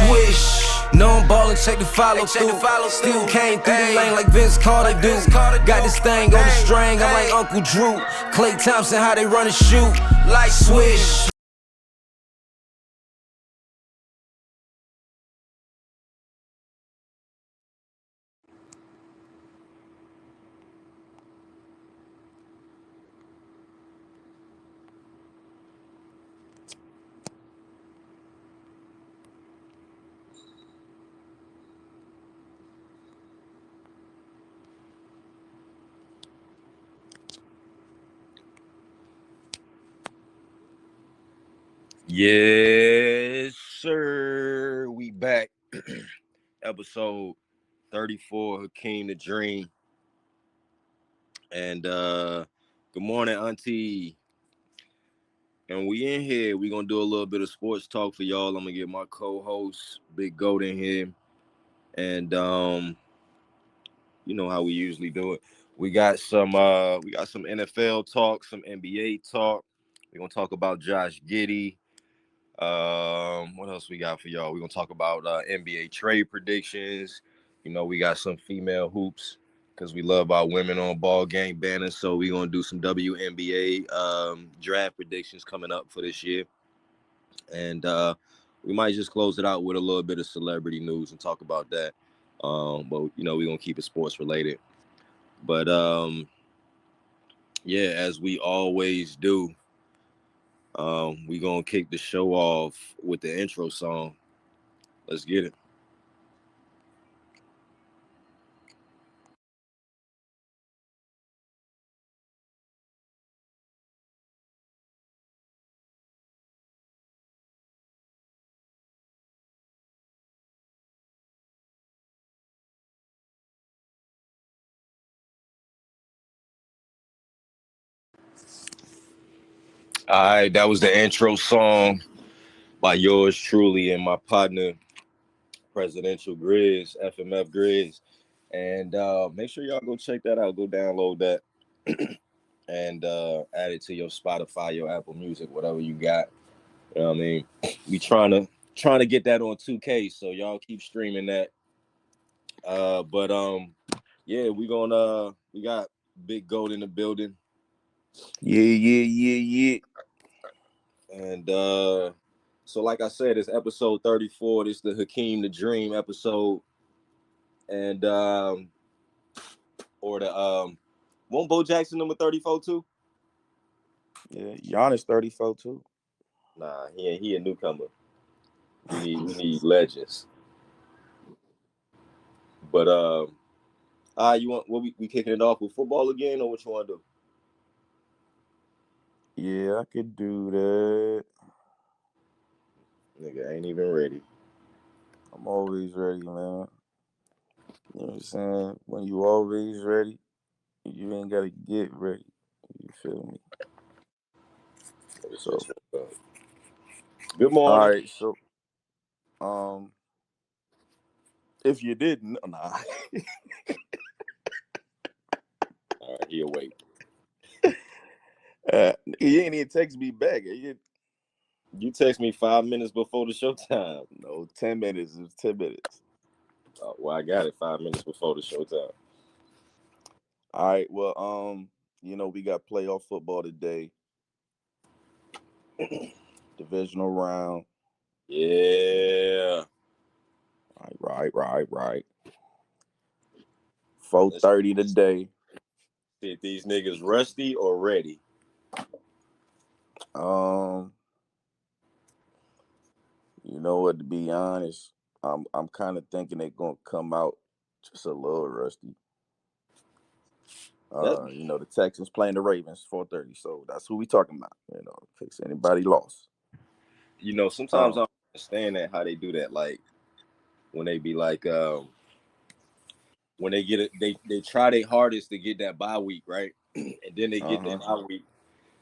swish. No, I'm ballin', check the follow through. Still came through the lane like Vince Carter do. Got this thing on the string, I'm like Uncle Drew. Clay Thompson, how they run and shoot. Like swish. Yes, sir. We back. Episode 34, Hakeem the Dream. And good morning, Auntie. And we in here. We gonna do a little bit of sports talk for y'all. I'm gonna get my co-host, Big Goat, in here. And you know how we usually do it. We got some NFL talk, some NBA talk. We're gonna talk about Josh Giddey. What else we got for y'all? We're gonna talk about NBA trade predictions. You know, we got some female hoops because we love our women on Ballgame Banter. So we're gonna do some WNBA draft predictions coming up for this year. And we might just close it out with a little bit of celebrity news and talk about that. But you know, we're gonna keep it sports related. But yeah, as we always do, we're gonna kick the show off with the intro song. Let's get it. All right, that was the intro song by yours truly and my partner, Presidential Grizz, FMF Grizz. And make sure y'all go check that out. Go download that and add it to your Spotify, your Apple Music, whatever you got. You know what I mean? We trying to get that on 2K, so y'all keep streaming that. But yeah, we got Big Gold in the building. Yeah. And so like I said, it's episode 34. This is the Hakeem the Dream episode. And or the won't Bo Jackson number 34 too? Yeah, Giannis 34 too. Nah, he a newcomer. We need legends. But you want what we kicking it off with football again, or what you want to do? Yeah, I could do that. Nigga ain't even ready. I'm always ready, man. You know what I'm saying? When you always ready, you ain't gotta get ready. You feel me? So Good all morning. right, so um if you didn't, nah. All right, he awake. He ain't even text me back. You text me 5 minutes before the show time. No, 10 minutes. It was 10 minutes. Well, I got it 5 minutes before the show time. All right, well, we got playoff football today. Divisional round. Yeah. Right. 4:30 today. See if these niggas rusty or ready. You know what? To be honest, I'm kind of thinking they're gonna come out just a little rusty. The Texans playing the Ravens 4:30, so that's who we talking about. In case anybody lost. Sometimes I don't understand that how they do that. Like when they be like, when they get it, they try their hardest to get that bye week, right? And then they get that bye week.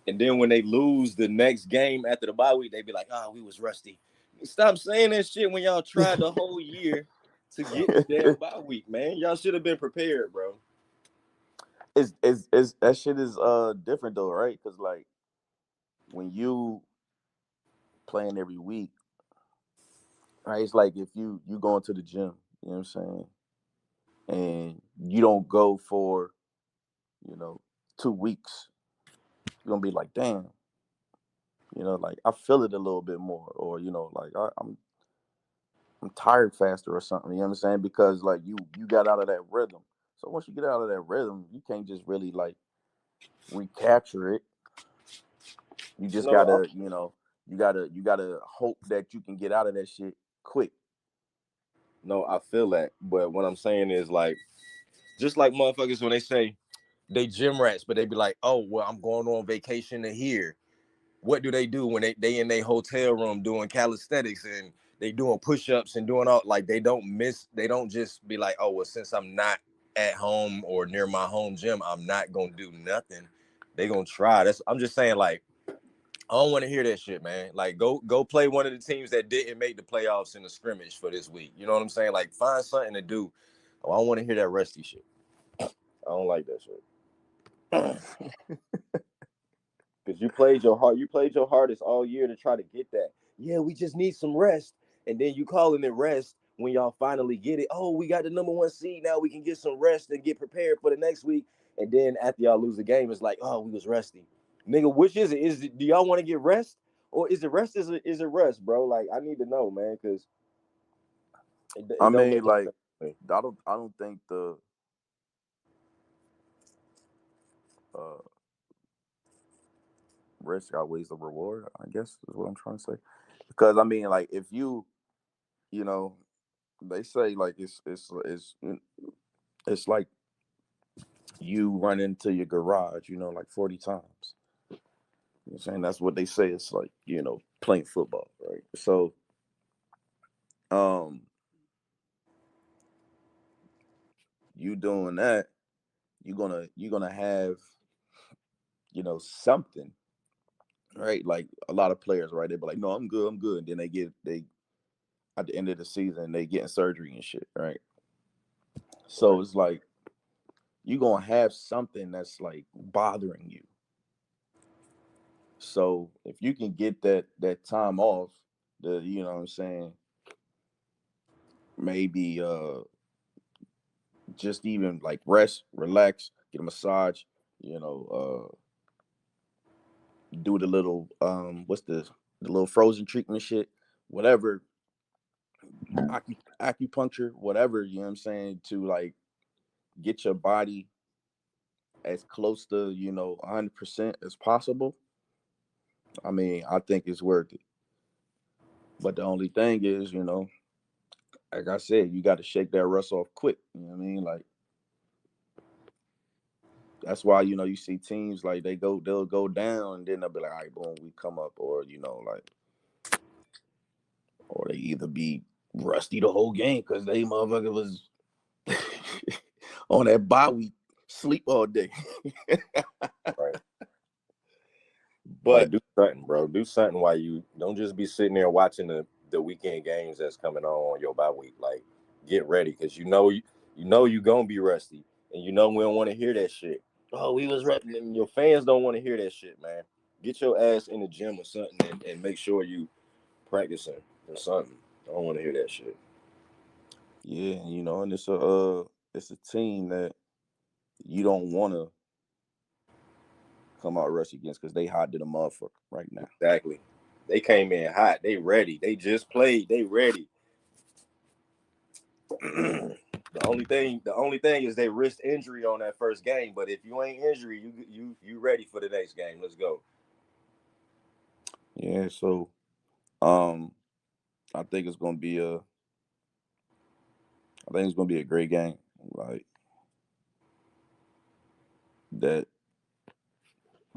And then when they lose the next game after the bye week, they be like, we was rusty. Stop saying that shit when y'all tried the whole year to get the damn bye week, man. Y'all should have been prepared, bro. Is that shit is different though, right? Because like when you playing every week, right? It's like if you going to the gym, you know what I'm saying, and you don't go for 2 weeks, you're gonna be like, damn, like I feel it a little bit more, or like I'm tired faster or something. You know what I'm saying? Because like you got out of that rhythm. So once you get out of that rhythm, you can't just really like recapture it. You just No, gotta, you gotta hope that you can get out of that shit quick. no, I feel that. But what I'm saying is like, just like motherfuckers when they say they gym rats, but they be like, oh, well, I'm going on vacation to here. What do they do when they in their hotel room doing calisthenics and they doing push-ups and doing all, like, they don't just be like, oh, well, since I'm not at home or near my home gym, I'm not gonna do nothing. They gonna try. I'm just saying, like, I don't want to hear that shit, man. Like, go play one of the teams that didn't make the playoffs in the scrimmage for this week. You know what I'm saying? Like, find something to do. Oh, I don't want to hear that rusty shit. I don't like that shit. Because you played your hardest all year to try to get that. Yeah, we just need some rest. And then you calling it rest when y'all finally get it. Oh, we got the number one seed. Now we can get some rest and get prepared for the next week. And then after y'all lose the game, it's like, oh, we was rusty. Nigga, which is it? Do y'all want to get rest? Or is it rest? Is it rest, bro? Like, I need to know, man, because I it don't mean, make no like, sense to me. I don't think the uh, risk outweighs the reward. I guess is what I'm trying to say. Because I mean, like, if you know, they say like it's like you run into your garage, like 40 times. You know what I'm saying? That's what they say. It's like, playing football, right? So, um, you doing that, you're gonna have, something, right? Like a lot of players, right? They be like, no, I'm good. And then they at the end of the season, they getting surgery and shit, right? So Right. it's like you're gonna have something that's like bothering you. So if you can get that time off, you know what I'm saying, maybe just even like rest, relax, get a massage, you know, do the little what's the little frozen treatment shit, whatever, acupuncture, whatever, you know what I'm saying, to like get your body as close to, 100% as possible. I mean, I think it's worth it. But the only thing is, like I said, you got to shake that rust off quick. You know what I mean? Like that's why you see teams like they'll go down and then they'll be like, all right, boom, we come up, or like, or they either be rusty the whole game because they motherfucker was on that bye week, sleep all day. Right. Like, But do something, bro. Do something while you don't just be sitting there watching the weekend games that's coming on your bye week. Like, get ready, because you gonna be rusty, and we don't want to hear that shit. Oh, we was rusty, and your fans don't want to hear that shit, man. Get your ass in the gym or something, and make sure you practicing or something. I don't want to hear that shit. yeah, and it's a team that you don't want to come out rusty against because they hot to the motherfucker right now. Exactly. They came in hot. They ready. They just played. They ready. The only thing is they risked injury on that first game. But if you ain't injury, you ready for the next game. Let's go. Yeah, so um, I think it's gonna be a, I think it's gonna be a great game. Like that,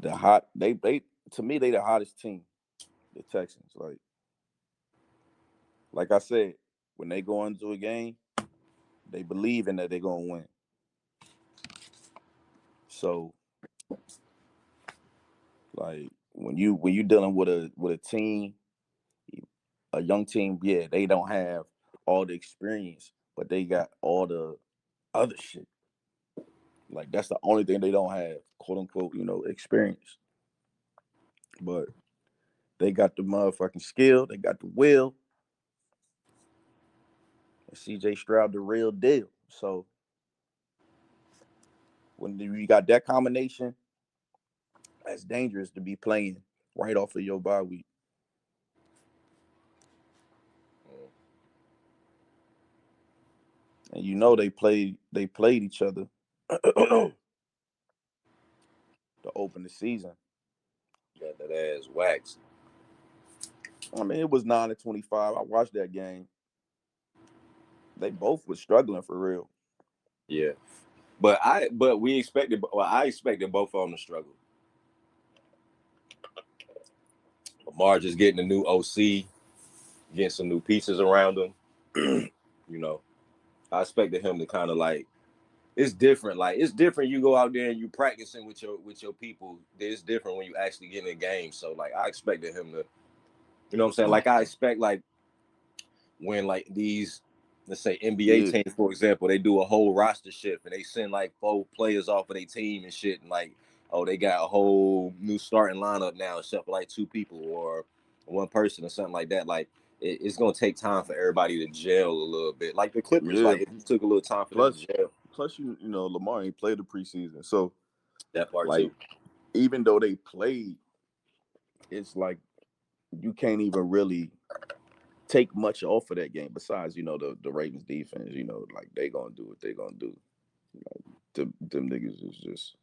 the hot they to me they the hottest team, the Texans. Like I said, when they go into a game, they believe in that they're gonna win. So like when you dealing with a team, a young team, yeah, they don't have all the experience, but they got all the other shit. Like that's the only thing they don't have, quote unquote, experience. But they got the motherfucking skill, they got the will, And CJ Stroud the real deal. So when you got that combination, that's dangerous to be playing right off of your bye week. And you know they played each other to open the season. Got that ass waxed. I mean, it was 9-25. I watched that game. They both were struggling for real. Yeah, but I expected both of them to struggle. Lamar just getting a new OC, getting some new pieces around him. You know, I expected him to kind of like. It's different. Like it's different. You go out there and you practicing with your people. It's different when you actually get in a game. So like I expected him to, you know what I'm saying? Like I expect like when like these, let's say NBA teams, for example, they do a whole roster shift and they send like 4 players off of their team and shit, and like, oh, they got a whole new starting lineup now, except for like 2 people or 1 person or something like that. Like it's gonna take time for everybody to gel a little bit. Like the Clippers, like it took a little time for them to gel. Plus, you know, Lamar ain't played the preseason, so That part like, too. even though they played, it's like you can't even really take much off of that game. Besides, you know, the Ravens defense, you know, like they gonna do what they gonna do. Like, them niggas is just,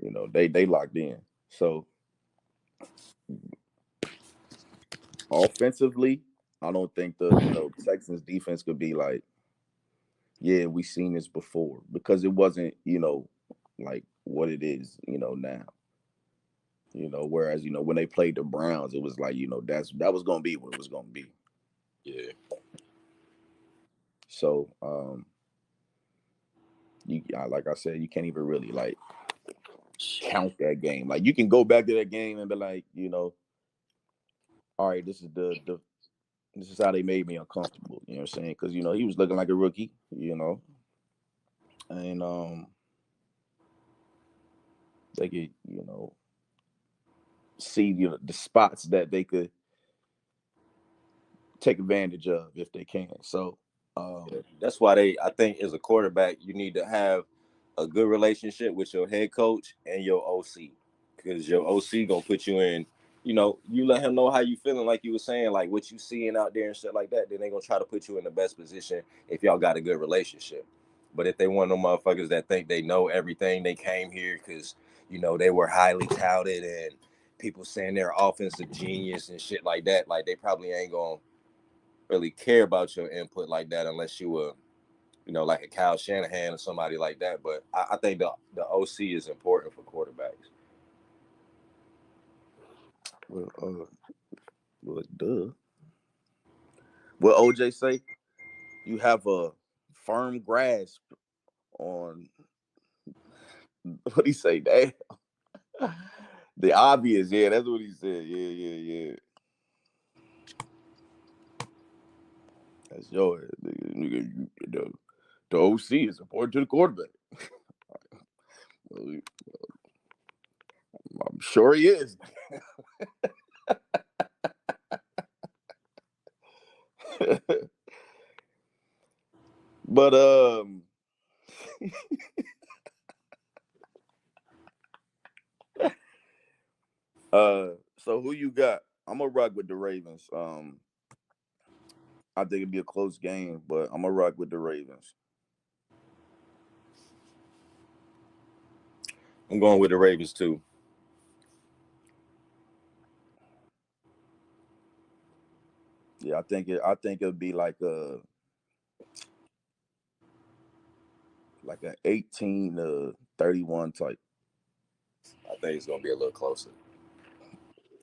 you know, they locked in. So offensively, I don't think the Texans defense could be like, yeah, we seen this before, because it wasn't, you know, like what it is, you know, now. You know, whereas, you know, when they played the Browns, it was like, you know, that was gonna be what it was gonna be. Yeah. So you like I said, you can't even really like count that game. Like you can go back to that game and be like, you know, all right, this is how they made me uncomfortable. You know what I'm saying? Because, you know, he was looking like a rookie, you know, and they could, you know, see, you know, the spots that they could take advantage of if they can. So that's why I think as a quarterback, you need to have a good relationship with your head coach and your OC, because your OC gonna put you in. You know, you let him know how you feeling, like you were saying, like what you seeing out there and shit like that. Then they gonna try to put you in the best position if y'all got a good relationship. But if they want them motherfuckers that think they know everything, they came here because you know they were highly touted and people saying they're offensive genius and shit like that, like they probably ain't gonna really care about your input like that unless you were, you know, like a Kyle Shanahan or somebody like that. But I think the OC is important for quarterbacks. well, duh. What OJ say? You have a firm grasp on what he say, damn. The obvious, yeah, that's what he said. Yeah. That's your nigga. The OC is important to the quarterback. Well, I'm sure he is. But so who you got? I'm gonna rock with the Ravens. I think it'd be a close game, but I'm gonna rock with the Ravens. I'm going with the Ravens too. Yeah, I think it'll be like an 18-31 type. I think it's gonna be a little closer.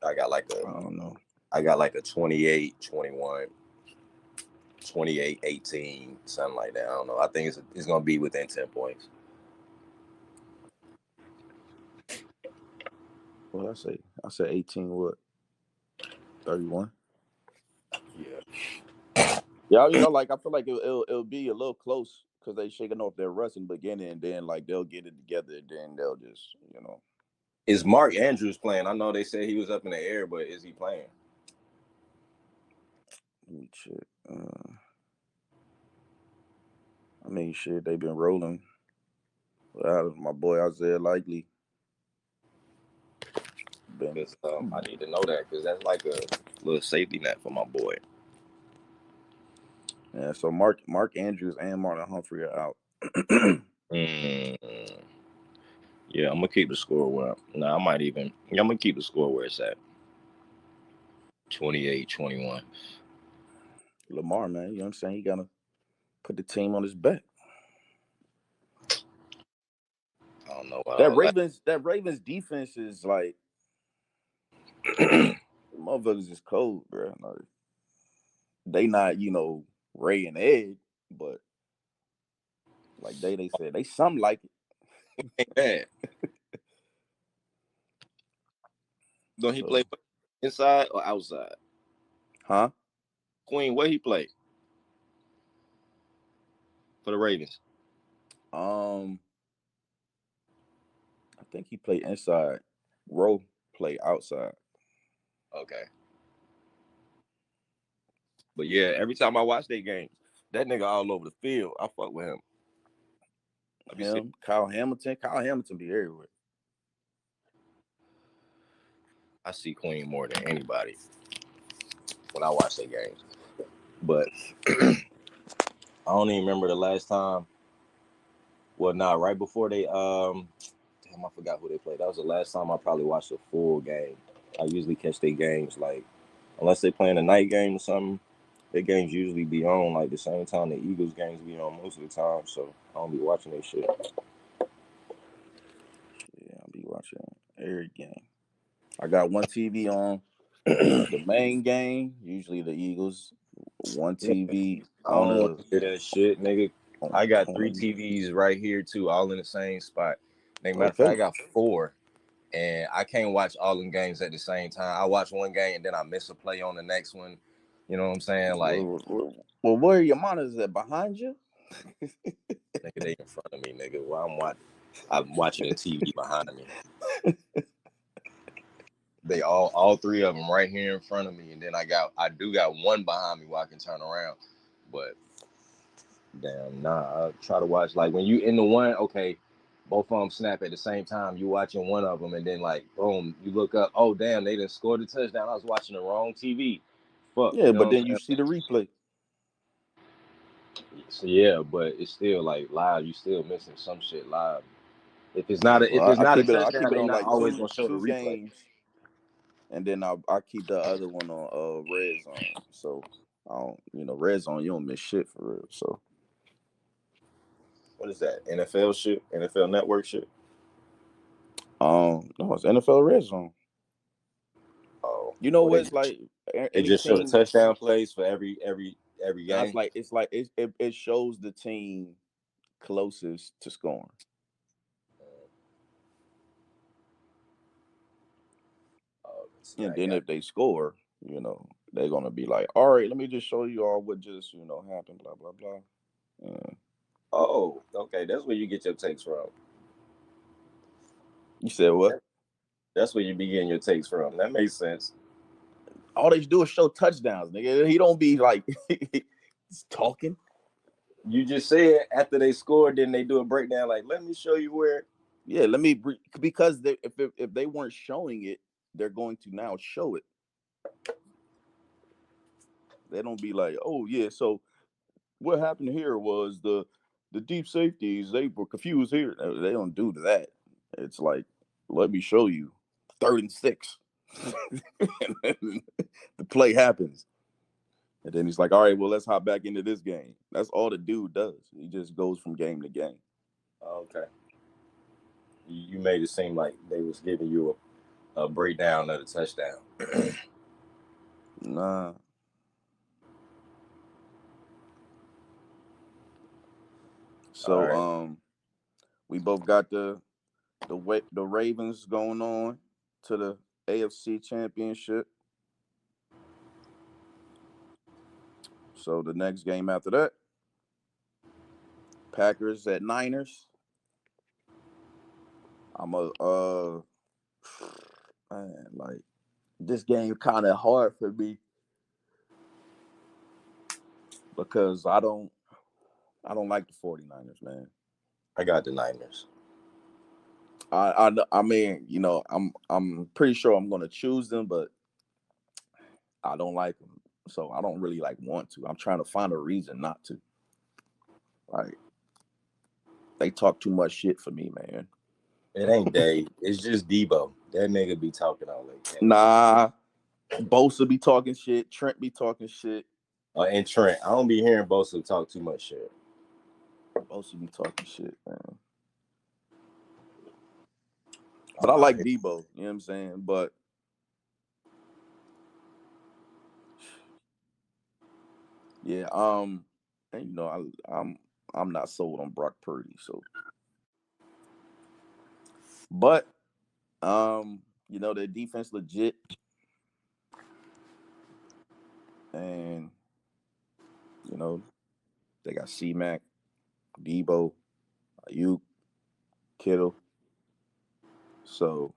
I got like a I don't know. I got like a 28-21, 28-18, something like that. I don't know. I think it's gonna be within 10 points. What I say 18 what? 31. Yeah. Yeah, you know, like I feel like it'll be a little close because they shaking off their rust in the beginning, and then like they'll get it together, and then they'll just, you know. Is Mark Andrews playing? I know they said he was up in the air, but is he playing? Let me check. I mean, shit, they been rolling. My boy Isaiah Likely been. Because I need to know that because that's like a little safety net for my boy. Yeah, so Mark Andrews and Marlon Humphrey are out. Yeah, I'm gonna keep the score where. Nah, I'm gonna keep the score where it's at. 28-21. Lamar, man, you know what I'm saying? He gotta put the team on his back. I don't know. That Ravens defense is like motherfuckers is cold, bro. Like, they not, Ray and Ed, but like they said they something like it. ain't bad. Don't he So, play inside or outside? huh? Queen, where he play for the Ravens? I think he played inside. Rowe play outside. Okay. But yeah, every time I watch that game, that nigga all over the field. I fuck with him. I be seeing, Him, Kyle Hamilton. Kyle Hamilton be everywhere. I see Queen more than anybody when I watch their games. But I don't even remember the last time. Well, right before they damn, I forgot who they played. That was the last time I probably watched a full game. I usually catch their games like unless they playing a night game or something. Their games usually be on like the same time the Eagles games be on most of the time. So I don't be watching that shit. Yeah, I'll be watching every game. I got one TV on the main game, usually the Eagles. One TV I on don't want the to hear that shit, nigga. on, I got 3 on TVs right here too, all in the same spot. Matter of fact, I okay. got 4, and I can't watch all them games at the same time. I watch one game and then I miss a play on the next one. You know what I'm saying? Like, Well, where are your monitors at? Behind you? nigga, they in front of me, nigga. While I'm watching the TV behind me. They all 3 of them right here in front of me, and then I do got one behind me where I can turn around, but. Damn, nah. I try to watch like when you in the one, okay, both of them snap at the same time. You watching one of them, and then like boom, you look up. Oh damn, they didn't score the touchdown. I was watching the wrong TV. Fuck, Yeah, you know but what then you I'm see the replay. saying? So yeah, but it's still like live. You still missing some shit live. Yeah, If well, it's not a I keep touchdown, it they on not like always gonna show the two replay. games, and then I keep the other one on red zone. So I don't, red zone you don't miss shit for real. So What is that? NFL shit? NFL Network shit? no, it's NFL red zone. Oh, You know well what it's like? they Any just show the team, touchdown plays for every now game. it shows the team closest to scoring. See, And I then got. if they score, they're gonna be like, all right, let me just show you all what just happened, blah blah blah. Oh, okay. That's where you get your takes from. You said what? That's where you be getting your takes from. That makes sense. All they do is show touchdowns, nigga. He don't be like he's talking. You just said after they scored, then they do a breakdown. Like, let me show you where. Yeah, because if they weren't showing it, they're going to now show it. They don't be like, oh yeah, so what happened here was the deep safeties, they were confused here. They don't do that. It's like, let me show you. 3rd and 6. The play happens. And then he's like, all right, well, let's hop back into this game. That's all the dude does. He just goes from game to game. Okay. You made it seem like they was giving you a breakdown of the touchdown. Nah. All So right. we both got the Ravens going on to the AFC Championship. So the next game after that, Packers at Niners. I'm man, like this game kind of hard for me because I don't like the 49ers, man. I got the Niners. I mean, I'm pretty sure I'm gonna choose them, but I don't like them, so I don't really want to. I'm trying to find a reason not to. Like, they talk too much shit for me, man. It ain't Dave. It's just Debo. That nigga be talking all like. Nah, Bosa be talking shit. Trent be talking shit. And Trent, I don't be hearing Bosa talk too much shit. Bosa be talking shit, man. But I like Debo. You know what I'm saying? But yeah, and I'm not sold on Brock Purdy, so. But their defense legit, and they got C-Mac, Debo, Ayuk, Kittle. So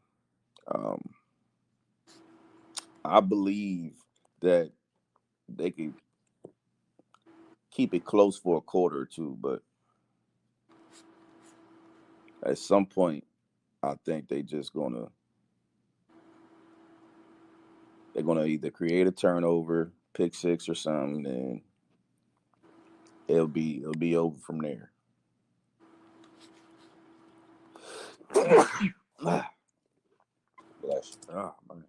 I believe that they could keep it close for a quarter or two, but at some point, I think they're gonna either create a turnover, pick six or something, and it'll be over from there. Bless you. Oh, man.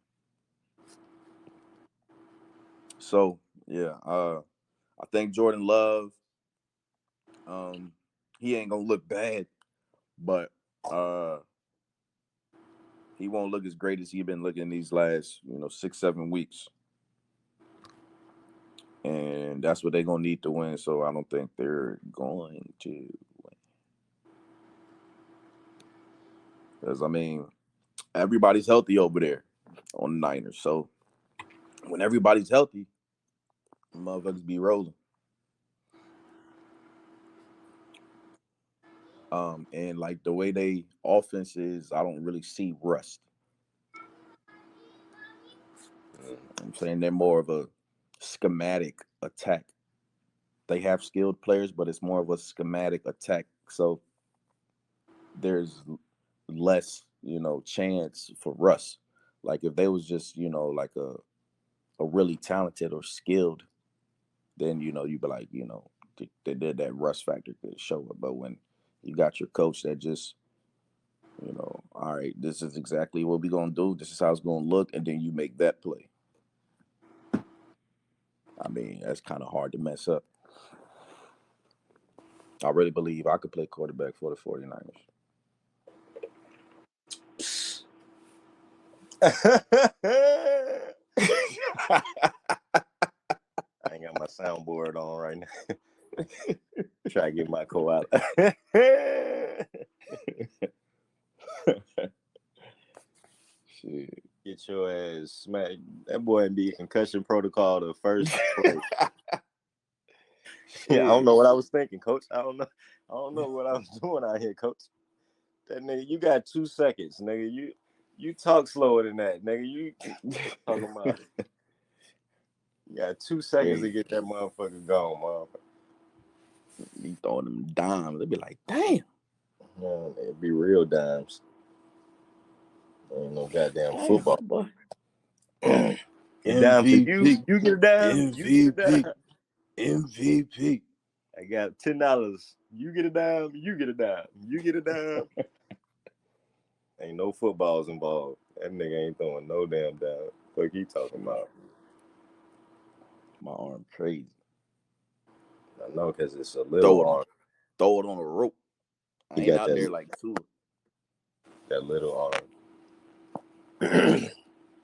So yeah, I think Jordan Love, he ain't gonna look bad, but he won't look as great as he's been looking these last 6-7 weeks, and that's what they're gonna need to win. So I don't think they're going to win, because I mean everybody's healthy over there on the Niners. So when everybody's healthy, motherfuckers be rolling. And like the way they offense is, I don't really see rust. I'm saying they're more of a schematic attack. They have skilled players, but it's more of a schematic attack. So there's less, chance for rust. Like if they was just, like a really talented or skilled, then you'd be like, they did that rust factor could show up. But when you got your coach that just, all right, this is exactly what we're gonna do. This is how it's gonna look, and then you make that play. I mean, that's kind of hard to mess up. I really believe I could play quarterback for the 49ers. I ain't got my soundboard on right now. Try to get my co out. Shit. Get your ass smacked. That boy in the concussion protocol the first play. Yeah, I don't know what I was thinking, Coach. I don't know what I was doing out here, Coach. That nigga, you got 2 seconds, nigga. You talk slower than that, nigga. You talking about you got 2 seconds to get that motherfucker gone, motherfucker. You throwing them dimes, they be like, damn. Man, it'd be real dimes. Ain't no goddamn football. Boy. Get down to MVP. you get a dime. MVP. MVP. I got $10. You get a dime. You get a dime. You get a dime. Ain't no footballs involved. That nigga ain't throwing no damn dime. Fuck he talking about? My arm crazy. I know, because it's a little arm. Throw it on a rope. I ain't out there like two. That little arm.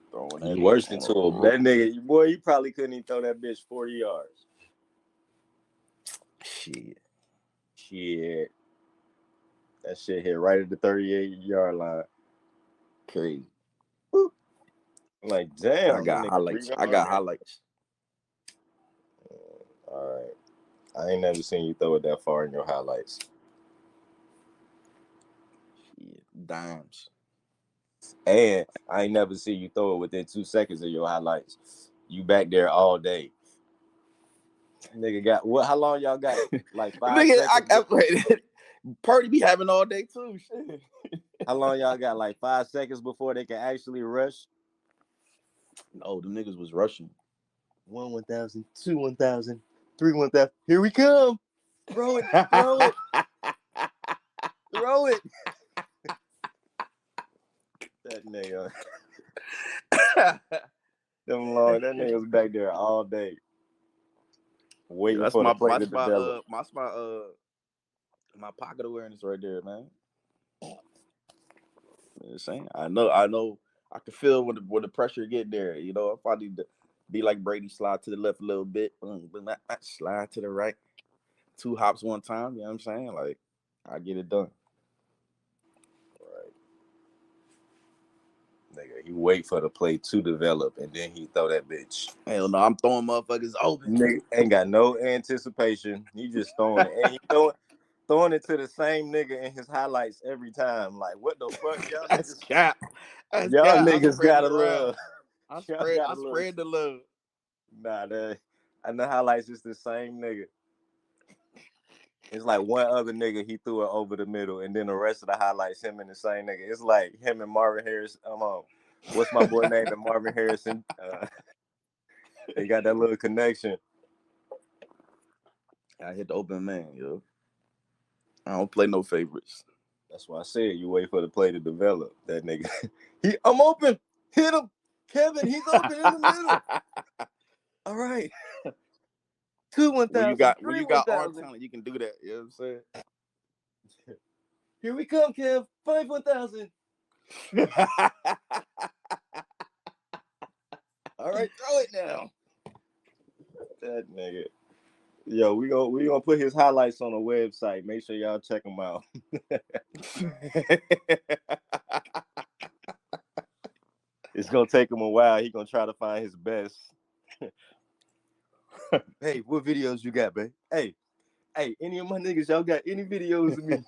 Throwing You worse than two. That nigga, boy, you probably couldn't even throw that bitch 40 yards. Shit. That shit hit right at the 38-yard line. Crazy. Woo. I'm like, damn. I got highlights. All right. I ain't never seen you throw it that far in your highlights. Shit. Dimes. And I ain't never seen you throw it within 2 seconds of your highlights. You back there all day. Nigga got what? How long y'all got? Like 5 Nigga, seconds. Purdy be having all day too. Shit. How long y'all got? Like 5 seconds before they can actually rush? No, the niggas was rushing. 1,000, 1,000, 1,000. Here we come. Throw it. Throw it. That nigga. Them long. That nigga was back there all day. Waiting That's for my the play to develop. my pocket awareness right there, man. Just saying. I know. I can feel when the pressure get there. You know, if I need to be like Brady, slide to the left a little bit, slide to the right, 2 hops one time. You know what I'm saying? Like, I get it done. Right. Nigga, he wait for the play to develop and then he throw that bitch. Hell no, I'm throwing motherfuckers open. Nigga ain't got no anticipation. He just throwing it. And he throwing it to the same nigga in his highlights every time. Like, what the fuck? Y'all That's niggas, cap. That's y'all cap. niggas got a little. I Y'all got a little. spread the love. Nah, and the highlights is the same nigga. It's like one other nigga he threw it over the middle, and then the rest of the highlights him and the same nigga. It's like him and Marvin Harris. What's my boy name? And Marvin Harrison. They got that little connection. I hit the open man, yo. I don't play no favorites. That's why I said you wait for the play to develop. That nigga, I'm open. Hit him, Kevin. He's open in the middle. All right. 2 1,000. When you got arm talent, you can do that. You know what I'm saying? Here we come, Kev. 5 1,000. All right, throw it now. That nigga. Yo, we gonna put his highlights on the website. Make sure y'all check him out. It's gonna take him a while. He gonna try to find his best. Hey, what videos you got, babe? Hey, any of my niggas, y'all got any videos of me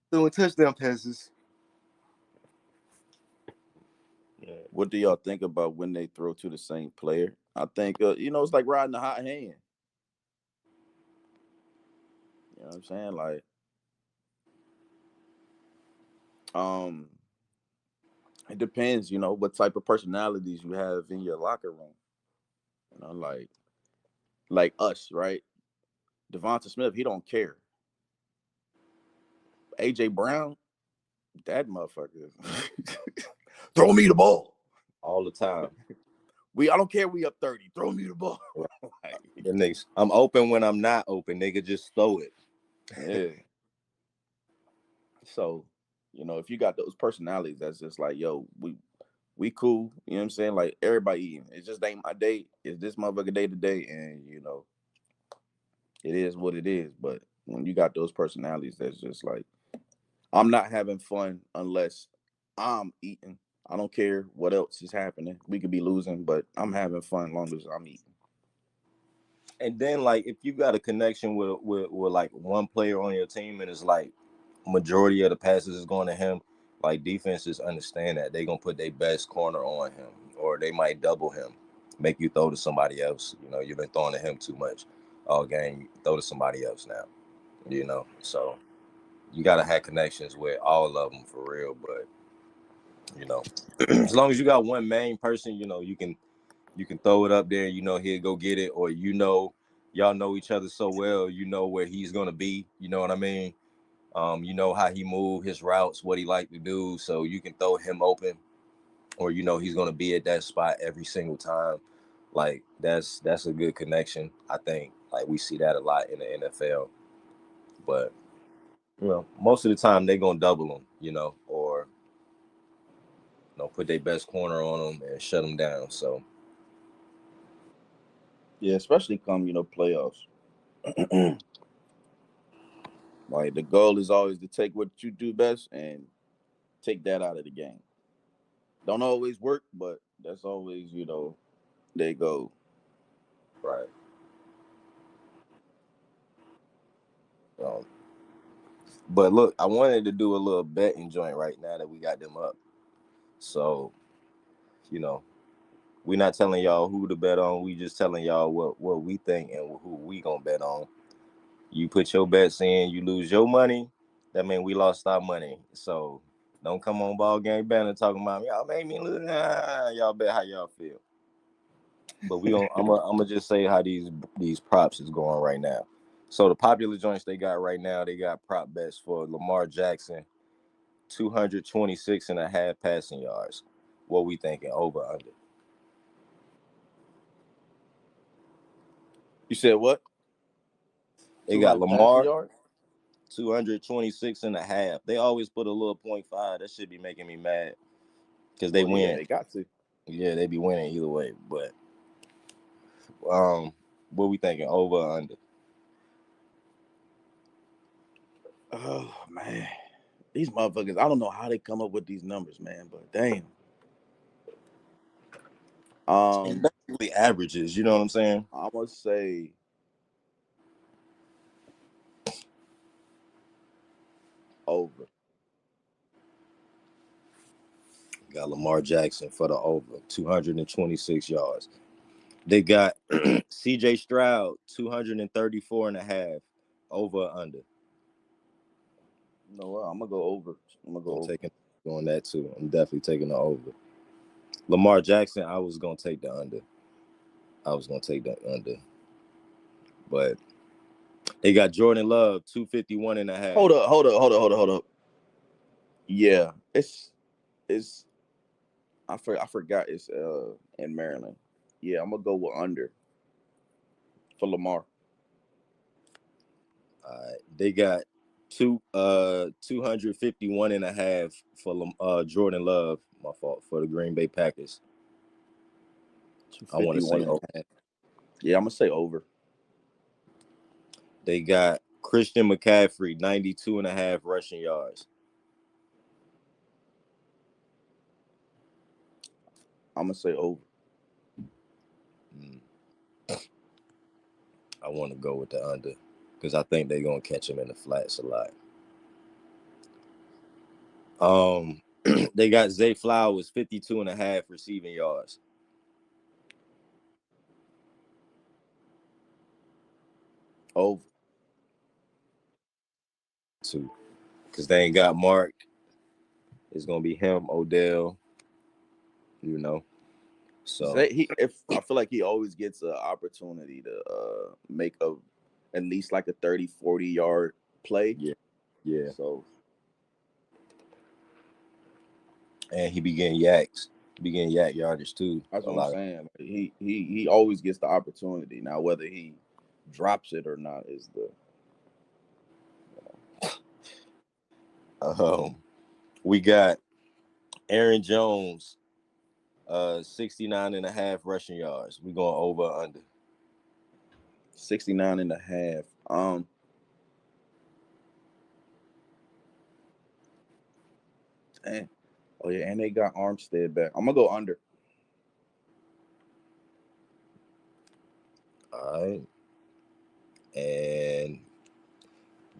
throwing touchdown passes? Yeah. What do y'all think about when they throw to the same player? I think it's like riding a hot hand. You know what I'm saying? Like, it depends, what type of personalities you have in your locker room. Like us, right? Devonta Smith, he don't care. AJ Brown, that motherfucker. Throw me the ball all the time. I don't care. We up 30. Throw me the ball. Like, the niggas, I'm open when I'm not open. Nigga, just throw it. Yeah. So, if you got those personalities, that's just like, yo, we cool. You know what I'm saying? Like, everybody eating. It just ain't my day. It's this motherfucker day to day, and it is what it is. But when you got those personalities, that's just like, I'm not having fun unless I'm eating. I don't care what else is happening. We could be losing, but I'm having fun as long as I'm eating. And then, like, if you got a connection with like one player on your team, and it's like majority of the passes is going to him, like, defenses understand that they're gonna put their best corner on him, or they might double him, make you throw to somebody else. You've been throwing to him too much all game. Throw to somebody else now. So you gotta have connections with all of them for real. But as long as you got one main person, you can throw it up there. He'll go get it, or y'all know each other so well. Where he's gonna be. You know what I mean? How he move, his routes, what he like to do. So you can throw him open, or he's gonna be at that spot every single time. Like, that's a good connection. I think, like, we see that a lot in the NFL. But most of the time they gonna double them, or put their best corner on them and shut them down. So Yeah, especially come, playoffs. Like, the goal is always to take what you do best and take that out of the game. Don't always work, but that's always, they go. right. But look, I wanted to do a little betting joint right now that we got them up. So, We're not telling y'all who to bet on. We just telling y'all what we think and who we gonna bet on. You put your bets in, you lose your money. That means we lost our money. So don't come on Ballgame Banter talking about y'all made me lose. Y'all bet how y'all feel. But I'm gonna just say how these props is going right now. So the popular joints they got right now, they got prop bets for Lamar Jackson, 226 and a half passing yards. What we thinking over under? You said what? They got 200 passing Lamar yards? 226 and a half. They always put a little 0.5. That should be making me mad because they Yeah, win. they got to. Yeah, they be winning either way. But what we thinking over or under? Oh man, these motherfuckers. I don't know how they come up with these numbers, man. But damn. It's basically averages. You know what I'm saying? I'm gonna say over. Got Lamar Jackson for the over 226 yards. They got CJ Stroud 234 and a half over or under. You know what? I'm gonna go over. Going that too. I'm definitely taking the over. Lamar Jackson, I was gonna take the under. But they got Jordan Love 251 and a half. Hold up. Yeah, it's I forgot it's in Maryland. Yeah, I'm gonna go with under for Lamar. They got 251 and a half for Jordan Love. My fault for the Green Bay Packers. I want to say over. Yeah, I'm gonna say over. They got Christian McCaffrey 92 and a half rushing yards. I'm gonna say over. I want to go with the under because I think they're gonna catch him in the flats a lot. They got Zay Flowers 52 and a half receiving yards. Over. Too, because they ain't got Mark. It's gonna be him, Odell. You know, so If I feel like he always gets an opportunity to make at least like a 30-40 yard play. Yeah. So, and he be getting yaks. He be getting yak yardage too. that's what I'm saying. He always gets the opportunity. Now whether he drops it or not is the We got Aaron Jones 69 and a half rushing yards. We going over or under. 69 and a half. And oh yeah, and they got Armstead back. I'm gonna go under. All right. And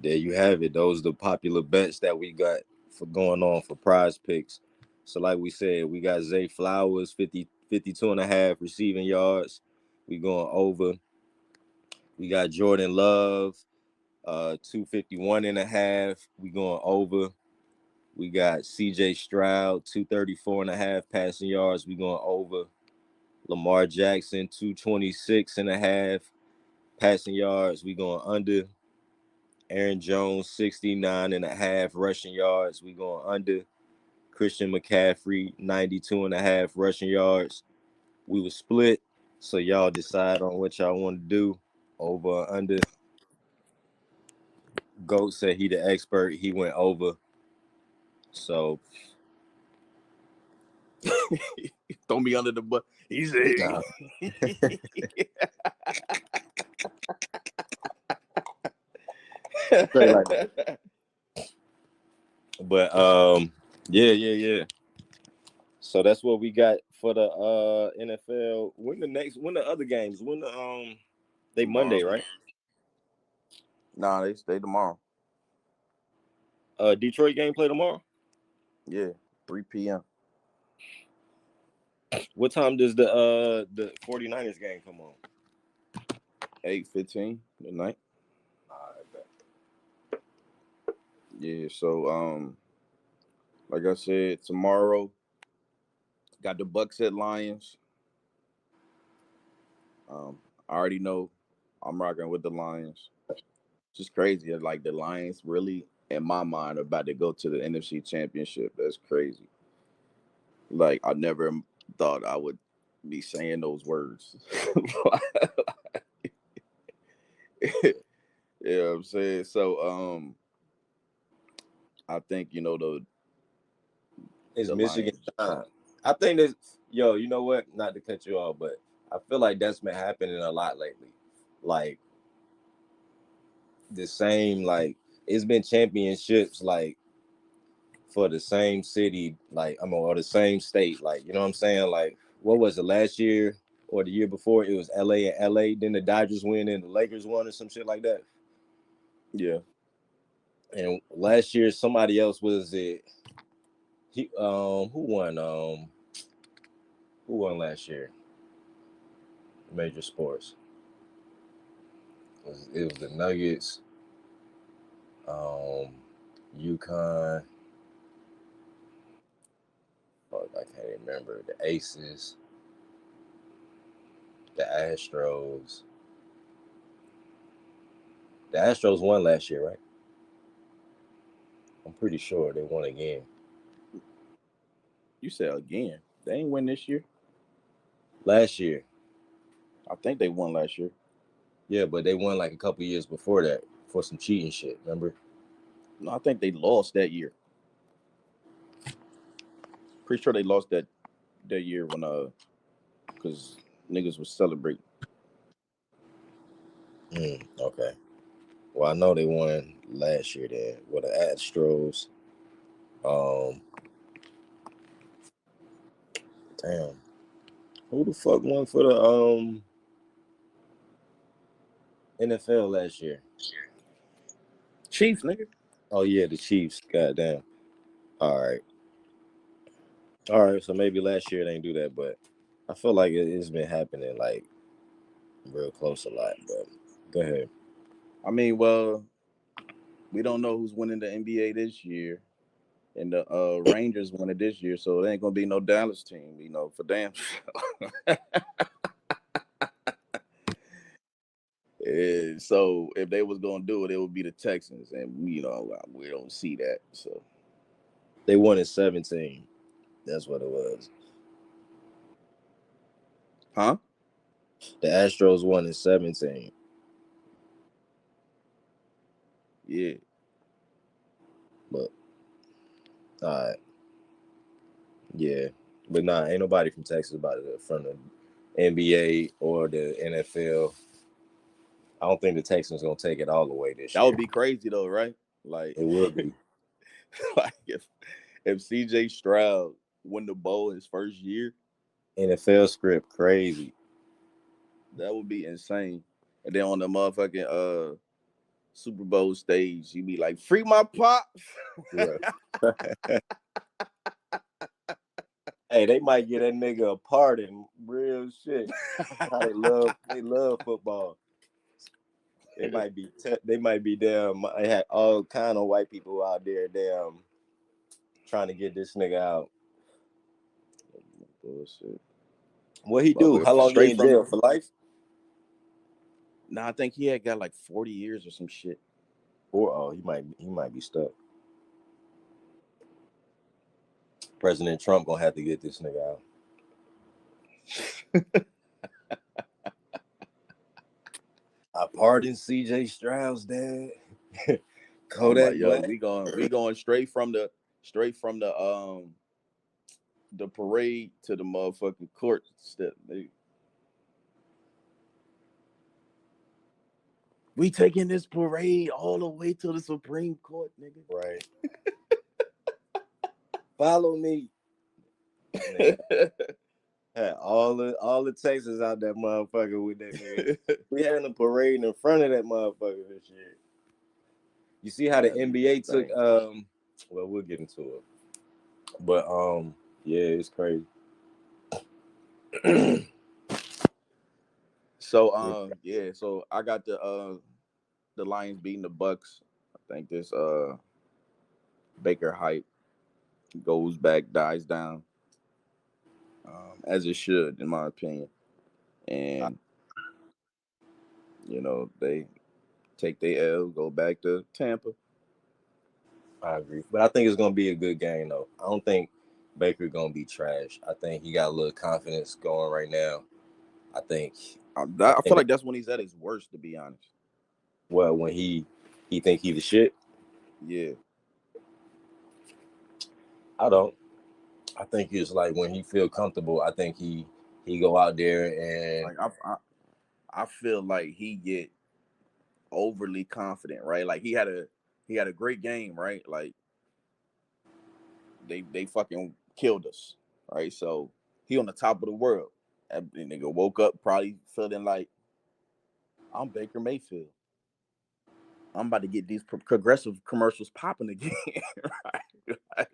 there you have it. Those are the popular bets that we got for going on for prize picks. So like we said, we got Zay Flowers 52 and a half receiving yards. We going over. We got Jordan Love 251 and a half. We going over. We got CJ Stroud 234 and a half passing yards. We going over. Lamar Jackson 226 and a half passing yards. We going under. Aaron Jones 69 and a half rushing yards. We going under. Christian McCaffrey 92 and a half rushing yards. We were split, so y'all decide on what y'all want to do. Over or under. Goat said he the expert. He went over. So Throw me under the bus. He said. nah. But yeah. So that's what we got for the NFL. When the other games? When they Tomorrow. Monday, right? Nah, they stay tomorrow. Detroit game play tomorrow? Yeah, 3 p.m. What time does the 49ers game come on? 8:15 tonight. Yeah, so like I said, tomorrow got the Bucks at Lions. I already know I'm rocking with the Lions. It's just crazy. Like the Lions really, in my mind, are about to go to the NFC Championship. That's crazy. Like I never thought I would be saying those words. You know what I'm saying? So I think It's the Michigan Lions. time. I think this, yo, you know what? Not to cut you off, but I feel like that's been happening a lot lately. Like the same, like it's been championships, like for the same city, like or the same state, like you know what I'm saying? Like what was it last year or the year before? It was LA and LA. Then the Dodgers win and the Lakers won or some shit like that. Yeah. And last year somebody else was it. Who won? Who won last year? Major sports. It was the Nuggets, UConn. Fuck, I can't remember the Aces, the Astros. The Astros won last year, right? I'm pretty sure they won again. You said again. They ain't win this year. Last year, I think they won last year. yeah, but they won like a couple years before that for some cheating shit. Remember? No, I think they lost that year. Pretty sure they lost that year when because niggas was celebrating. Okay. Well, I know they won last year. Then with the Astros. Um, damn. Who the fuck won for the NFL last year? Chiefs, nigga. Oh yeah, the Chiefs. Goddamn. All right. All right. So maybe last year they didn't do that, but I feel like it's been happening like real close a lot. But go ahead. I mean, well, we don't know who's winning the NBA this year, and the Rangers won it this year, so there ain't gonna be no Dallas team, for damn. So if they was gonna do it, it would be the Texans, and we don't see that. So They won in 17. That's what it was. huh? The Astros won in 17. Yeah. But all right. Yeah. But nah, ain't nobody from Texas from the NBA or the NFL. I don't think the Texans gonna take it all the way this That year. would be crazy though, right? Like, It would be. like if CJ Stroud won the bowl his first year, NFL script crazy. that would be insane. And then on the motherfucking Super Bowl stage, he'd be like, "Free my pops." Yeah. Hey, they might get that nigga a pardon. Real shit. How they love football. They might be damn. I had all kind of white people out there damn trying to get this nigga out. Bullshit. What he do? Motherfucker, How long he straight in from jail for life? Nah, I think he had got like 40 years or some shit. Or he might be stuck. President Trump gonna have to get this nigga out. I pardon CJ Stroud's dad. I'm like, Kodak yo, Black. we going straight from the parade to the motherfucking court step, nigga. We taking this parade all the way to the Supreme Court, nigga. Right. Follow me. Had all the Texans out that motherfucker with that nigga. We had a parade in front of that motherfucker this year. You see how the NBA took well, we'll get into it. But yeah, it's crazy. So so I got the Lions beating the Bucks. I think this Baker hype goes back, dies down, as it should, in my opinion. And they take their L, go back to Tampa. I agree, but I think it's gonna be a good game though. I don't think Baker gonna be trash. I think he got a little confidence going right now. I think I feel like that's when he's at his worst, to be honest. Well, when he think he the shit. Yeah. I don't. I think it's like when he feel comfortable. I think he go out there and Like I feel like he get overly confident, right? Like he had a great game, right? Like they fucking killed us, right? So he on the top of the world. And the nigga woke up probably feeling like, I'm Baker Mayfield. I'm about to get these progressive commercials popping again, right?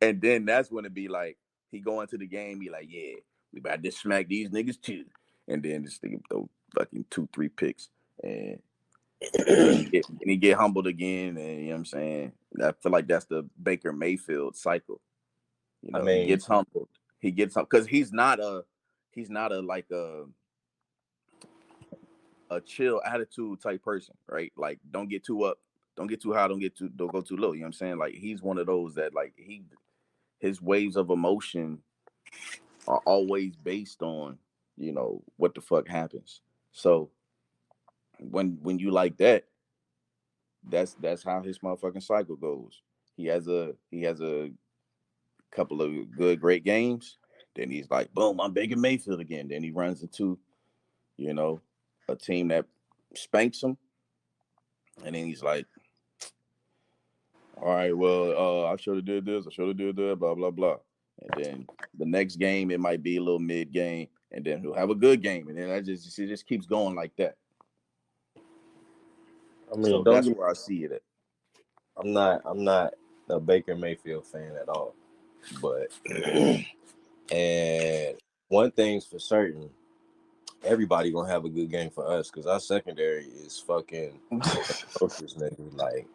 And then that's when it be like he go into the game, be like, yeah, we about to smack these niggas too. And then this nigga throw fucking 2-3 picks, and he get humbled again. And you know what I'm saying? I feel like that's the Baker Mayfield cycle. I He mean, gets humbled. He gets up because he's not a like a chill attitude type person, right? Like don't get too up, don't get too high, don't go too low. You know what I'm saying? Like he's one of those that like his waves of emotion are always based on, what the fuck happens. So when you like that, that's how his motherfucking cycle goes. He has a couple of great games, then he's like, boom, I'm Baker Mayfield again. Then he runs into, you know, a team that spanks him, and then he's like, all right, well, I should have did this, I should have did that, blah blah blah. And then the next game it might be a little mid game, and then he'll have a good game, and then it just keeps going like that. I mean, So don't that's get. where I see it at. I'm not a Baker Mayfield fan at all, but and one thing's for certain, everybody gonna have a good game for us because our secondary is fucking atrocious, nigga. Like,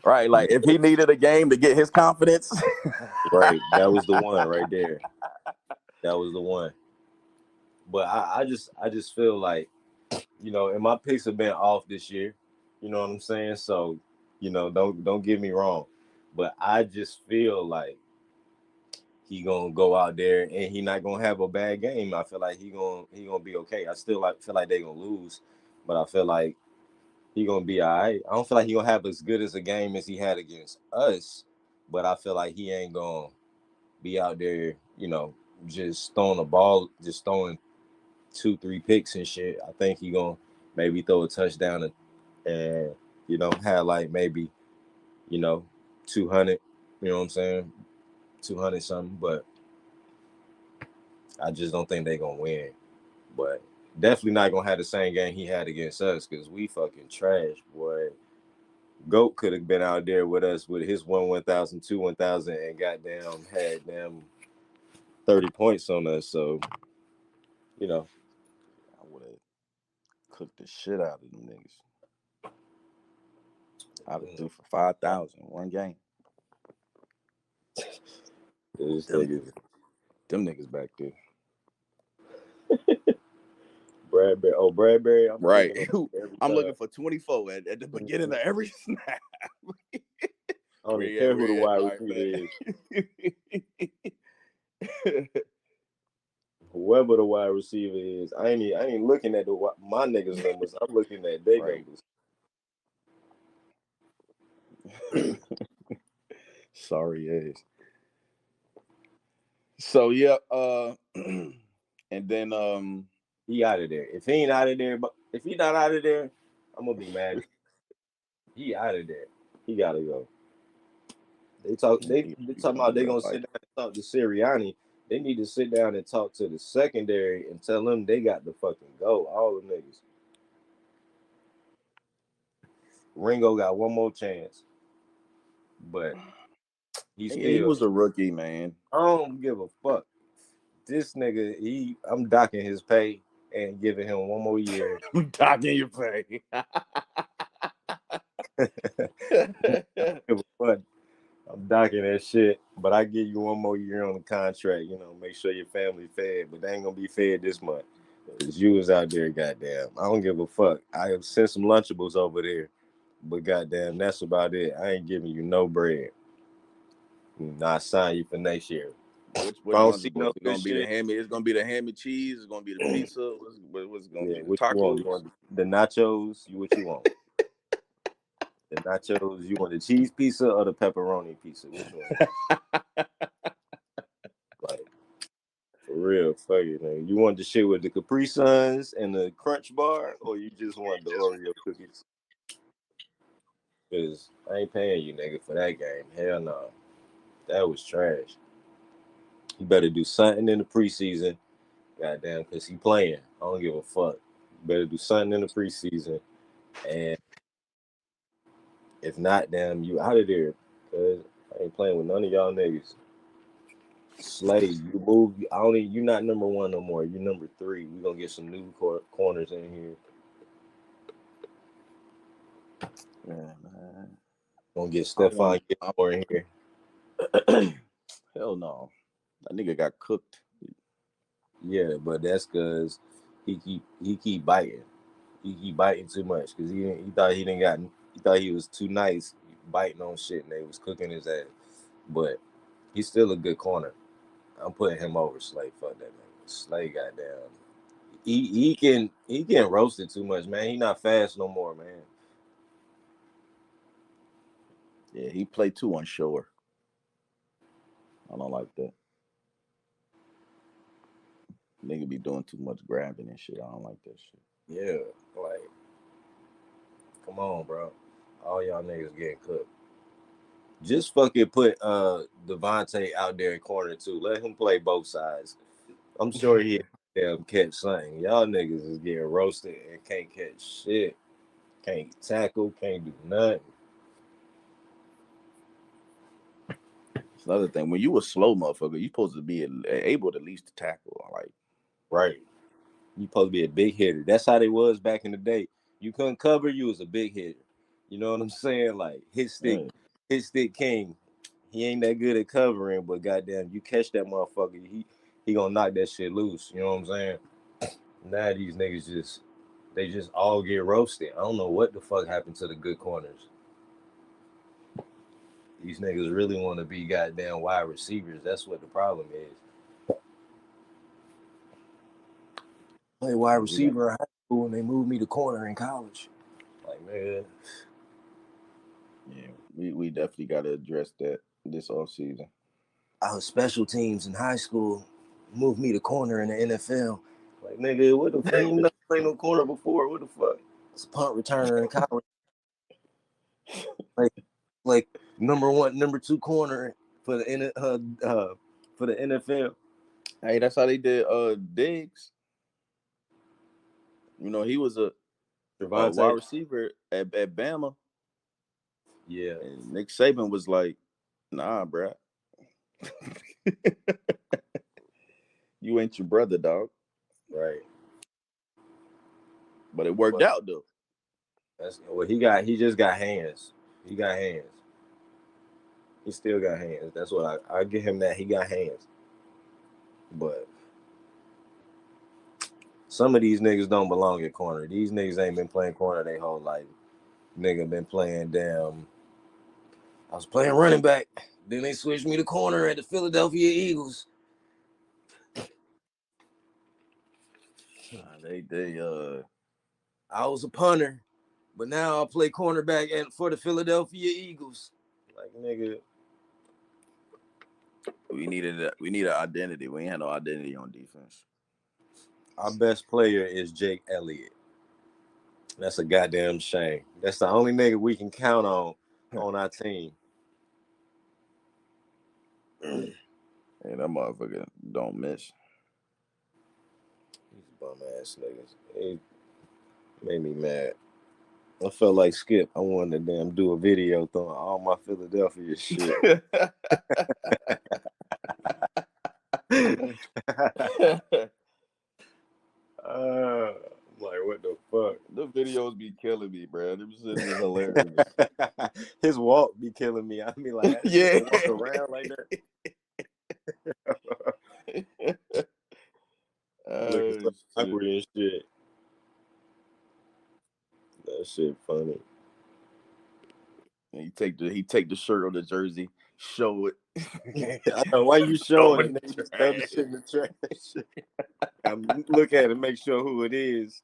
Right, like if he needed a game to get his confidence, right, that was the one right there. That was the one. But I just feel like, and my picks have been off this year. You know what I'm saying? So, don't get me wrong, but I just feel like he gonna go out there and he not gonna have a bad game. I feel like he gonna be okay. I still feel like they gonna lose, but I feel like he gonna be all right. I don't feel like he gonna have as good as a game as he had against us, but I feel like he ain't gonna be out there, just throwing the ball, just throwing 2-3 picks and shit. I think he gonna maybe throw a touchdown and have like maybe 200. You know what I'm saying? 200 something, but I just don't think they gonna win. But definitely not gonna have the same game he had against us because we fucking trash, boy. Goat could have been out there with us with his 1,000, 1,000, and goddamn had them 30 points on us. So, I would have cooked the shit out of them niggas. I'd have threw for 5,000 one game. this Them nigga niggas, them niggas back there. Bradbury. Oh, Bradbury. I'm Right. thinking every I'm time. looking for 24 at the beginning of every snap. I don't even care who the wide receiver is. Whoever the wide receiver is, I ain't looking at my niggas numbers. I'm looking at their numbers. Sorry ass. So yeah, and then he out of there. If he ain't out of there, but if he not out of there, I'm gonna be mad. He out of there. He gotta go. They talking about they gonna sit down and talk to Sirianni. They need to sit down and talk to the secondary and tell them they got to fucking go. All the niggas. Ringo got one more chance, but he was a rookie, man. I don't give a fuck. This nigga, I'm docking his pay and giving him one more year. I'm docking your pay. I'm docking that shit, but I give you one more year on the contract. You know, make sure your family fed, but they ain't gonna be fed this month because you was out there. Goddamn, I don't give a fuck. I have sent some Lunchables over there, but goddamn, that's about it. I ain't giving you no bread. I sign you for next year. Which If I don't see Lunchables? no It's good gonna be the shit. hammy. It's gonna be the hammy cheese. It's gonna be the pizza. What's it gonna Yeah, be? The what you want? You tacos. want the nachos? What you want? The nachos? You want the cheese pizza or the pepperoni pizza? Which one? Like, for real, fuck it, man. You want the shit with the Capri Suns and the Crunch Bar, or you just want the Oreo cookies? Cause I ain't paying you, nigga, for that game. Hell no, that was trash. You better do something in the preseason, goddamn, cause he playing. I don't give a fuck. You better do something in the preseason, and if not, damn, you out of there. Cause I ain't playing with none of y'all niggas. Slay, you move. I don't. You're not number one no more. You're number 3. We gonna get some new corners in here. Yeah, man. Gonna get Stephon Gilmore in here. Hell no, that nigga got cooked. Yeah, but that's because he keep biting. He keep biting too much because he thought he was too nice biting on shit and they was cooking his ass. But he's still a good corner. I'm putting him over Slay. Fuck that nigga. Slay, goddamn. He can roast it too much, man. He not fast no more, man. Yeah, he played too unsure. I don't like that. Nigga be doing too much grabbing and shit. I don't like that shit. Yeah, like, come on, bro. All y'all niggas getting cooked. Just fucking put Devontae out there in corner too. Let him play both sides. I'm sure he damn catch something. Y'all niggas is getting roasted and can't catch shit. Can't tackle, can't do nothing. It's another thing. When you a slow motherfucker, you supposed to be able to at least tackle. Like, Right. You supposed to be a big hitter. That's how they was back in the day. You couldn't cover, you was a big hitter. You know what I'm saying? Like hit stick king. He ain't that good at covering, but goddamn, you catch that motherfucker, he gonna knock that shit loose. You know what I'm saying? Now these niggas they just all get roasted. I don't know what the fuck happened to the good corners. These niggas really want to be goddamn wide receivers. That's what the problem is. Play wide receiver in high school and they moved me to corner in college. Like, man. yeah, we definitely got to address that this off season. I was special teams in high school. Moved me to corner in the NFL. Like, nigga, what the fuck? You never played no corner before. What the fuck? It's a punt returner in college. like number 1, number 2 corner for the NFL. Hey, that's how they did Diggs. You know, he was a wide receiver at Bama. Yeah. And Nick Saban was like, nah, bruh. You ain't your brother, dog. Right. But it worked out though. He just got hands. He got hands. He still got hands. That's what I give him that. He got hands. But some of these niggas don't belong at corner. These niggas ain't been playing corner their whole life. Nigga been playing damn. I was playing running back. Then they switched me to corner at the Philadelphia Eagles. I was a punter, but now I play cornerback for the Philadelphia Eagles. Like, nigga. We needed an identity. We ain't had no identity on defense. Our best player is Jake Elliott. That's a goddamn shame. That's the only nigga we can count on our team. Hey, that motherfucker don't miss. These bum ass niggas. It made me mad. I felt like Skip. I wanted to damn do a video throwing all my Philadelphia shit. Like, what the fuck? The videos be killing me, bro. Them shit is hilarious. His walk be killing me. I mean, like, Yeah. walk around like that. Looking so awkward and shit. That shit funny. And he take the shirt or the jersey, show it. I know, why you showing it? Just throw the shit in the trash. Look at it, make sure who it is.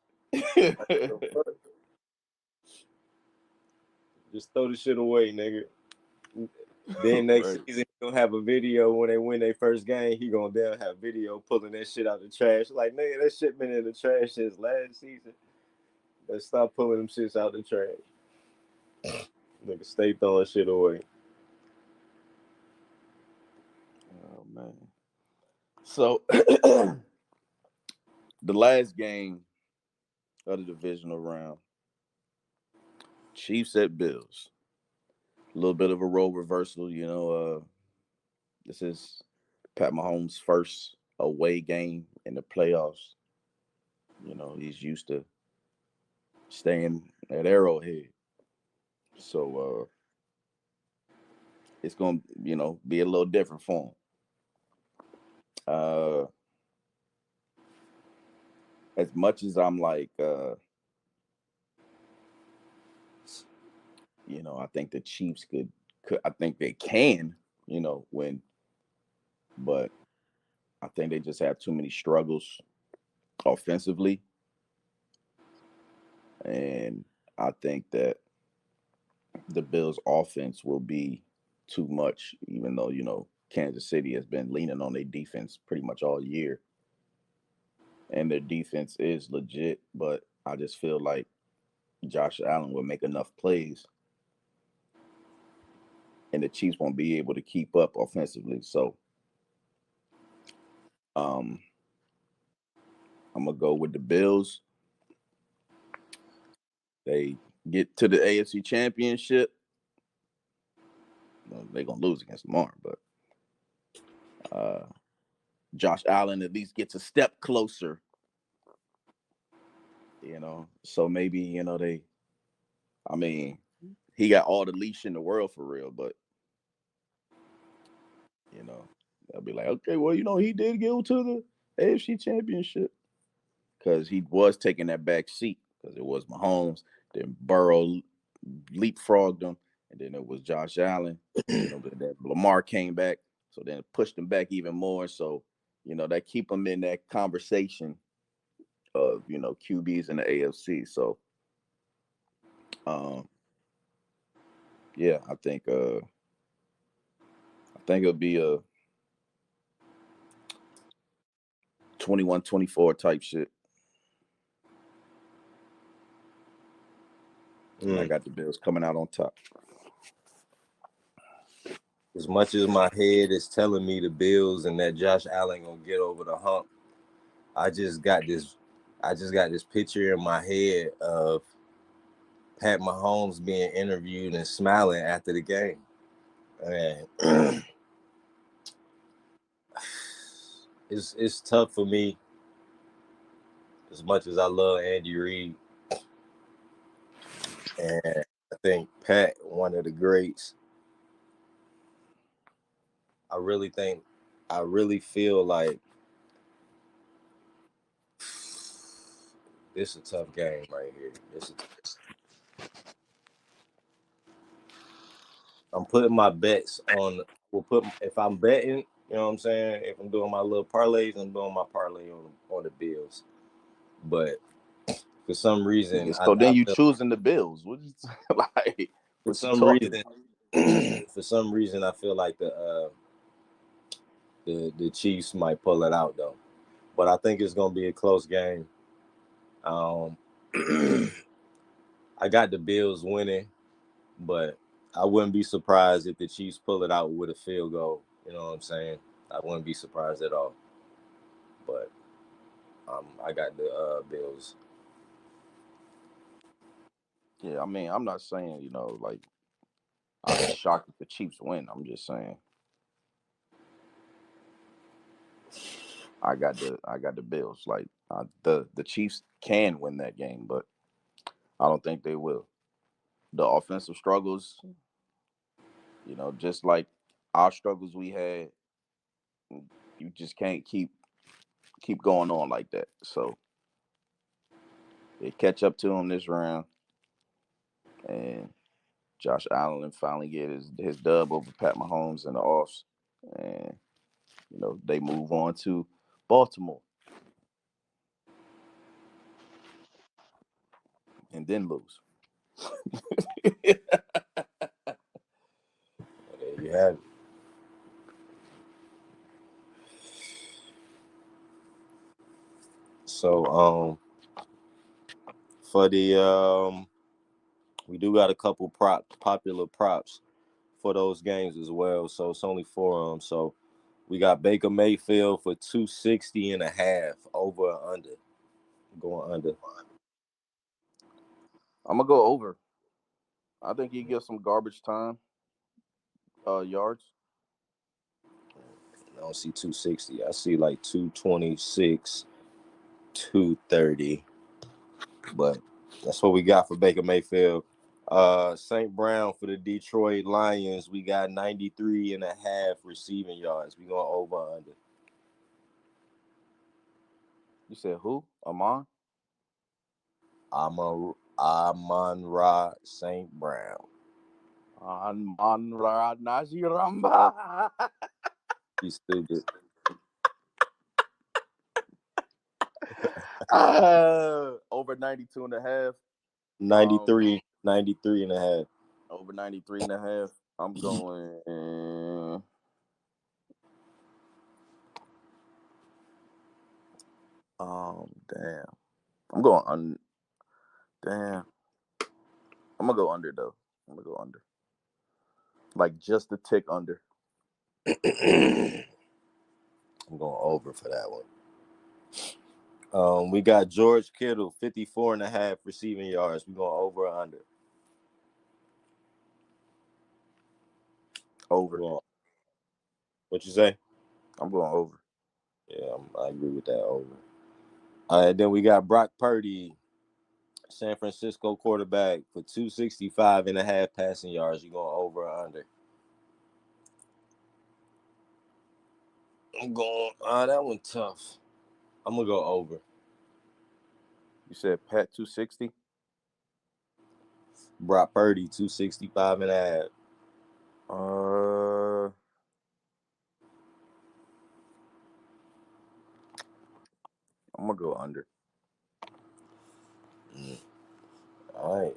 Just throw the shit away, nigga. Then next season, he gonna have a video when they win their first game. He gonna then have video pulling that shit out the trash. Like, nigga, that shit been in the trash since last season. Let's stop pulling them shits out the trash. Nigga, stay throwing shit away. Oh man. So the last game of the divisional round, Chiefs at Bills. A little bit of a role reversal, you know. This is Pat Mahomes' first away game in the playoffs. You know, he's used to staying at Arrowhead. So it's gonna, you know, be a little different for him. As much as I'm like you know, I think the Chiefs could I think they can, you know, win. But I think they just have too many struggles offensively. And I think that the Bills' offense will be too much, even though, you know, Kansas City has been leaning on their defense pretty much all year. And their defense is legit, but I just feel like Josh Allen will make enough plays and the Chiefs won't be able to keep up offensively. So I'm gonna go with the Bills. They get to the AFC Championship. Well, they're gonna lose against Lamar, but Josh Allen at least gets a step closer. You know, so maybe, you know, I mean, he got all the leash in the world for real, but you know, they'll be like, okay, well, you know, he did go to the AFC Championship because he was taking that back seat because it was Mahomes, then Burrow leapfrogged him, and then it was Josh Allen. You know, but then Lamar came back, so then it pushed him back even more. So, you know, that keep him in that conversation of, you know, QBs in the AFC. So, yeah, I think it'll be a 21-24 type shit. And I got the Bills coming out on top. As much as my head is telling me the Bills and that Josh Allen gonna get over the hump, I just got this picture in my head of Pat Mahomes being interviewed and smiling after the game. And it's tough for me, as much as I love Andy Reid, and I think Pat, one of the greats. I really feel like this is a tough game right here. I'm putting my bets on. If I'm betting, you know what I'm saying. If I'm doing my little parlays, I'm doing my parlay on the Bills. But for some reason, So then you choosing the Bills? What is like? For some reason, I feel like the Chiefs might pull it out though. But I think it's gonna be a close game. I got the Bills winning, but I wouldn't be surprised if the Chiefs pull it out with a field goal. You know what I'm saying? I wouldn't be surprised at all. But I got the Bills. Yeah, I mean, I'm not saying, you know, like I'd be shocked if the Chiefs win. I'm just saying. I got the Bills. Like the Chiefs can win that game, but I don't think they will. The offensive struggles, just like our struggles we had, you just can't keep going on like that. So they catch up to him this round, and Josh Allen finally get his dub over Pat Mahomes in the offs, and they move on to Baltimore and then lose. There you have it. So for the we do got a couple popular props for those games as well. So it's only 4 of them. So we got Baker Mayfield for 260.5 over or under. Going under. I'm gonna go over. I think he gets some garbage time yards. I don't see 260. I see like 226, 230. But that's what we got for Baker Mayfield. St. Brown for the Detroit Lions. We got 93.5 receiving yards. We going over or under. You said who? Amon? Amon-Ra St. Brown. Amon Najiramba. He's stupid. Over 92 and a half. 93 and a half. Over 93 and a half. I'm going. Damn. I'm going on. Damn. I'm gonna go under though. I'm gonna go under. Like just a tick under. I'm going over for that one. We got George Kittle, 54.5 receiving yards. We going over or under? Over. What you say? I'm going over. Yeah, I agree with that, over. Then we got Brock Purdy, San Francisco quarterback, for 265.5 passing yards. You going over or under? I'm going. That one tough. I'm gonna go over. You said Pat 260? Brock Purdy, 265.5. I'm gonna go under. All right,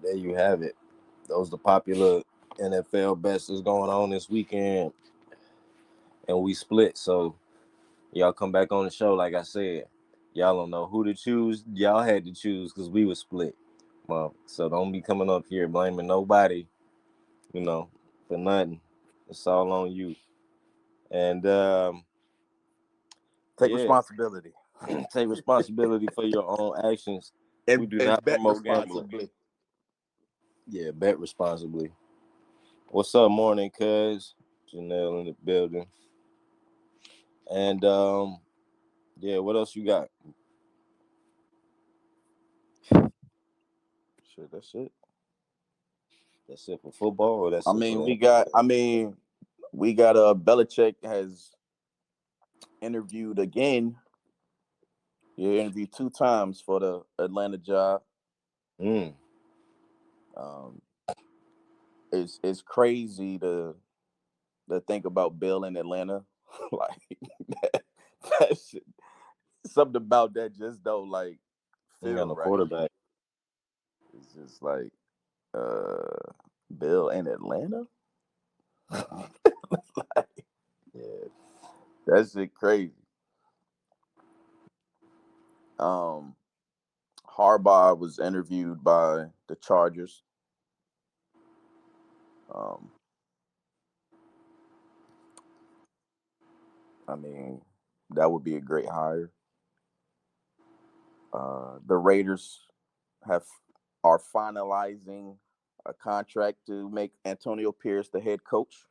there you have it. Those the popular NFL bets that's going on this weekend, and we split. So y'all come back on the show. Like I said, y'all don't know who to choose. Y'all had to choose because we were split. Well, so don't be coming up here blaming nobody, for nothing. It's all on you. And Take responsibility. Take responsibility for your own actions. We do not bet promote responsibly. gambling. Yeah, bet responsibly. What's up, morning, cuz? Janelle in the building. And yeah, what else you got? Shit, that's it. That's it for football, or that's it for we got Belichick has interviewed again. He interviewed 2 times for the Atlanta job. It's crazy to think about Bill in Atlanta. Like that shit, something about that just don't like You got feel no right. quarterback. It's just like Bill in Atlanta. Like, Yeah. that shit crazy. Harbaugh was interviewed by the Chargers. That would be a great hire. The Raiders are finalizing a contract to make Antonio Pierce the head coach.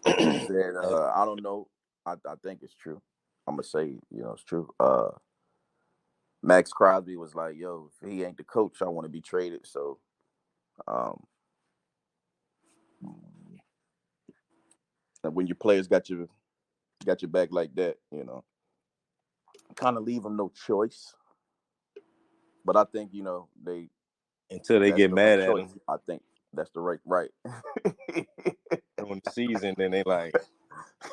He said, I don't know. I think it's true. I'm gonna say, it's true. Max Crosby was like, yo, if he ain't the coach, I want to be traded. So um and when your players got your back like that, kind of leave them no choice. But I think, they Until they that's get the right mad at choice. him I think that's the right. during the season, then they like,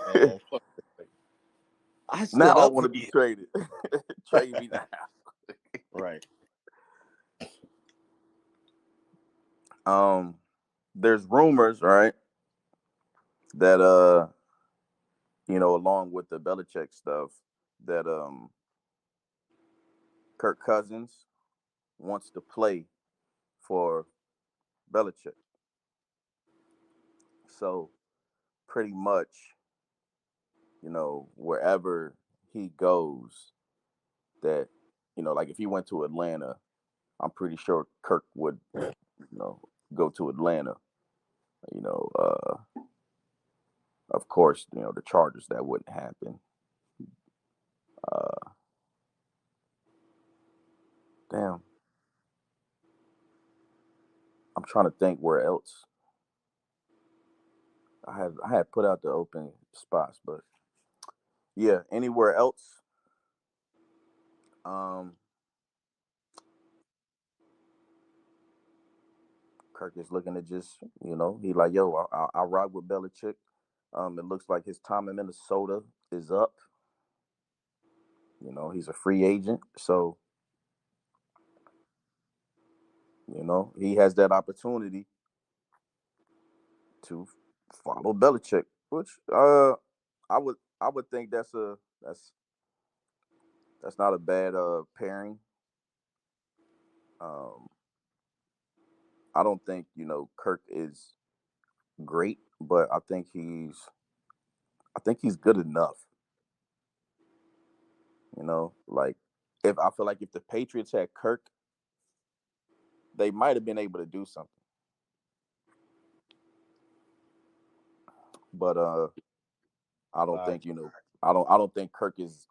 man, fuck this. I Now stood I up want for to be you. traded. Trade me now. Right. There's rumors, right, that along with the Belichick stuff, that Kirk Cousins wants to play for Belichick. So pretty much, wherever he goes, that like if he went to Atlanta, I'm pretty sure Kirk would, go to Atlanta. You know, of course, the Chargers, that wouldn't happen. Uh, Damn, I'm trying to think where else. I had put out the open spots, but yeah, anywhere else. Um, Kirk is looking to just, he like, yo, I ride with Belichick. It looks like his time in Minnesota is up. He's a free agent, so he has that opportunity to follow Belichick, which I would think that's not a bad pairing. Um, I don't think Kirk is great, but I think he's good enough. Like if I feel like if the Patriots had Kirk, they might have been able to do something. But I don't But think I don't think Kirk is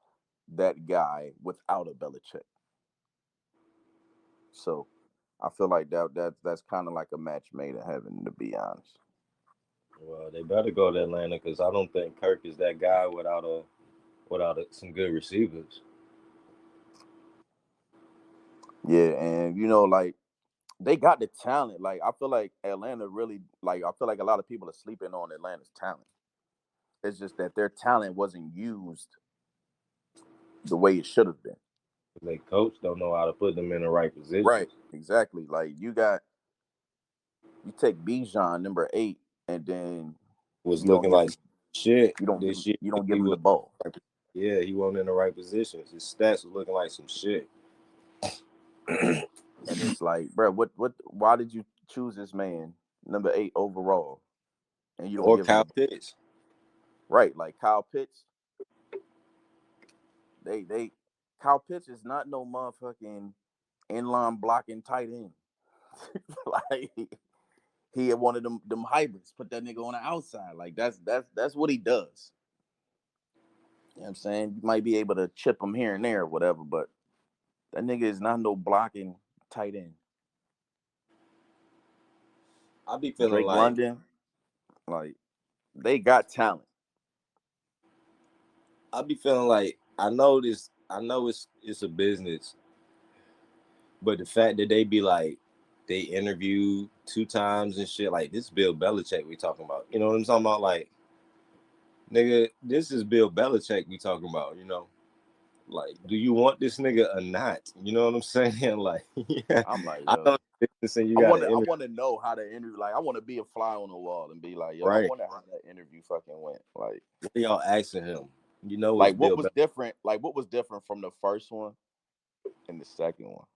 that guy without a Belichick. So I feel like that's kind of like a match made in heaven, to be honest. well, they better go to Atlanta because I don't think Kirk is that guy without some good receivers. Yeah, and like they got the talent. Like I feel like Atlanta really like I feel like a lot of people are sleeping on Atlanta's talent. It's just that their talent wasn't used the way it should have been. They coach don't know how to put them in the right Right. positions. Exactly. Like you take Bijan number 8, and then Was you don't looking give like him shit you don't give this him year. you don't give He him was, the ball. yeah, he wasn't in the right positions. His stats was looking like some shit. And it's like, bro, why did you choose this man number 8 overall, and you don't Or give him the Kyle ball? Pitts. Right? Like Kyle Pitts, they Kyle Pitts is not no motherfucking inline blocking tight end. Like he had one of them hybrids. Put that nigga on the outside. Like that's what he does. You know what I'm saying? You might be able to chip him here and there or whatever, but that nigga is not no blocking tight end. I be feeling Drake like London, like they got talent. I know this. I know it's a business, but the fact that they be like they interview 2 times and shit like this Bill Belichick we talking about. You know what I'm talking about? Like nigga, this is Bill Belichick we talking about. Like, do you want this nigga or not? You know what I'm saying? Like, yeah, I'm like, I know yo, this and you I got want to to I interview, want to know how the interview. Like, I want to be a fly on the wall and be like, yo, I right? wonder how that interview fucking went. What are y'all asking him? It's Like what Bill was Belichick. different? Like what was different from the first one and the second one?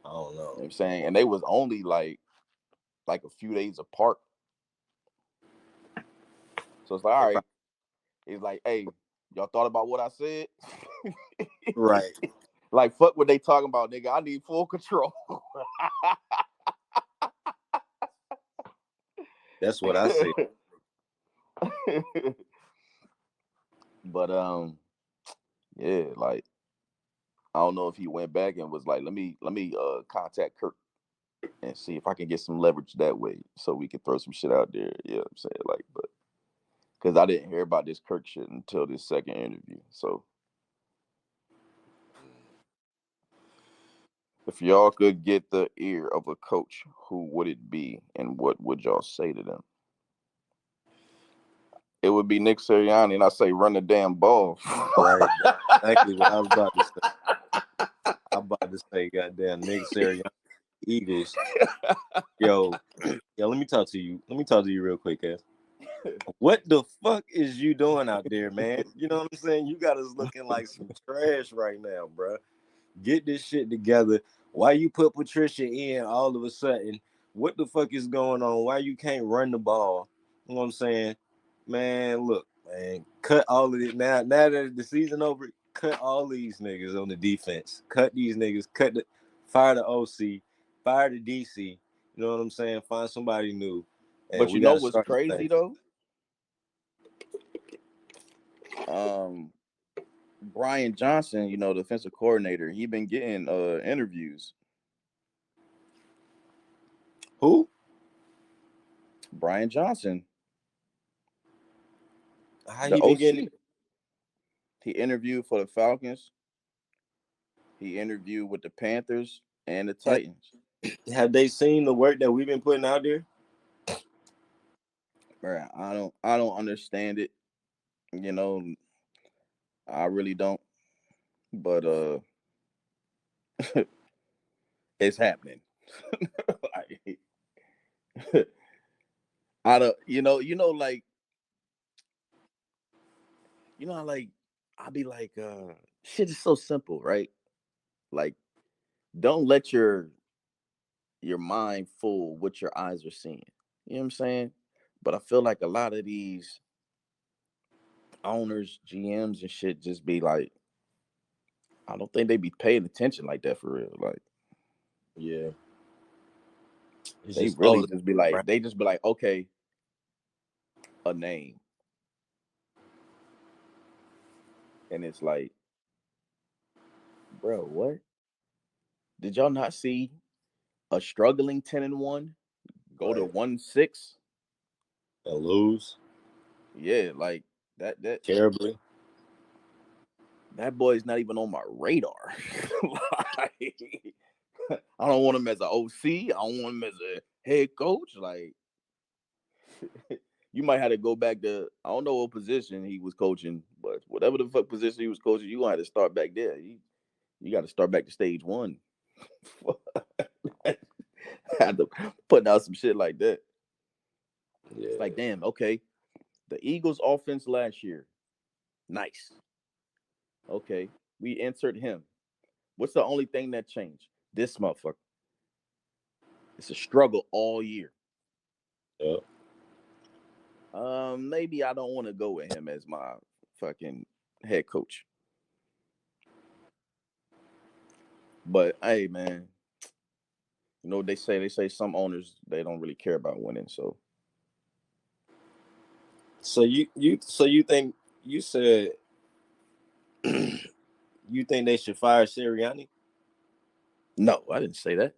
I don't You know know. what I'm saying? And they was only like a few days apart. So it's like, all They right. probably, It's like, hey, y'all thought about what I said? right. Like, fuck what they talking about, nigga. I need full control. That's what I said. But yeah, like I don't know if he went back and was like, let me contact Kirk and see if I can get some leverage that way, so we can throw some shit out there. You know what I'm saying? Like, but because I didn't hear about this Kirk shit until this second interview. So if y'all could get the ear of a coach, who would it be, and what would y'all say to them? It would be Nick Sirianni, and I say run the damn ball. Right. That's exactly what I was about to say. I'm about to say, goddamn, Nick Sirianni, Eagles. Yo, let me talk to you. Let me talk to you real quick, ass. What the fuck is you doing out there, man? You know what I'm saying? You got us looking like some trash right now, bro. Get this shit together. Why you put Patricia in all of a sudden? What the fuck is going on? Why you can't run the ball? You know what I'm saying? Man, look, man, cut all of it. Now that the season over, cut all these niggas on the defense. Cut these niggas. Fire the OC. Fire the DC. You know what I'm saying? Find somebody new. And But we you know got to what's start the crazy thing. though? Brian Johnson, you know, the defensive coordinator, he been getting interviews. Who? Brian Johnson, How the he been getting OC. He interviewed for the Falcons. He interviewed with the Panthers and the it? Titans. Have they seen the work that we've been putting out there? Right. I don't understand it. You know, I really don't. But it's happening. Like, I don't, like, like, I'll be like, shit is so simple, right? Like, don't let your mind fool what your eyes are seeing. You know what I'm saying? But I feel like a lot of these owners, GMs and shit just be like, I don't think they be paying attention like that for real. Like, Yeah. It's they just really all just be like, okay, a name. And it's like, bro, what? Did y'all not see a struggling 10-1 go to right. 1-6? And lose Yeah, like terribly. that boy's not even on my radar. Like, I don't want him as an OC. I don't want him as a head coach. Like, you might have to go back to, I don't know what position he was coaching, but whatever the fuck position he was coaching, you gonna have to start back there. You got to start back to stage one. Had to put out some shit like that. Yeah. It's like, damn, okay. The Eagles offense last year, nice. Okay, we insert him. What's the only thing that changed? This motherfucker. It's a struggle all year. Yep. Maybe I don't want to go with him as my fucking head coach. But hey, man, you know what they say? They say some owners, they don't really care about winning. So So you think you said you think they should fire Sirianni? no, I didn't say that.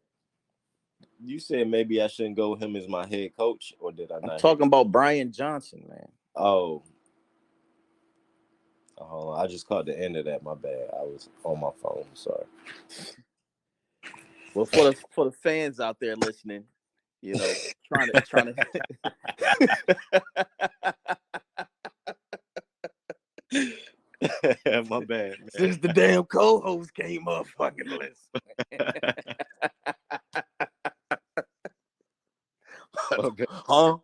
You said maybe I shouldn't go with him as my head coach, or did I I'm not hear talking you? about Brian Johnson, man. Oh, hold on. I just caught the end of that. My bad. I was on my phone. Sorry. Well, for the fans out there listening, you know, trying to My bad, man. since the damn co-host came up, fucking listen. Okay. Huh?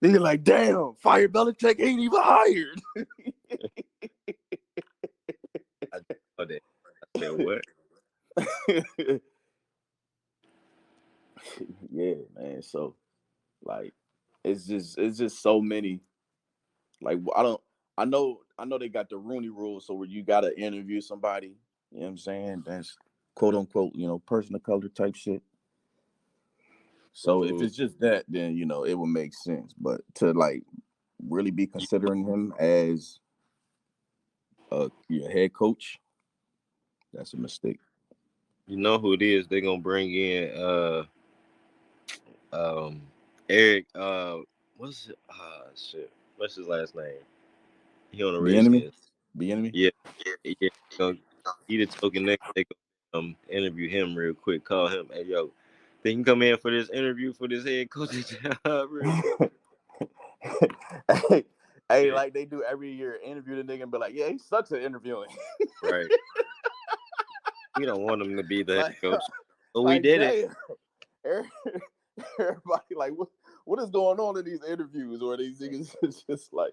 They're like, damn, Fire Belichick ain't even hired. I said what? Yeah, man. So, like, it's just so many. Like, I know they got the Rooney Rule, so where you gotta interview somebody, you know what I'm saying? That's quote unquote, person of color type shit. So if it's just that, then it would make sense. But to like really be considering him as your head coach, that's a mistake. You know who it is? They're gonna bring in Eric what's it? Shit. What's his last name? He on the The enemy, Redskins. the enemy. Yeah. Yeah. He the token next they go interview him real quick. Call him. Hey yo, they can come in for this interview for this head coaching job real quick. Hey, like they do every year, interview the nigga and be like, yeah, he sucks at interviewing. Right. We don't want him to be the Like, head coach. But we like, did it. everybody like, what is going on in these interviews? Or these niggas is just like,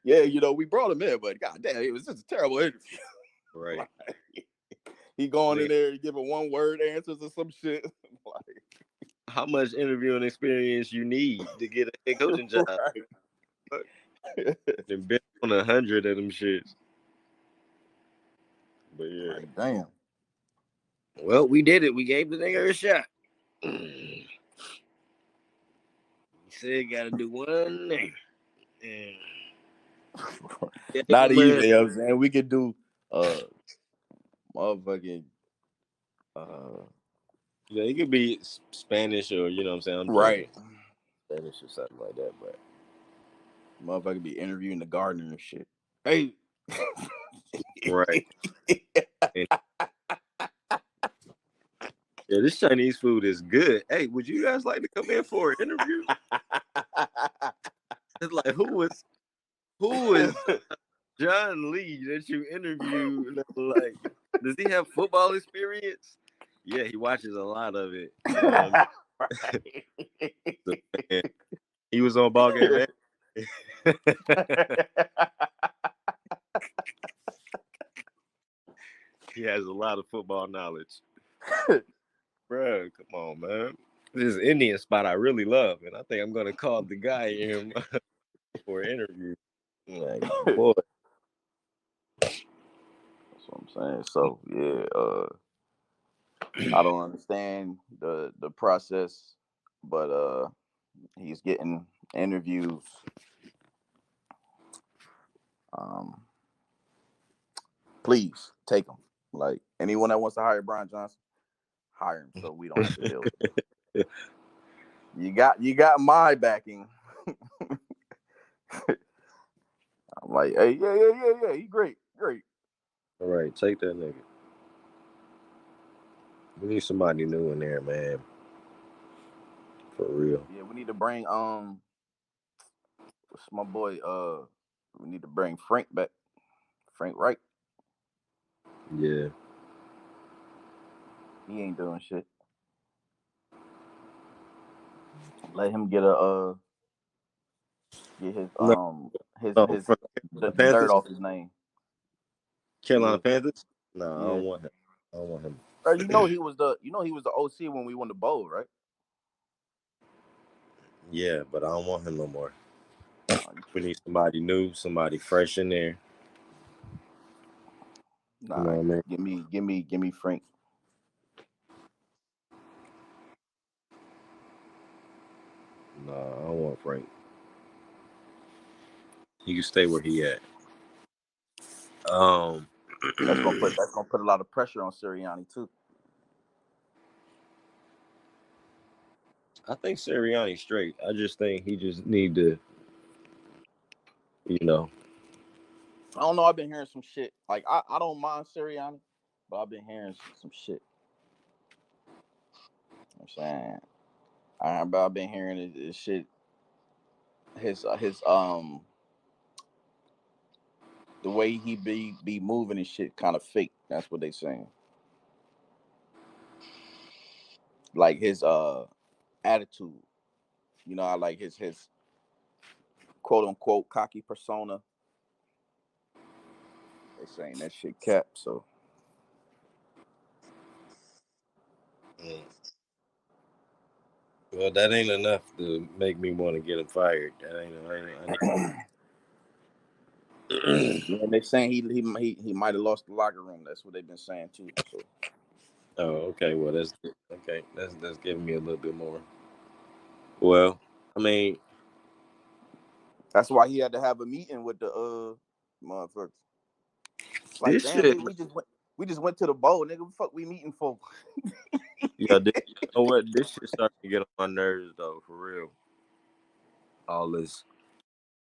yeah, we brought him in, but goddamn, it was just a terrible interview. Right. Like, he going in there and giving one word answers or some shit. Like, how much interviewing experience you need to get a head coaching job? Right. They've been on 100 of them shits. But yeah. Like, damn. Well, we did it. We gave the nigga a shot. He said gotta do one thing. Not even, you know what I'm saying? We could do motherfucking yeah, it could be Spanish or what I'm saying? I'm right. joking. Spanish or something like that, but motherfucker be interviewing the gardener and shit. Hey. Right. Yeah, this Chinese food is good. Hey, would you guys like to come in for an interview? It's like who is John Lee that you interview? Like, does he have football experience? Yeah, he watches a lot of it. So, he was on Ballgame Banter. He has a lot of football knowledge. Bro, come on, man. This is Indian spot I really love, and I think I'm gonna call the guy in for an interview. Like, boy. That's what I'm saying. So yeah, I don't understand the process, but he's getting interviews. Please take him. Like anyone that wants to hire Brian Johnson, hire him so we don't have to deal with it. You got my backing. I'm like, hey, yeah. He great. All right, take that nigga. We need somebody new in there, man. For real. Yeah, we need to bring what's my boy? We need to bring Frank back. Frank Wright. Yeah. He ain't doing shit. Let him get a get his the dirt off his name. Carolina Panthers? No, yeah. I don't want him. I don't want him. You know he was the OC when we won the bowl, right? Yeah, but I don't want him no more. We need somebody new, somebody fresh in there. Nah, you know what I mean? Give me Frank. Nah, I don't want Frank. He can stay where he at. That's gonna put a lot of pressure on Sirianni too. I think Sirianni's straight. I just think he just need to, I don't know. I've been hearing some shit. Like I don't mind Sirianni, but I've been hearing some shit. You know what I'm saying, I've been hearing his shit. His the way he be moving and shit kind of fake. That's what they saying. Like his attitude. I like his quote unquote cocky persona. They saying that shit cap, so well, that ain't enough to make me want to get him fired. That ain't. Yeah, they saying he might have lost the locker room. That's what they've been saying too. So. Oh, okay. Well, that's okay. That's giving me a little bit more. Well, I mean, That's why he had to have a meeting with the motherfuckers. Like, this damn, shit. nigga, we just went to the bowl, nigga. What the fuck we meeting for? Yeah, you know what? This shit starting to get on my nerves though, for real. All this.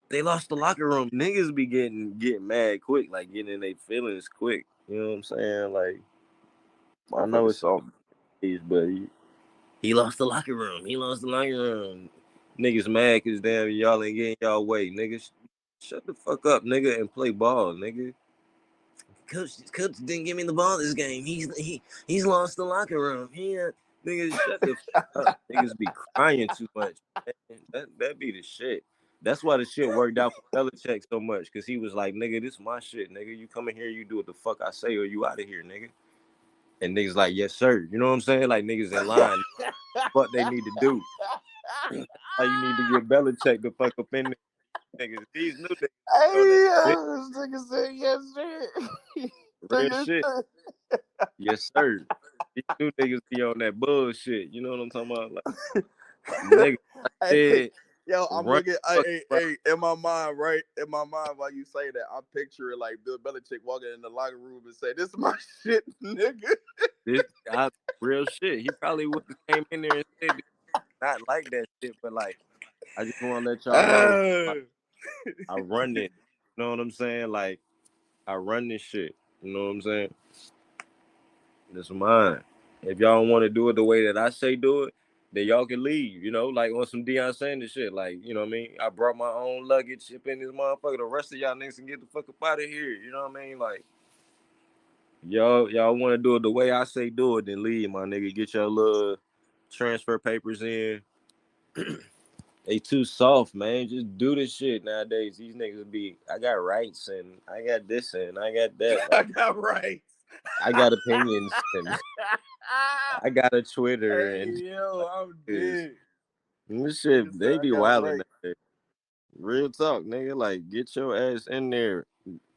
They lost the locker room. Niggas be getting mad quick, like getting in their feelings quick. You know what I'm saying? Like, I know Motherfuckers it's soft. but he lost the locker room. He lost the locker room. Niggas mad because damn y'all ain't getting y'all way. Niggas, shut the fuck up, nigga, and play ball, nigga. Coach didn't give me the ball this game. He's lost the locker room. Niggas, shut the fuck up. Niggas be crying too much. Man. That be the shit. That's why the shit worked out for Belichick so much, because he was like, nigga, this is my shit, nigga. You come in here, you do what the fuck I say, or you out of here, nigga. And niggas like, yes, sir. You know what I'm saying? Like, niggas in line, what they need to do. How you need to get Belichick the fuck up in there, niggas. These new niggas on that Hey, shit. this nigga said yes, sir. Real shit. Yes, sir. These new niggas be on that bullshit. You know what I'm talking about? Like, nigga, I Hey, said, yo, I'm run looking. the fucking route. Hey, in my mind, right? In my mind, while you say that, I'm picturing like Bill Belichick walking in the locker room and say, "This is my shit, nigga." This I, real shit. He probably would have came in there and said not like that shit, but like, I just want to let y'all know, like, I run it. You know what I'm saying? Like, I run this shit. You know what I'm saying? This is mine. If y'all don't want to do it the way that I say do it, then y'all can leave. You know, like on some Deion Sanders shit. Like, you know what I mean? I brought my own luggage up in this motherfucker. The rest of y'all niggas can get the fuck up out of here. You know what I mean? Like, y'all want to do it the way I say do it, then leave, my nigga. Get your little transfer papers in. They too soft, man. Just do this shit nowadays. These niggas be, I got rights and I got this and I got that. I Like, got right. I got opinions and I got a Twitter Hey, and yo, I'm this. dead. This Nigga shit, said they I be got wilding right. out there. Real talk, nigga. Like, get your ass in there.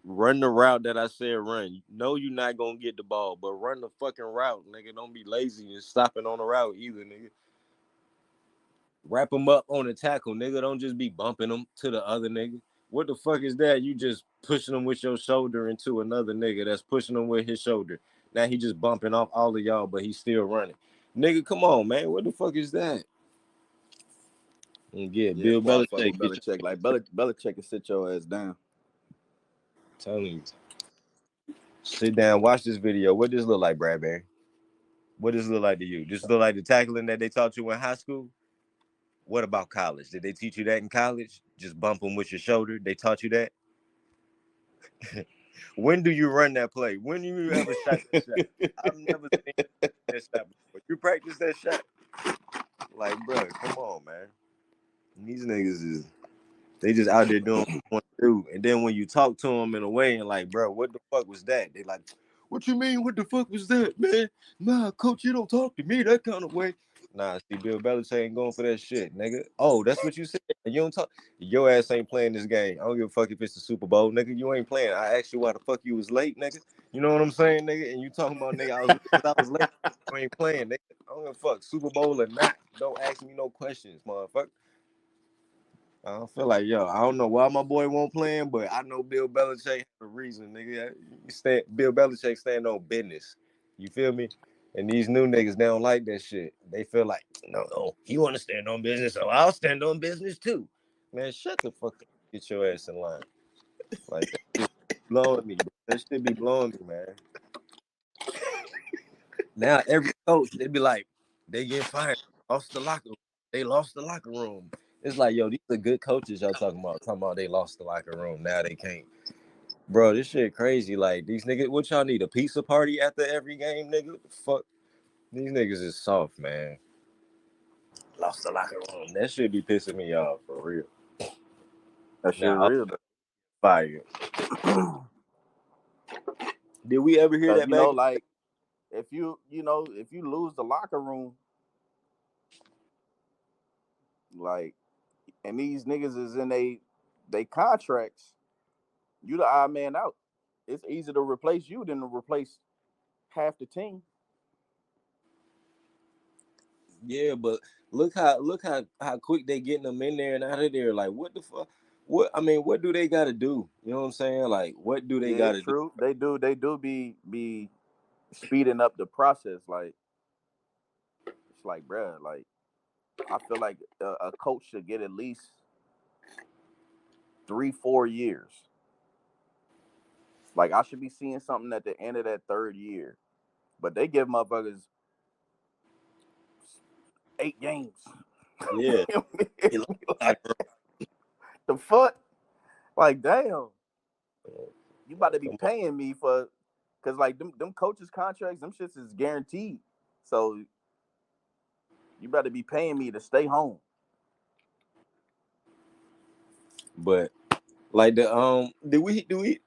Run the route that I said run. No, you're not gonna get the ball, but run the fucking route, nigga. Don't be lazy and stopping on the route either, nigga. Wrap them up on the tackle, nigga. Don't just be bumping them to the other nigga. What the fuck is that? You just pushing them with your shoulder into another nigga that's pushing them with his shoulder. Now he just bumping off all of y'all, but he's still running. Nigga, come on, man. What the fuck is that? And get Yeah, that's Bill why I fuck with Belichick. Get Belichick. Like Belichick can sit your ass down. telling you. Sit down, watch this video. What does this look like, Bradbury? What does this look like to you? Just look like the tackling that they taught you in high school? What about college? Did they teach you that in college? Just bump them with your shoulder. They taught you that? When do you run that play? When do you ever shot that shot? I've never seen that shot before. You practice that shot? Like, bro, come on, man. These niggas is they just out there doing what they want to do. And then when you talk to them in a way and like, bro, what the fuck was that? They like, what you mean? What the fuck was that, man? Nah, coach, you don't talk to me that kind of way. Nah, see, Bill Belichick ain't going for that shit, nigga. Oh, that's what you said. You don't talk. Your ass ain't playing this game. I don't give a fuck if it's the Super Bowl, nigga. You ain't playing. I asked you why the fuck you was late, nigga. You know what I'm saying, nigga? And you talking about, nigga, I was late because I was late. You ain't playing, nigga. I don't give a fuck, Super Bowl or not. Don't ask me no questions, motherfucker. I don't feel like, yo, I don't know why my boy won't play him, but I know Bill Belichick have a reason, nigga. Bill Belichick stand on business. You feel me? And these new niggas, they don't like that shit. They feel like, no, you want to stand on business, so I'll stand on business too. Man, shut the fuck up. Get your ass in line. Like, that shit be blowing me, bro. That shit be blowing me, man. Now, every coach, they be like, they get fired. Lost the locker room. They lost the locker room. It's like, yo, these are good coaches y'all talking about. Talking about they lost the locker room. Now they can't. Bro, this shit crazy. Like, these niggas, what y'all need? A pizza party after every game, nigga? What the fuck? These niggas is soft, man. Lost the locker room. That shit be pissing me off, for real. That shit Now, I'm real. fired. Did we ever hear Because that back? like if if you lose the locker room, like, and these niggas is in they contracts, You the odd man out. It's easier to replace you than to replace half the team. Yeah, but look how quick they getting them in there and out of there. Like, what the fuck? What I mean, what do they got to do? You know what I'm saying? Like, what do they Yeah, got to do? true. They do be speeding up the process. Like it's like, bruh, like I feel like a coach should get at least 3-4 years. Like I should be seeing something at the end of that third year. But they give motherfuckers 8 games. Yeah, he like, The fuck? Like, damn, you about to be come on. paying me for, cause like them coaches contracts, them shits is guaranteed. So you better be paying me to stay home. But like the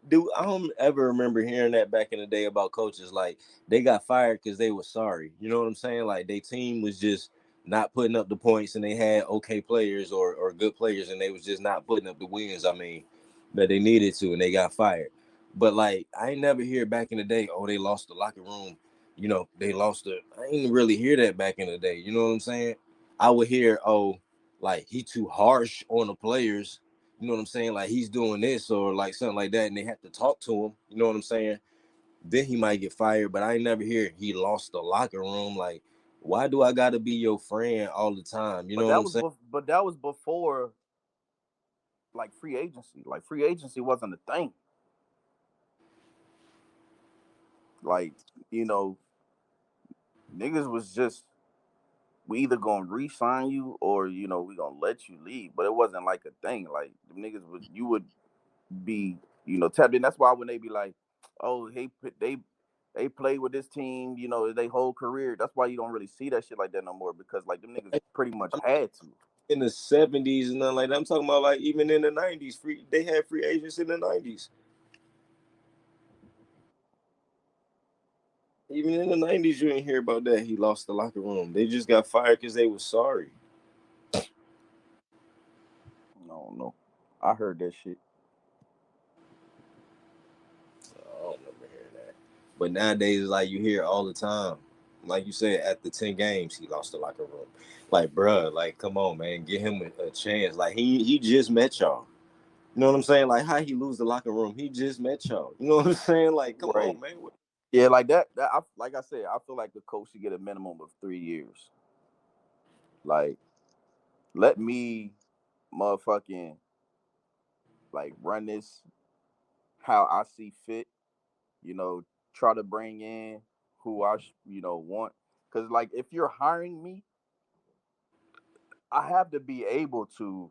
do I don't ever remember hearing that back in the day about coaches like they got fired because they were sorry. You know what I'm saying? Like their team was just not putting up the points and they had okay players or good players and they was just not putting up the wins. I mean, that they needed to and they got fired. But like I ain't never hear back in the day, oh they lost the locker room. You know, they lost the I ain't really hear that back in the day. You know what I'm saying? I would hear, oh, like he too harsh on the players, you know what I'm saying? Like he's doing this or like something like that, and they have to talk to him. You know what I'm saying? Then he might get fired. But I ain't never hear he lost the locker room. Like, why do I gotta be your friend all the time? You know what I'm saying? But that was before like free agency. Like free agency wasn't a thing. Like you know, niggas was just we either gonna re-sign you or we gonna let you leave. But it wasn't like a thing. Like the niggas would you would be tapped in. That's why when they be like, oh, they play with this team, they whole career. That's why you don't really see that shit like that no more because like them niggas pretty much I'm had to. in the '70s and nothing like that. I'm talking about like even in the '90s, free they had free agents in the '90s. Even in the '90s, you ain't hear about that. He lost the locker room. They just got fired because they was sorry. No, no, I heard that shit. I don't remember hearing that. But nowadays, like you hear all the time. Like you said, at the 10 games, he lost the locker room. Like, bruh, like, come on, man, give him a chance. Like, he just met y'all. You know what I'm saying? Like, how he lose the locker room? He just met y'all. You know what I'm saying? Like, come Right. on, man. Yeah, like that. Like I said, I feel like the coach should get a minimum of 3 years. Like, let me motherfucking like run this how I see fit. You know, try to bring in who I want. Because like, if you're hiring me, I have to be able to,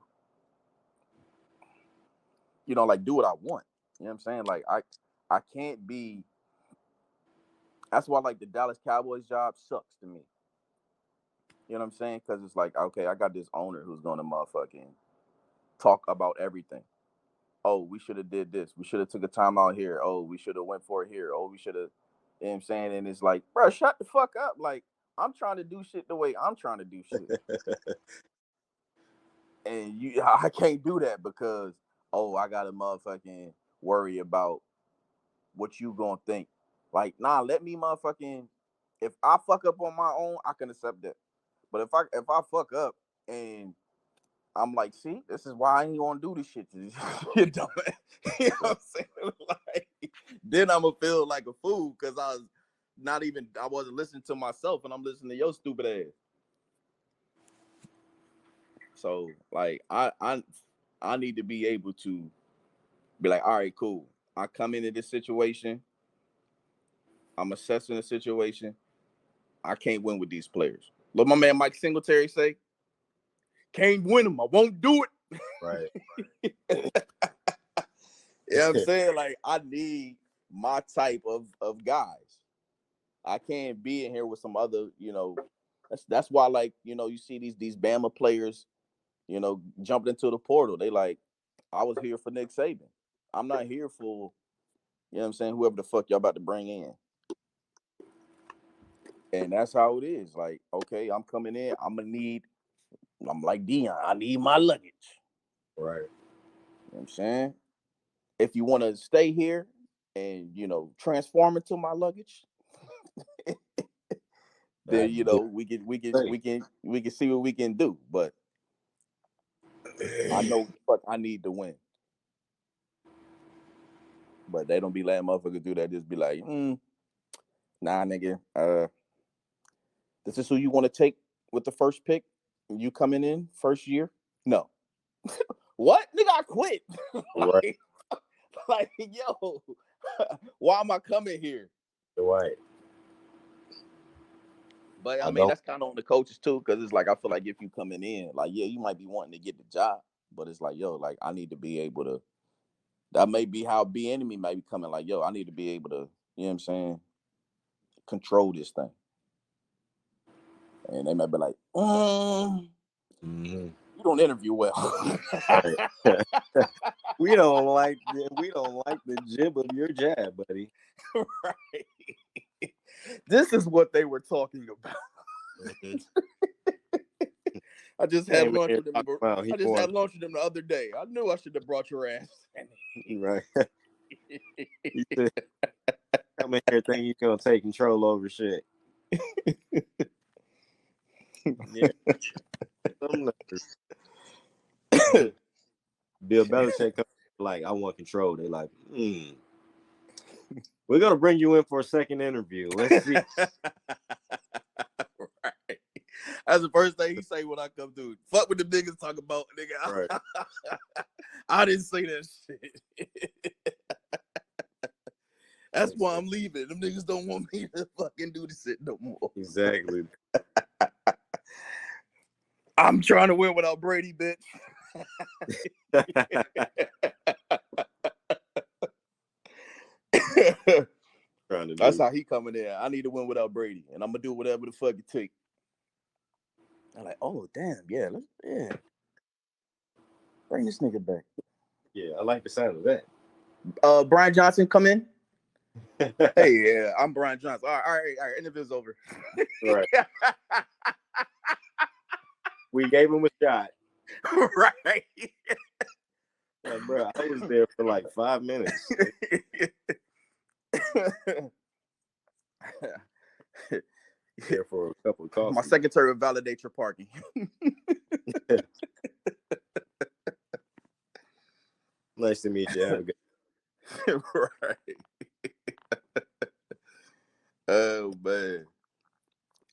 like do what I want. You know what I'm saying? Like, I can't be. That's why like the Dallas Cowboys job sucks to me. You know what I'm saying? Because it's like, okay, I got this owner who's gonna motherfucking talk about everything. Oh, we should have did this. We should have took a timeout here. Oh, we should have went for it here. Oh, we should have. You know what I'm saying? And it's like, bro, shut the fuck up. Like, I'm trying to do shit the way I'm trying to do shit. And I can't do that because, oh, I gotta motherfucking worry about what you gonna think. Like, nah, let me motherfucking. If I fuck up on my own, I can accept that. But if I fuck up and I'm like, see, this is why I ain't gonna do this shit to you dumb ass. You know what I'm saying? Like, then I'm gonna feel like a fool because I wasn't listening to myself and I'm listening to your stupid ass. So like I need to be able to be like, all right, cool. I come into this situation, I'm assessing the situation. I can't win with these players. Look, my man Mike Singletary say, can't win them. I won't do it. Right. You know what I'm saying? Like, I need my type of guys. I can't be in here with some other. That's why, like, you see these Bama players, jumping into the portal. They like, I was here for Nick Saban. I'm not here for, what I'm saying, whoever the fuck y'all about to bring in. And that's how it is. Like, okay, I'm coming in. I'm like Dion. I need my luggage. Right. You know what I'm saying? if you want to stay here and transform into my luggage, then we can see what we can do. But I know what I need to win. But they don't be letting motherfuckers do that. Just be like, nah, nigga. This is who you want to take with the first pick. You coming in first year? No. What? Nigga, I quit. Right. like, yo, why am I coming here? Right. But I mean, that's kind of on the coaches too, because it's like I feel like if you coming in, like, yeah, you might be wanting to get the job, but it's like, yo, like I need to be able to. That may be how B enemy might be coming. Like, yo, I need to be able to, you know what I'm saying, control this thing. And they might be like, you don't interview well. We don't like the jib of your jab, buddy. Right. This is what they were talking about. I just had lunch with them. I just had lunch with them the other day. I knew I should have brought your ass. Right. You said, come in here thinking you're gonna take control over shit. Yeah. Bill Belichick comes like, I want control. They like, we're gonna bring you in for a second interview. Let's see. Right. That's the first thing he say when I come through. Fuck what the niggas talk about, nigga. Right. I didn't say that shit. That's why I'm leaving. Them niggas don't want me to fucking do this shit no more. Exactly. I'm trying to win without Brady, bitch. That's how he coming in. I need to win without Brady, and I'm gonna do whatever the fuck it take. I'm like, oh damn, yeah, bring this nigga back. Yeah, I like the sound of that. Brian Johnson, come in. Hey, yeah, I'm Brian Johnson. All right. Interview's over. Right. We gave him a shot. Right. Like, bro, I was there for like 5 minutes. Here for a couple of coffees. My secretary will validate your parking. Nice to meet you. Have a good. Right. Oh man,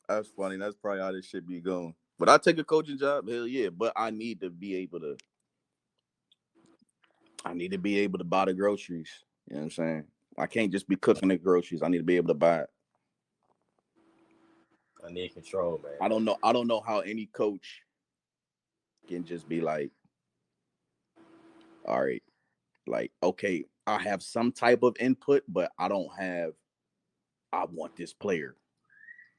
that's funny. That's probably how this shit be going. But I take a coaching job, hell yeah. But I need to be able to. I need to be able to buy the groceries. You know what I'm saying? I can't just be cooking the groceries. I need to be able to buy it. I need control, man. I don't know how any coach can just be like, all right, like, okay, I have some type of input, but I want this player.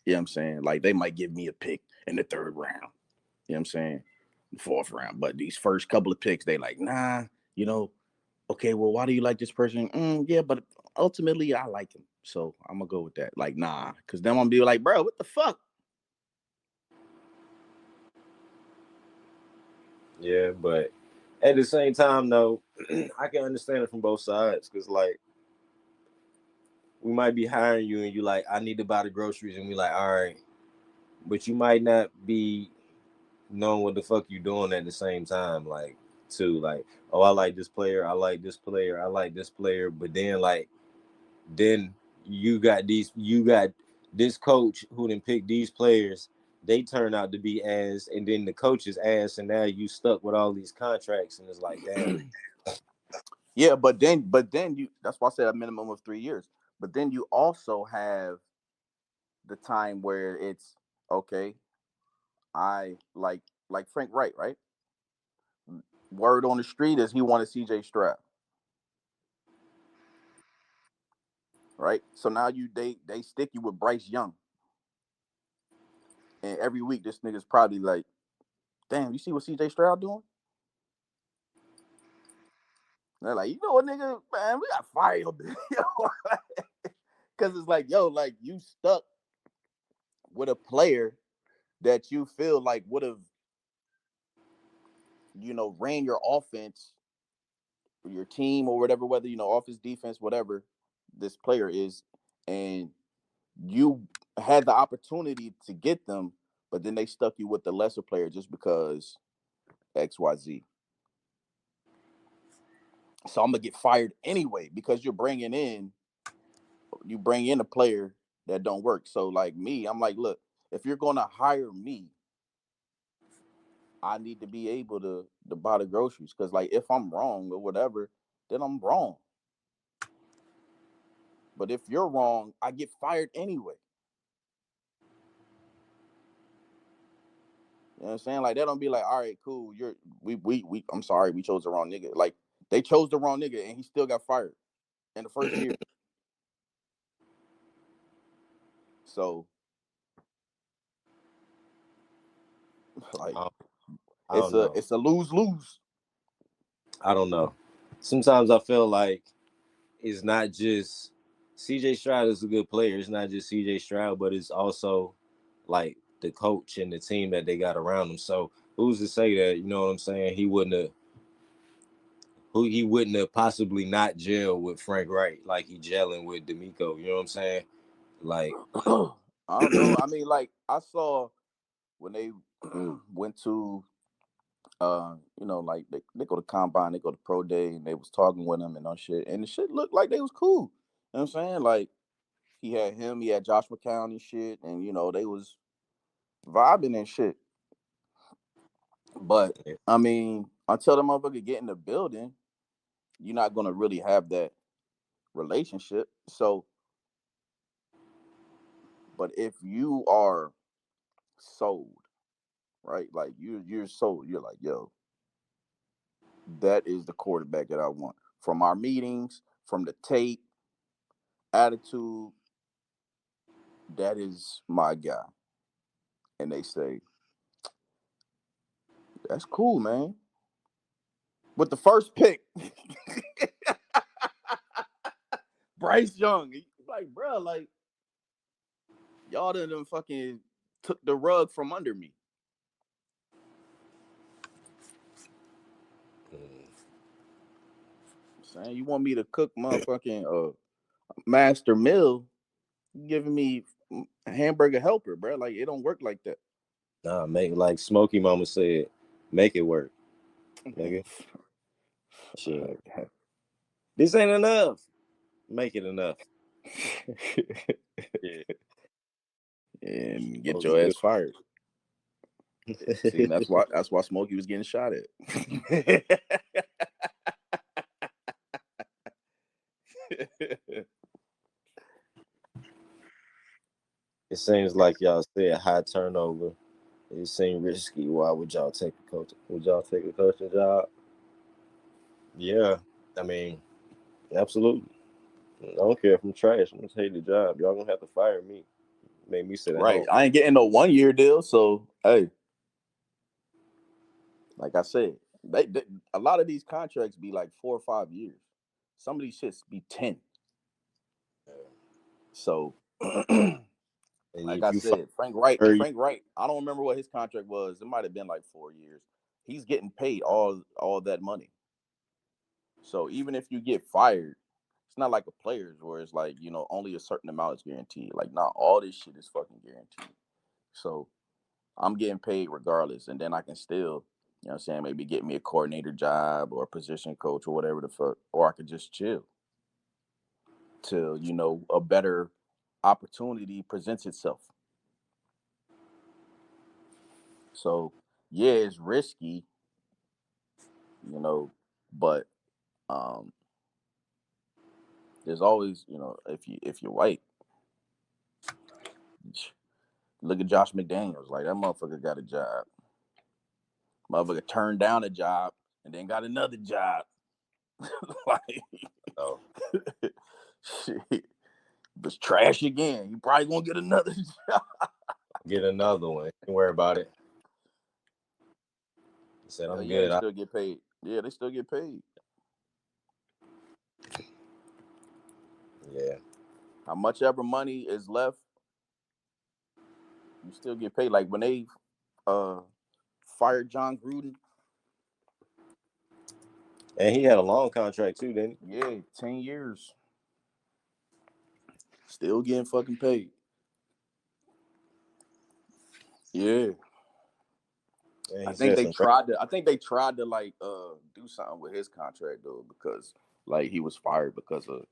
You know what I'm saying? Like, they might give me a pick in the 3rd round. You know what I'm saying? The 4th round. But these first couple of picks, they like, nah, okay, well, why do you like this person? Yeah, but ultimately I like him. So I'm gonna go with that. Like, nah, because then I'm gonna be like, bro, what the fuck? Yeah, but at the same time, though, I can understand it from both sides. Because, like, we might be hiring you and you like, I need to buy the groceries. And we like, all right. But you might not be knowing what the fuck you doing at the same time. Like, too, like, oh, I like this player. I like this player. I like this player. But then you got this coach who didn't pick these players. They turn out to be ass, and then the coach is ass, and now you stuck with all these contracts, and it's like, damn. Yeah, but then you. That's why I said a minimum of 3 years. But then you also have the time where it's okay. I like Frank Wright, right? Word on the street is he wanted CJ Stroud, right? So now they stick you with Bryce Young, and every week this nigga's probably like, damn, you see what CJ Stroud doing? And they're like, you know what, nigga, man, we got fired your bitch. Because it's like, yo, like you stuck with a player that you feel like would have, ran your offense your team or whatever, whether offense, defense, whatever this player is, and you had the opportunity to get them, but then they stuck you with the lesser player just because XYZ. So I'm gonna get fired anyway because you bring in a player that don't work. So like me, I'm like, look, if you're gonna hire me, I need to be able to buy the groceries. Cause like if I'm wrong or whatever, then I'm wrong. But if you're wrong, I get fired anyway. You know what I'm saying? Like, they don't be like, all right, cool. We I'm sorry, we chose the wrong nigga. Like, they chose the wrong nigga and he still got fired in the first year. So, like, I, I it's don't a know. it's a lose-lose. I don't know. Sometimes I feel like it's not just CJ Stroud is a good player. It's not just CJ Stroud, but it's also like the coach and the team that they got around him. So who's to say that, you know what I'm saying, he wouldn't have possibly not gel with Frank Wright like he gelling with D'Amico. You know what I'm saying? Like I don't know. I mean, like, I saw when they went to like they go to combine, they go to pro day, and they was talking with him and all shit, and the shit looked like they was cool. You know what I'm saying? Like, he had Josh McCown and shit, and they was vibing and shit. But I mean, until the motherfucker get in the building, you're not gonna really have that relationship. So, but if you are sold, right? Like, you're sold. You're like, yo, that is the quarterback that I want. From our meetings, from the tape, attitude, that is my guy. And they say, that's cool, man. With the first pick, Bryce Young. Like, bro, like, y'all done fucking took the rug from under me. Saying you want me to cook motherfucking master meal, you giving me a hamburger helper, bro. Like, it don't work like that. nah, make like Smokey Mama said, make it work, nigga. Shit. This ain't enough. Make it enough. Yeah. And get Supposed to your do ass fired. See, and it. that's why Smokey was getting shot at. It seems like y'all said high turnover. It seemed risky. Why would y'all take a coach? Would y'all take a coaching job? Yeah, I mean, absolutely. I don't care if I'm trash. I'm gonna take the job. Y'all gonna have to fire me. Make me sit at Right. home. I ain't getting no 1 year deal. So, hey, like I said, they a lot of these contracts be like 4 or 5 years. Some of these shits be 10. So, like And if I you fire said, Frank Wright. her, Frank Wright. I don't remember what his contract was. It might have been like 4 years. He's getting paid all that money. So even if you get fired, it's not like a player's where it's like only a certain amount is guaranteed. Like, not all this shit is fucking guaranteed. So I'm getting paid regardless, and then I can still, what I'm saying, maybe get me a coordinator job or a position coach or whatever the fuck, or I could just chill till a better opportunity presents itself. So yeah, it's risky, but um, there's always, if you're white, look at Josh McDaniels. Like, that motherfucker got a job. Motherfucker turned down a job and then got another job. Like, oh, shit, was trash again. You probably gonna get another job. get another one. Don't worry about it. He said, Hell I'm yeah, they good. still get paid. Yeah, they still get paid. Yeah. How much ever money is left, you still get paid. Like, when they uh fired John Gruden, And he had a long contract too, didn't he? Yeah, 10 years. Still getting fucking paid. Yeah. he? I He think said they some. tried to. I think they tried to like do something with his contract though, because like he was fired because of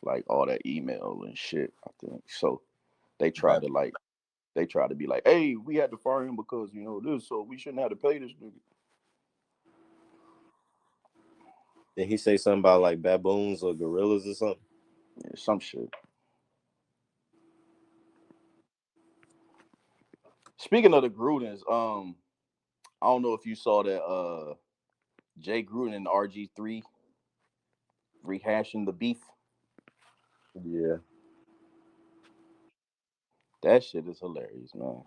like all that email and shit. I think so. They tried to like. They tried to be like, hey, we had to fire him because this, so we shouldn't have to pay this nigga. Did he say something about like baboons or gorillas or something? Yeah, some shit. Speaking of the Grudens, I don't know if you saw that Jay Gruden and RG3 rehashing the beef. Yeah. That shit is hilarious, man.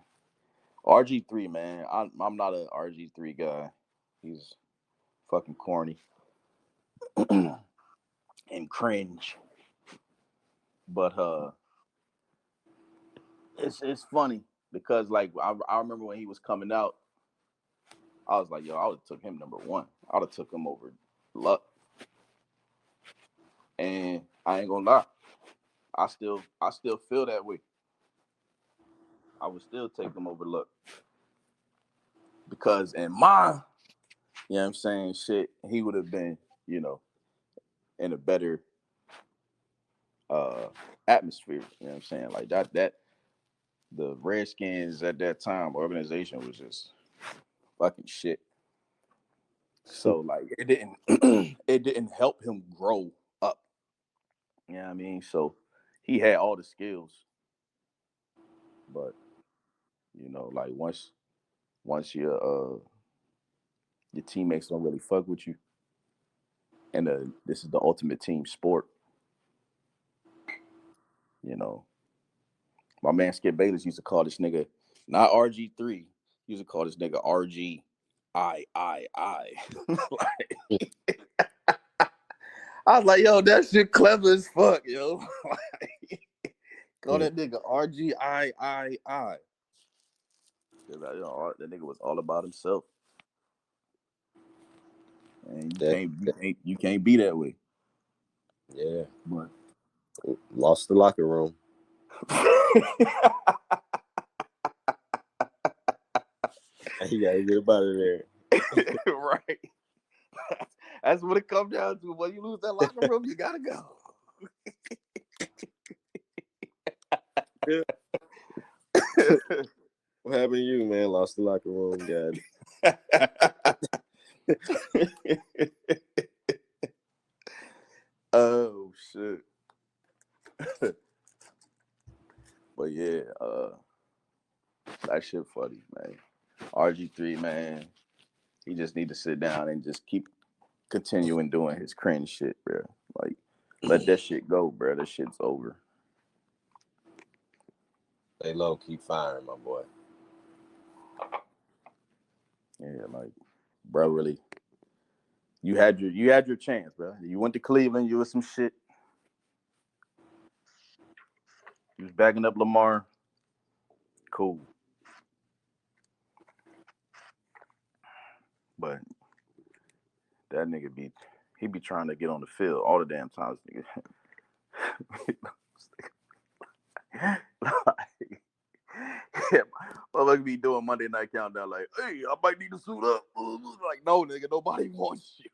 RG3, man. I'm not a RG3 guy. He's fucking corny and cringe. But it's funny because like I remember when he was coming out, I was like, yo, I would have took him number one. I would have took him over Luck. And I ain't gonna lie, I still feel that way. I would still take him over Luck. Because in my, you know what I'm saying, shit, he would have been, in a better atmosphere. You know what I'm saying? Like that the Redskins at that time organization was just fucking shit. So like it didn't it didn't help him grow up. You know what I mean? So he had all the skills, but like once your teammates don't really fuck with you, and this is the ultimate team sport. You know, my man Skip Bayless used to call this nigga not RG3. He used to call this nigga RG I. Like, I was like, yo, that shit clever as fuck, yo. Call that nigga RGII. That nigga was all about himself. And you can't be that way. Yeah. But Lost the locker room. You gotta get up out of there. Right. That's what it comes down to. When you lose that locker room, you gotta go. What happened to you, man? Lost the locker room, God. Oh shit. But yeah, that shit funny, man. RG3, man, he just need to sit down and just keep continuing doing his cringe shit, bro. Like, let that shit go, bro. That shit's over. Stay low, keep firing, my boy. Yeah, like, bro, really. You had your chance, bro. You went to Cleveland, you was some shit. You was backing up Lamar. Cool. But that nigga he be trying to get on the field all the damn times, nigga. Like, motherfucker be doing Monday Night Countdown like, hey, I might need to suit up. Like, no, nigga, nobody wants you.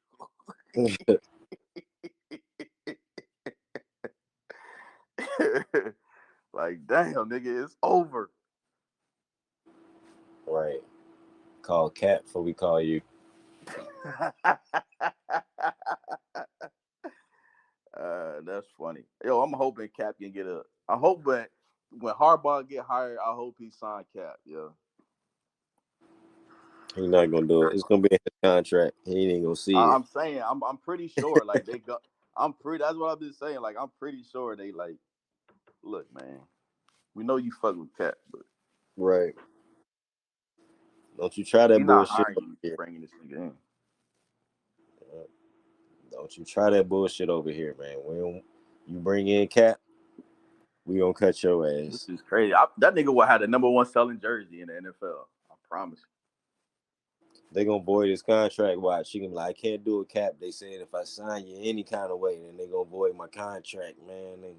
Like, damn, nigga, it's over. Right. Call Cat before we call you. That's funny. Yo, I'm hoping Cap can get I hope that when Harbaugh get hired, I hope he sign Cap. Yeah. He's not gonna do it. It's gonna be in his contract. He ain't gonna see it. I'm saying I'm pretty sure like they got. That's what I've been saying. Like I'm pretty sure they like. Look, man, we know you fuck with Cap, but Right. Don't you try that we not bullshit hiring over you here. bringing this nigga in. Don't you try that bullshit over here, man. You bring in Cap, we gonna cut your This ass. is crazy. That nigga will have the number one selling jersey in the NFL. I promise. They gonna void his contract. Watch, she gonna be like, I can't do a cap. They said if I sign you any kind of way, then they gonna void my contract, man.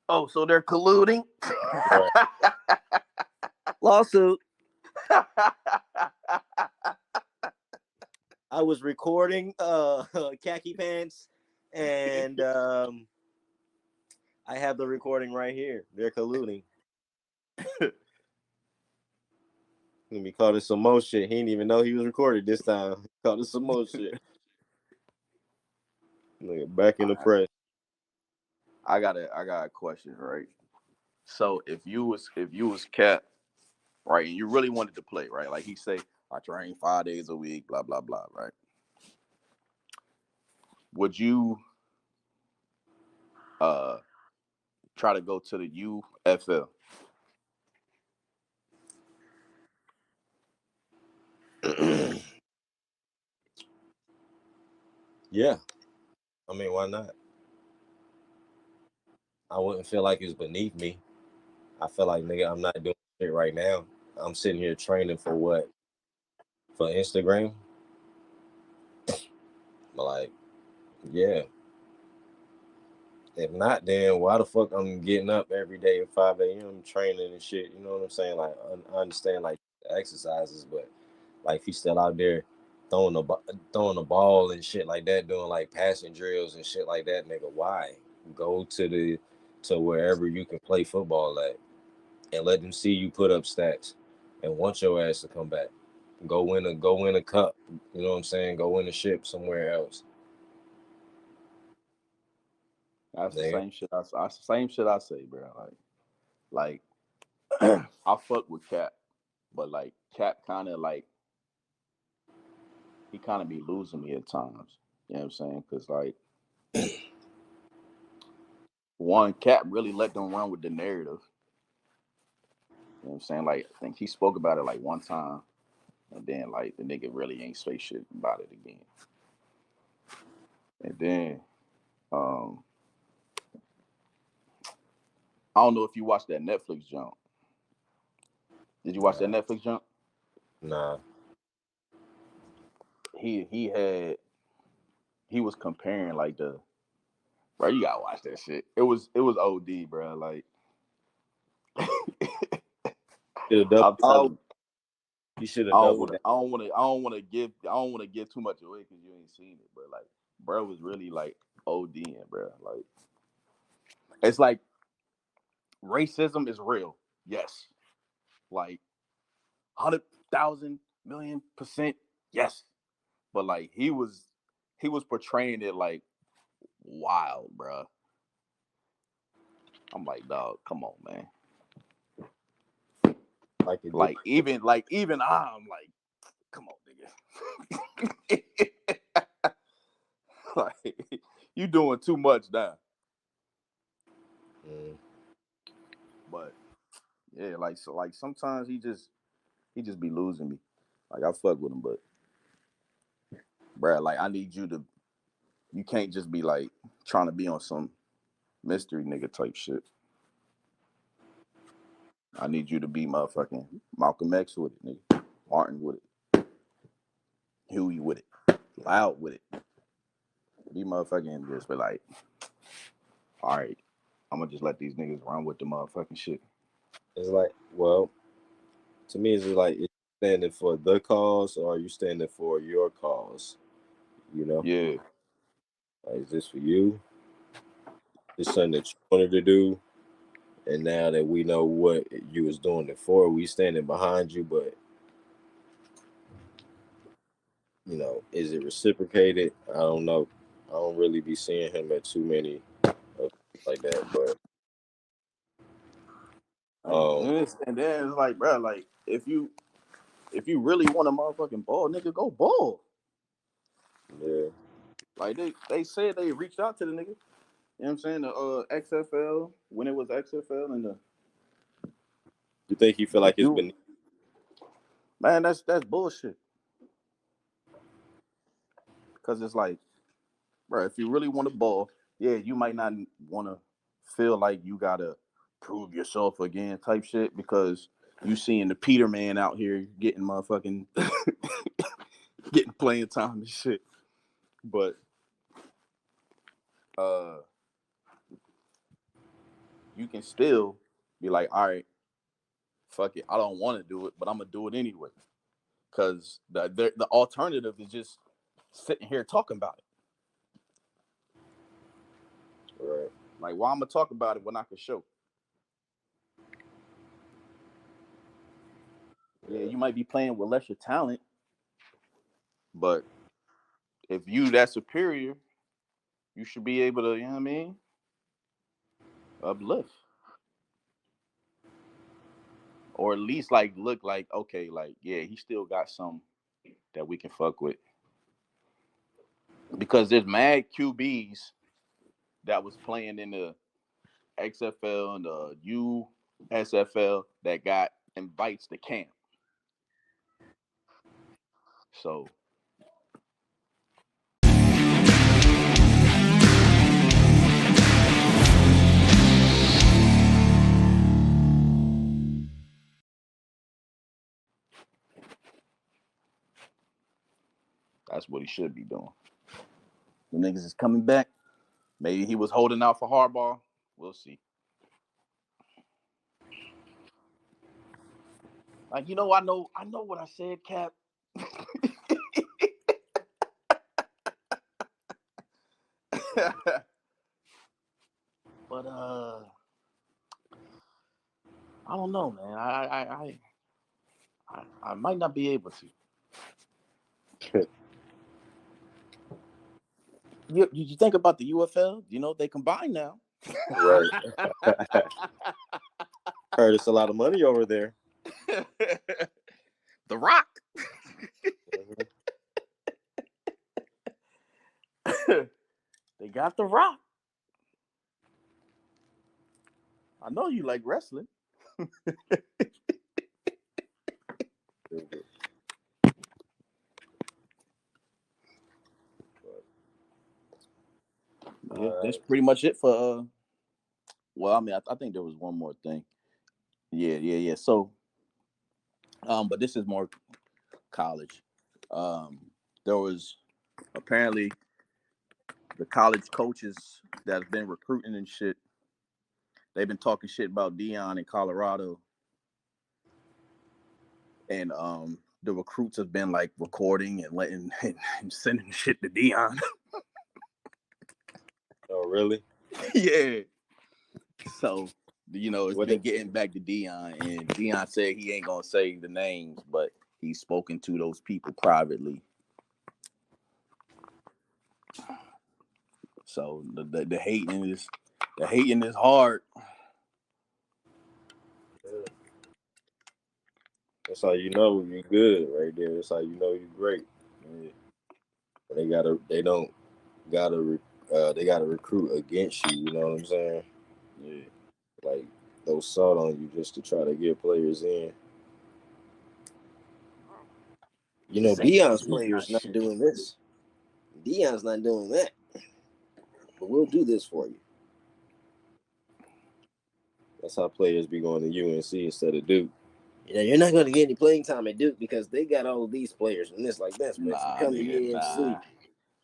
Oh, so they're colluding? Right. Lawsuit. I was recording khaki pants, and I have the recording right here. They're colluding. Gonna be called some more shit. He didn't even know he was recorded this time. He called it some more shit. Nigga, back in the press. I got a question, right? So if you was Cap, right, and you really wanted to play, right? Like he say, I train 5 days a week, blah blah blah, right? Would you try to go to the UFL? Yeah. I mean, why not? I wouldn't feel like it's beneath me. I feel like, nigga, I'm not doing shit right now. I'm sitting here training for what? For Instagram? But like, yeah. If not, then why the fuck I'm getting up every day at 5 a.m. training and shit? You know what I'm saying? Like, I understand like the exercises, but like if he's still out there throwing the ball and shit like that, doing like passing drills and shit like that, nigga, why? Go to wherever you can play football at and let them see you put up stats and want your ass to come back. Go win a cup. You know what I'm saying? Go win a ship somewhere else. That's the Nigga. same shit. That's the same shit I say, bro. Like I fuck with Cap, but like Cap kind of like he kind of be losing me at times. You know what I'm saying? Because like one, Cap really let them run with the narrative. You know what I'm saying? Like I think he spoke about it like one time, and then like the nigga really ain't say shit about it again. And then um I don't know if you watched that Netflix jump. Did you watch that Netflix jump? Nah. He had he was comparing like the bro. You gotta watch that shit. It was OD, bro. Like Should have doubled. I'm telling you, You should have doubled that. I don't want to give too much away because you ain't seen it, but like, bro was really like ODing, bro. Like, it's like racism is real, yes. Like, 100,000,000,000%, yes. But like, he was portraying it like wild, bro. I'm like, dog, come on, man. Like it did. Even I'm like, come on, nigga. Like, you doing too much now. But yeah, like so, like sometimes he just be losing me. Like I fuck with him, but bruh, like I need you to. You can't just be like trying to be on some mystery nigga type shit. I need you to be motherfucking Malcolm X with it, nigga. Martin with it. Huey with it. Loud with it. Be motherfucking just be like, all right, I'm gonna just let these niggas run with the motherfucking shit. It's like, well, to me, it's like it's standing for the cause, or are you standing for your cause? You know, Yeah. like, is this for you? It's something that you wanted to do, and now that we know what you was doing it for, we standing behind you. But you know, is it reciprocated? I don't know. I don't really be seeing him at too many of like that. But um, And then it's like, bro, like if you really want a motherfucking ball, nigga, go ball. yeah, Like they said they reached out to the nigga. You know what I'm saying? The XFL, when it was XFL and the you think you feel like it's you been? man, that's bullshit. Cause it's like, bro, if you really want a ball, yeah, you might not want to feel like you gotta prove yourself again type shit because You seeing the Peterman out here getting motherfucking getting playing time and shit. But you can still be like, all right, fuck it. I don't want to do it, but I'm gonna do it anyway. Cause the alternative is just sitting here talking about it. Right. Like, why I'm gonna talk about it when I can show? Yeah, you might be playing with lesser talent, but if you that superior, you should be able to, you know what I mean, uplift. Or at least like look like, okay, like, yeah, he still got some that we can fuck with. Because there's mad QBs that was playing in the XFL and the USFL that got invites to camp. So that's what he should be doing. The niggas is coming back. Maybe he was holding out for Harbaugh. We'll see. Like, I know what I said, Cap. But I don't know, man. I might not be able to. You think about the UFL? They combine now. Right. Heard it's a lot of money over there. The Rock. They got The Rock. I know you like wrestling. Yeah, that's pretty much it for well, I mean, I think there was one more thing. Yeah. So, but this is more college. There was apparently the college coaches that have been recruiting and shit. They've been talking shit about Deion in Colorado, and the recruits have been like recording and letting and sending shit to Deion. Oh, really? Yeah. So, it's been getting back to Deion, and Deion said he ain't gonna say the names, but he's spoken to those people privately. So the hating is hard. Yeah. That's how you know you're good right there. That's how you know you're great. Yeah. They gotta recruit against you. You know what I'm saying? Yeah. Like those salt on you just to try to get players in. Deion's players not doing this. Deion's not doing that. But we'll do this for you. That's how players be going to UNC instead of Duke. You're not going to get any playing time at Duke because they got all of these players and this like this. But if you come to UNC,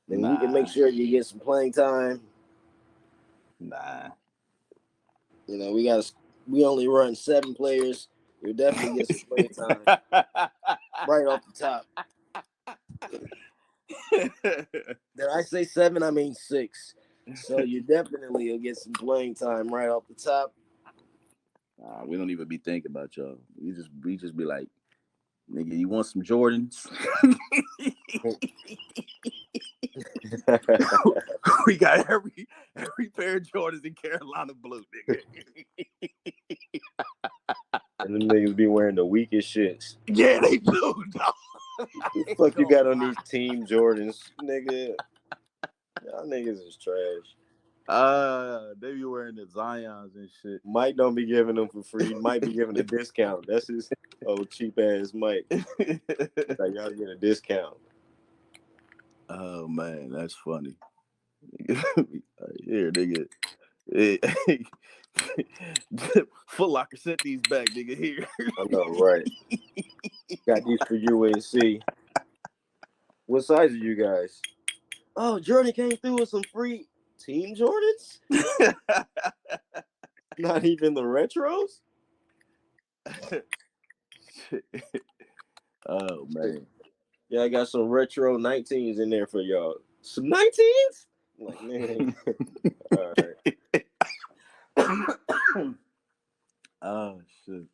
then we can make sure you get some playing time. Nah. We only run 7 players. You'll definitely get some playing time right off the top. Did I say 7? I mean 6. So you definitely will get some playing time right off the top. We don't even be thinking about y'all. We just be like, nigga, you want some Jordans? We got every pair of Jordans in Carolina blue, nigga. And them niggas be wearing the weakest shits. Yeah, they do, dog. The fuck you got on these Team Jordans, nigga? Y'all niggas is trash. They be wearing the Zions and shit. Mike don't be giving them for free. Mike be giving a discount. That's his old cheap ass Mike. Like y'all get a discount. Oh man, that's funny. Here, nigga. Foot Locker sent these back, nigga. Here. I know, right? Got these for UNC. What size are you guys? Oh, Jordan came through with some free Team Jordans. Not even the retros. Oh man. Yeah, I got some retro 19s in there for y'all. Some 19s? I'm like, man. All right. Oh shit.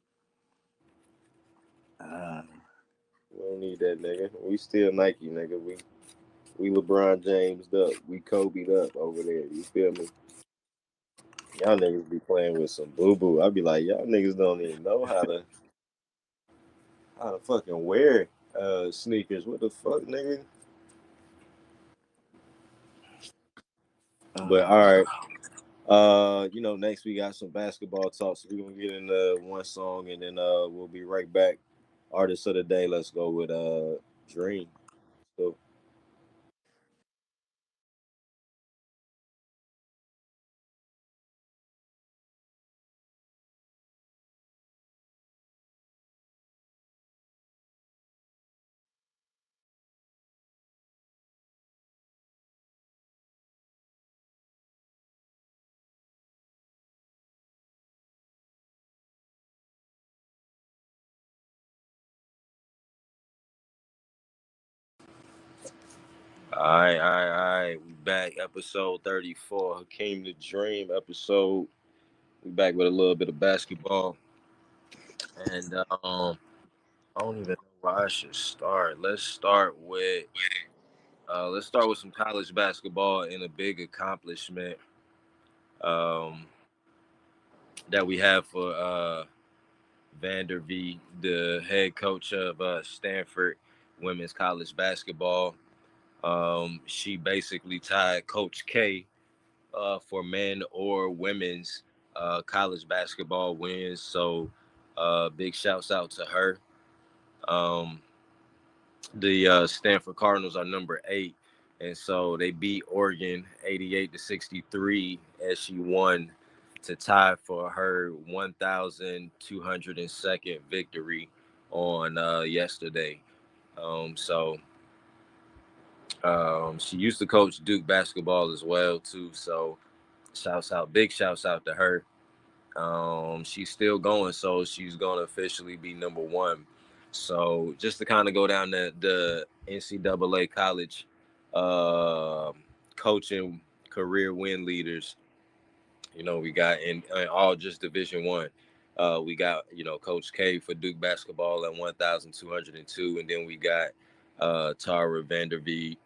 We don't need that, nigga. We still Nike, nigga. We LeBron James up. We Kobe'd up over there. You feel me? Y'all niggas be playing with some boo-boo. I be like, y'all niggas don't even know how to fucking wear sneakers. What the fuck, nigga? But all right. Next we got some basketball talk. So we're gonna get into one song and then we'll be right back. Artist of the day, let's go with Dream. So all right. We back, episode 34. Hakeem the Dream episode. We back with a little bit of basketball. And I don't even know where I should start. Let's start with some college basketball and a big accomplishment um, that we have for Vandervee, the head coach of Stanford women's college basketball. She basically tied Coach K for men or women's college basketball wins. So big shouts out to her. Um, the Stanford Cardinals are number 8, and so they beat Oregon 88-63 as she won to tie for her 1,202nd victory on yesterday. She used to coach Duke basketball as well too. So big shouts out to her. She's still going, so she's going to officially be number 1. So just to kind of go down the NCAA college uh, coaching career win leaders, we got in all just Division 1. We got Coach K for Duke basketball at 1,202, and then we got Tara Vanderveer,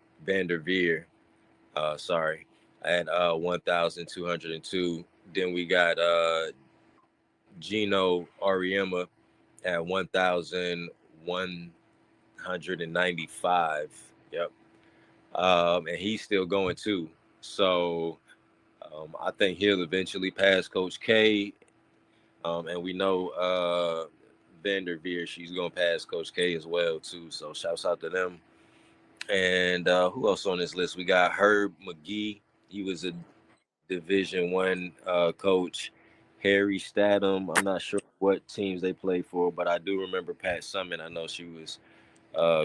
sorry, at 1,202. Then we got Gino Auriemma at 1,195. Yep. And he's still going too. So I think he'll eventually pass Coach K. And we know Vanderveer, she's going to pass Coach K as well too. So shouts out to them. And who else on this list? We got Herb McGee. He was a Division 1 coach. Harry Statham. I'm not sure what teams they play for, but I do remember Pat Summitt. I know she was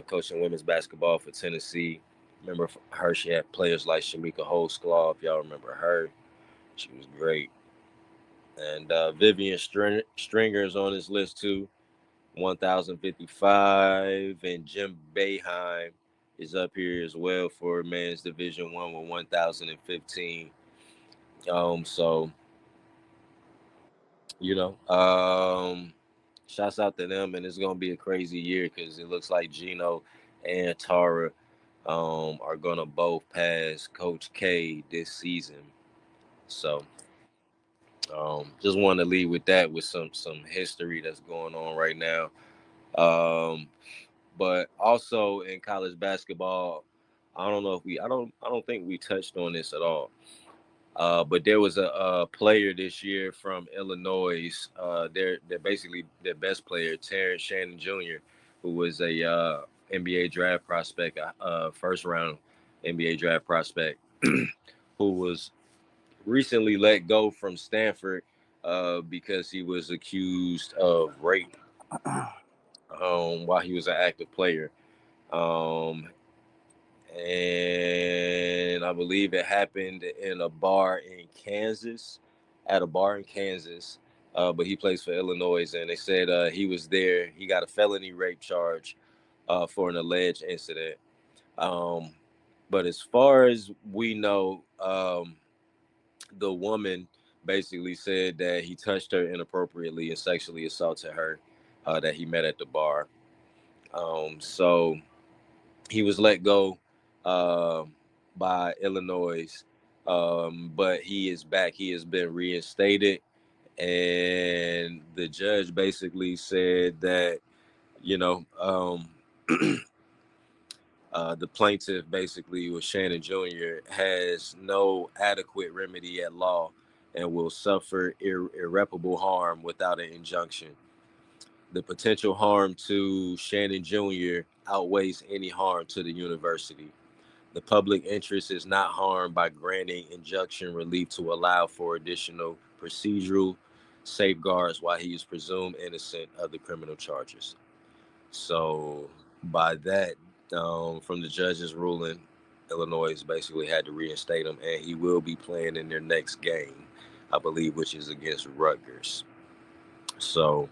coaching women's basketball for Tennessee. Remember her? She had players like Shamika Holsclaw. If y'all remember her, she was great. And Vivian Stringer is on this list too, 1,055, and Jim Boeheim is up here as well for men's Division 1 with 1,015. So shouts out to them, and it's gonna be a crazy year because it looks like Gino and Tara are gonna both pass Coach K this season. So just wanted to lead with that with some history that's going on right now. But also in college basketball, I don't think we touched on this at all. But there was a player this year from Illinois. They're basically their best player, Terrence Shannon Jr., who was a NBA draft prospect, first round NBA draft prospect, who was recently let go from Stanford because he was accused of rape while he was an active player. Um, and I believe it happened in a bar in Kansas, at a bar in Kansas. But he plays for Illinois, and they said he was there. He got a felony rape charge for an alleged incident. Um, but as far as we know, the woman basically said that he touched her inappropriately and sexually assaulted her, that he met at the bar. So he was let go uh, by Illinois, but he is back. He has been reinstated, and the judge basically said that you know the plaintiff basically was Shannon Jr. has no adequate remedy at law and will suffer irreparable harm without an injunction. The potential harm to Shannon Jr. outweighs any harm to the university. The public interest is not harmed by granting injunction relief to allow for additional procedural safeguards while he is presumed innocent of the criminal charges. So, by that, from the judge's ruling, Illinois basically had to reinstate him, and he will be playing in their next game, I believe, which is against Rutgers. So,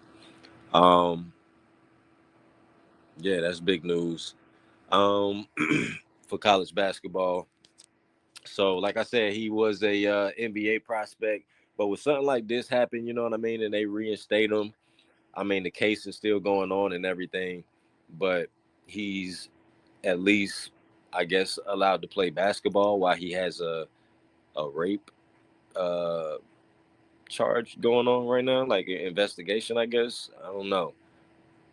um, yeah, that's big news for college basketball. So, like I said, he was a NBA prospect, but with something like this happen, you know what I mean, and they reinstate him. I mean, the case is still going on and everything, but he's at least, I guess, allowed to play basketball while he has a rape uh, charge going on right now, like an investigation. I guess I don't know.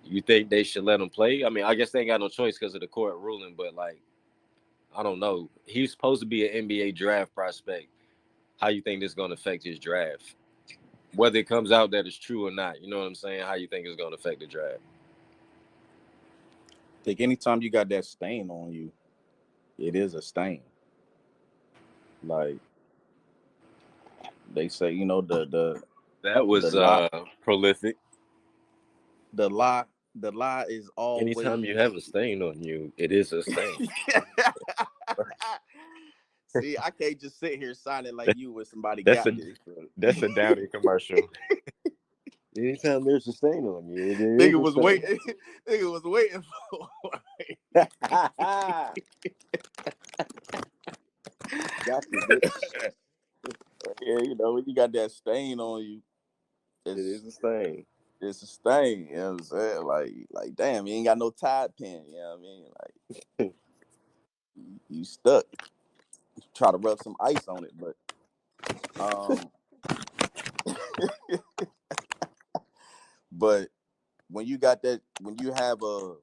You think they should let him play? I mean, I guess they ain't got no choice because of the court ruling, but like, I don't know. He's supposed to be an NBA draft prospect. How you think this is going to affect his draft? Whether it comes out that it's true or not, you know what I'm saying? How you think it's going to affect the draft? I think anytime you got that stain on you, it is a stain. Like they say, That the was lie, prolific. the lie, the lie is Anytime you always. have a stain on you, it is a stain. See, I can't just sit here signing like you when somebody That's a got this. Bro. that's a Downy commercial. Anytime there's a stain on you, there is Nigga a was stain. waiting. Nigga was waiting for. Got you, bitch. Yeah, when you got that stain on you, It it's is a stain. it's a stain. You know what I'm saying? Like, damn, you ain't got no Tide pen. You know what I mean? Like, you stuck. Try to rub some ice on it, but but when you got that, when you have a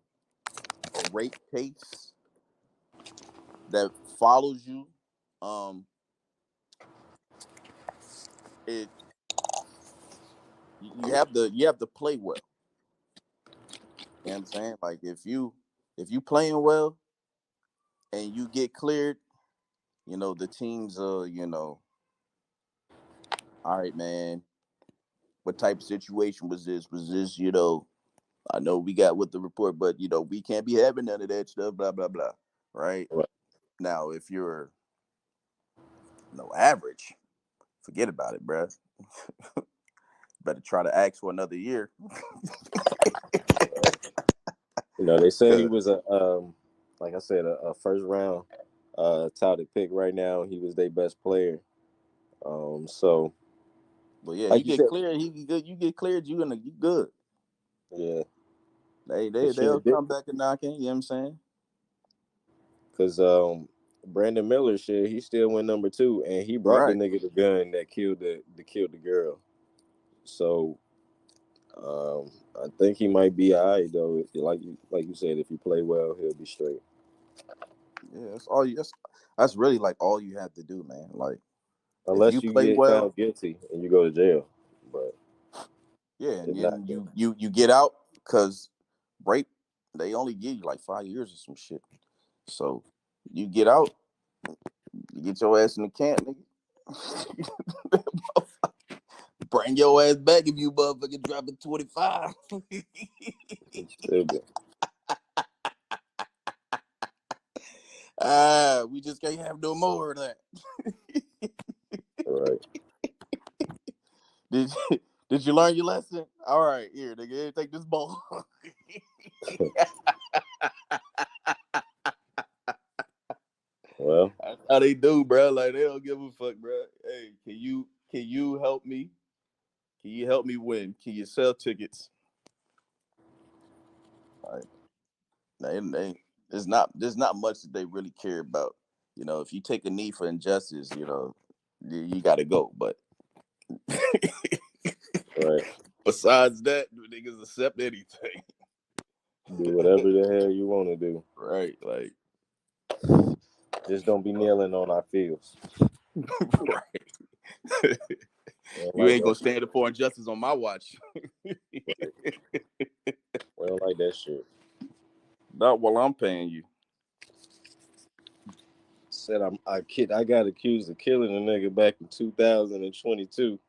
rape case that follows you, it you have to play well. You know what I'm saying? Like if you playing well and you get cleared, the teams all right, man, what type of situation was this? Was this, I know we got with the report, but we can't be having none of that stuff, blah, blah, blah. Right? Right. Now, if you're average, forget about it, bruh. Better try to ask for another year. They said he 'Cause- was like I said, a first round touted pick right now. He was their best player. So But yeah, you like you get said, cleared, he good. You get cleared, you good. yeah, They'll come back and knock in, you know what I'm saying? because Brandon Miller shit, he still went number 2, and he brought the Right. nigga the gun that killed the girl. So I think he might be alright though. If like you said, if you play well, he'll be straight. Yeah, that's really like all you have to do, man. Like if Unless you you play get well, found guilty and you go to jail. But yeah, if and not, then then you get out because rape, they only give you like 5 years or some shit. So you get out, you get your ass in the camp, nigga. Bring your ass back if you motherfucking dropping 25. Stupid. We just can't have no more of that. All right. Did you learn your lesson? All right, here, nigga, here, take this ball. Well, That's how they do, bro. Like they don't give a fuck, bro. Hey, can you help me? Can you help me win? Can you sell tickets? Like, there's not much that they really care about. You know, if you take a knee for injustice, you know, you got to go. But right. besides that, niggas accept anything. Do whatever the hell you want to do. Right, like Just don't be kneeling on our fields. right. You Like ain't gonna stand up for injustice on my watch. We don't like that shit. Not while I'm paying you. Said I got accused of killing a nigga back in 2022,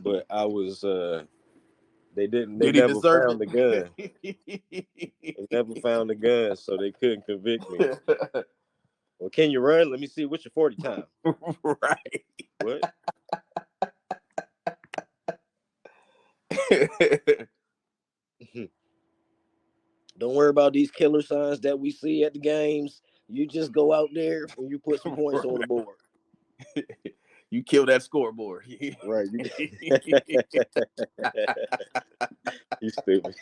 but I was they never found the gun. They never found the gun, so they couldn't convict me. Well, can you run? Let me see. What's your 40 time? Right. What? Don't worry about these killer signs that we see at the games. You just go out there and you put some points on the board. You kill that scoreboard. Right. You stupid.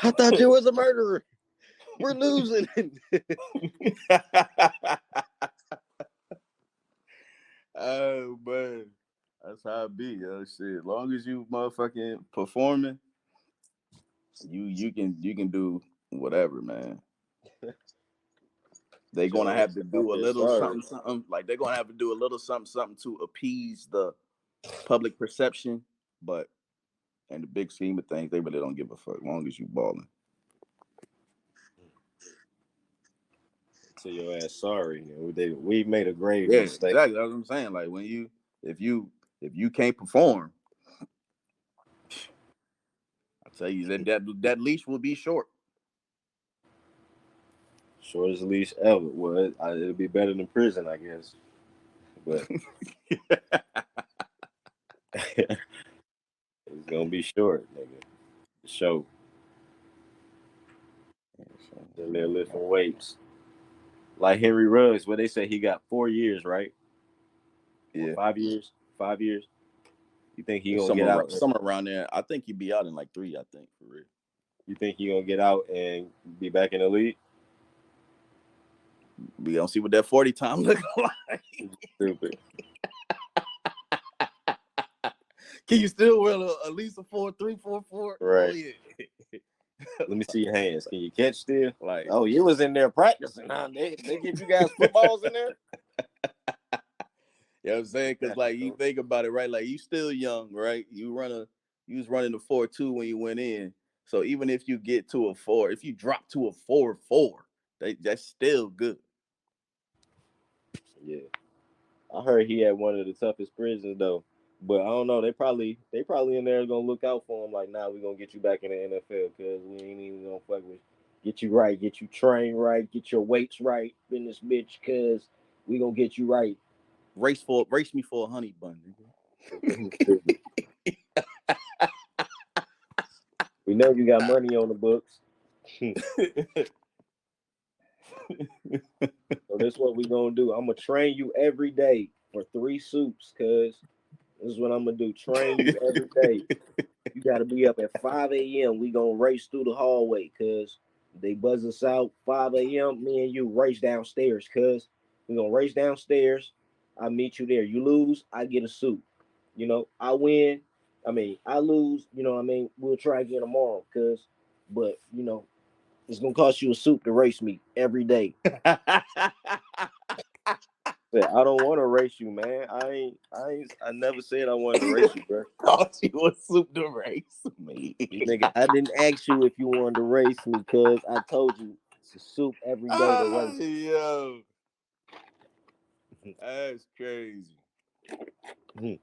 I thought you was a murderer. We're losing. Oh man, that's how it be, yo. Shit, as long as you motherfucking performing, you can do whatever, man. They're gonna have to do a little something. Like they're gonna have to do a little something to appease the public perception, but in the big scheme of things, they really don't give a fuck as long as you balling. Tell your ass sorry. We made a grave mistake. Exactly. That's what I'm saying. Like when if you can't perform, I tell you that leash will be short. Shortest leash ever. Well, it'll be better than prison, I guess. But it's gonna be short, nigga. Show. Then they're lifting weights. Like Henry Ruggs, where they say he got 4 years, right? Yeah. 5 years. 5 years. You think he gonna get out? Somewhere around there. I think he'd be out in like 3. I think for real. You think he gonna get out and be back in the league? We gonna see what that 40 time look like. Stupid. Can you still wear at least a 4.3, 4.4? Right. Oh, yeah. Let me see your hands. Can you catch still? Like, oh, you was in there practicing, huh? They give you guys footballs in there? You know what I'm saying? Because like you think about it, right? Like you still young, right? You was running the 4.2 when you went in. So even if you get to a 4, if you drop to a 4.4, that's still good. Yeah. I heard he had one of the toughest prisons though. But I don't know. They probably in there gonna look out for him. Like, nah, we gonna get you back in the NFL because we ain't even gonna fuck with you. Get you right, get you trained right, get your weights right in this bitch, cause we gonna get you right. Race me for a honey bun. We know you got money on the books. So this is what we gonna do. I'm gonna train you every day for 3 soups, cause this is what I'm gonna do. Train you every day. You gotta be up at 5 a.m. We gonna race through the hallway, cause they buzz us out 5 a.m. Me and you race downstairs, cause we gonna race downstairs. I meet you there. You lose, I get a soup. You know, I win. I lose. You know what I mean? We'll try again tomorrow, but you know, it's gonna cost you a soup to race me every day. I don't want to race you, man. I never said I wanted to race you, bro. Cost you a soup to race me. Nigga, I didn't ask you if you wanted to race me because I told you it's a soup every day to race. Yo. That's crazy. Mhm.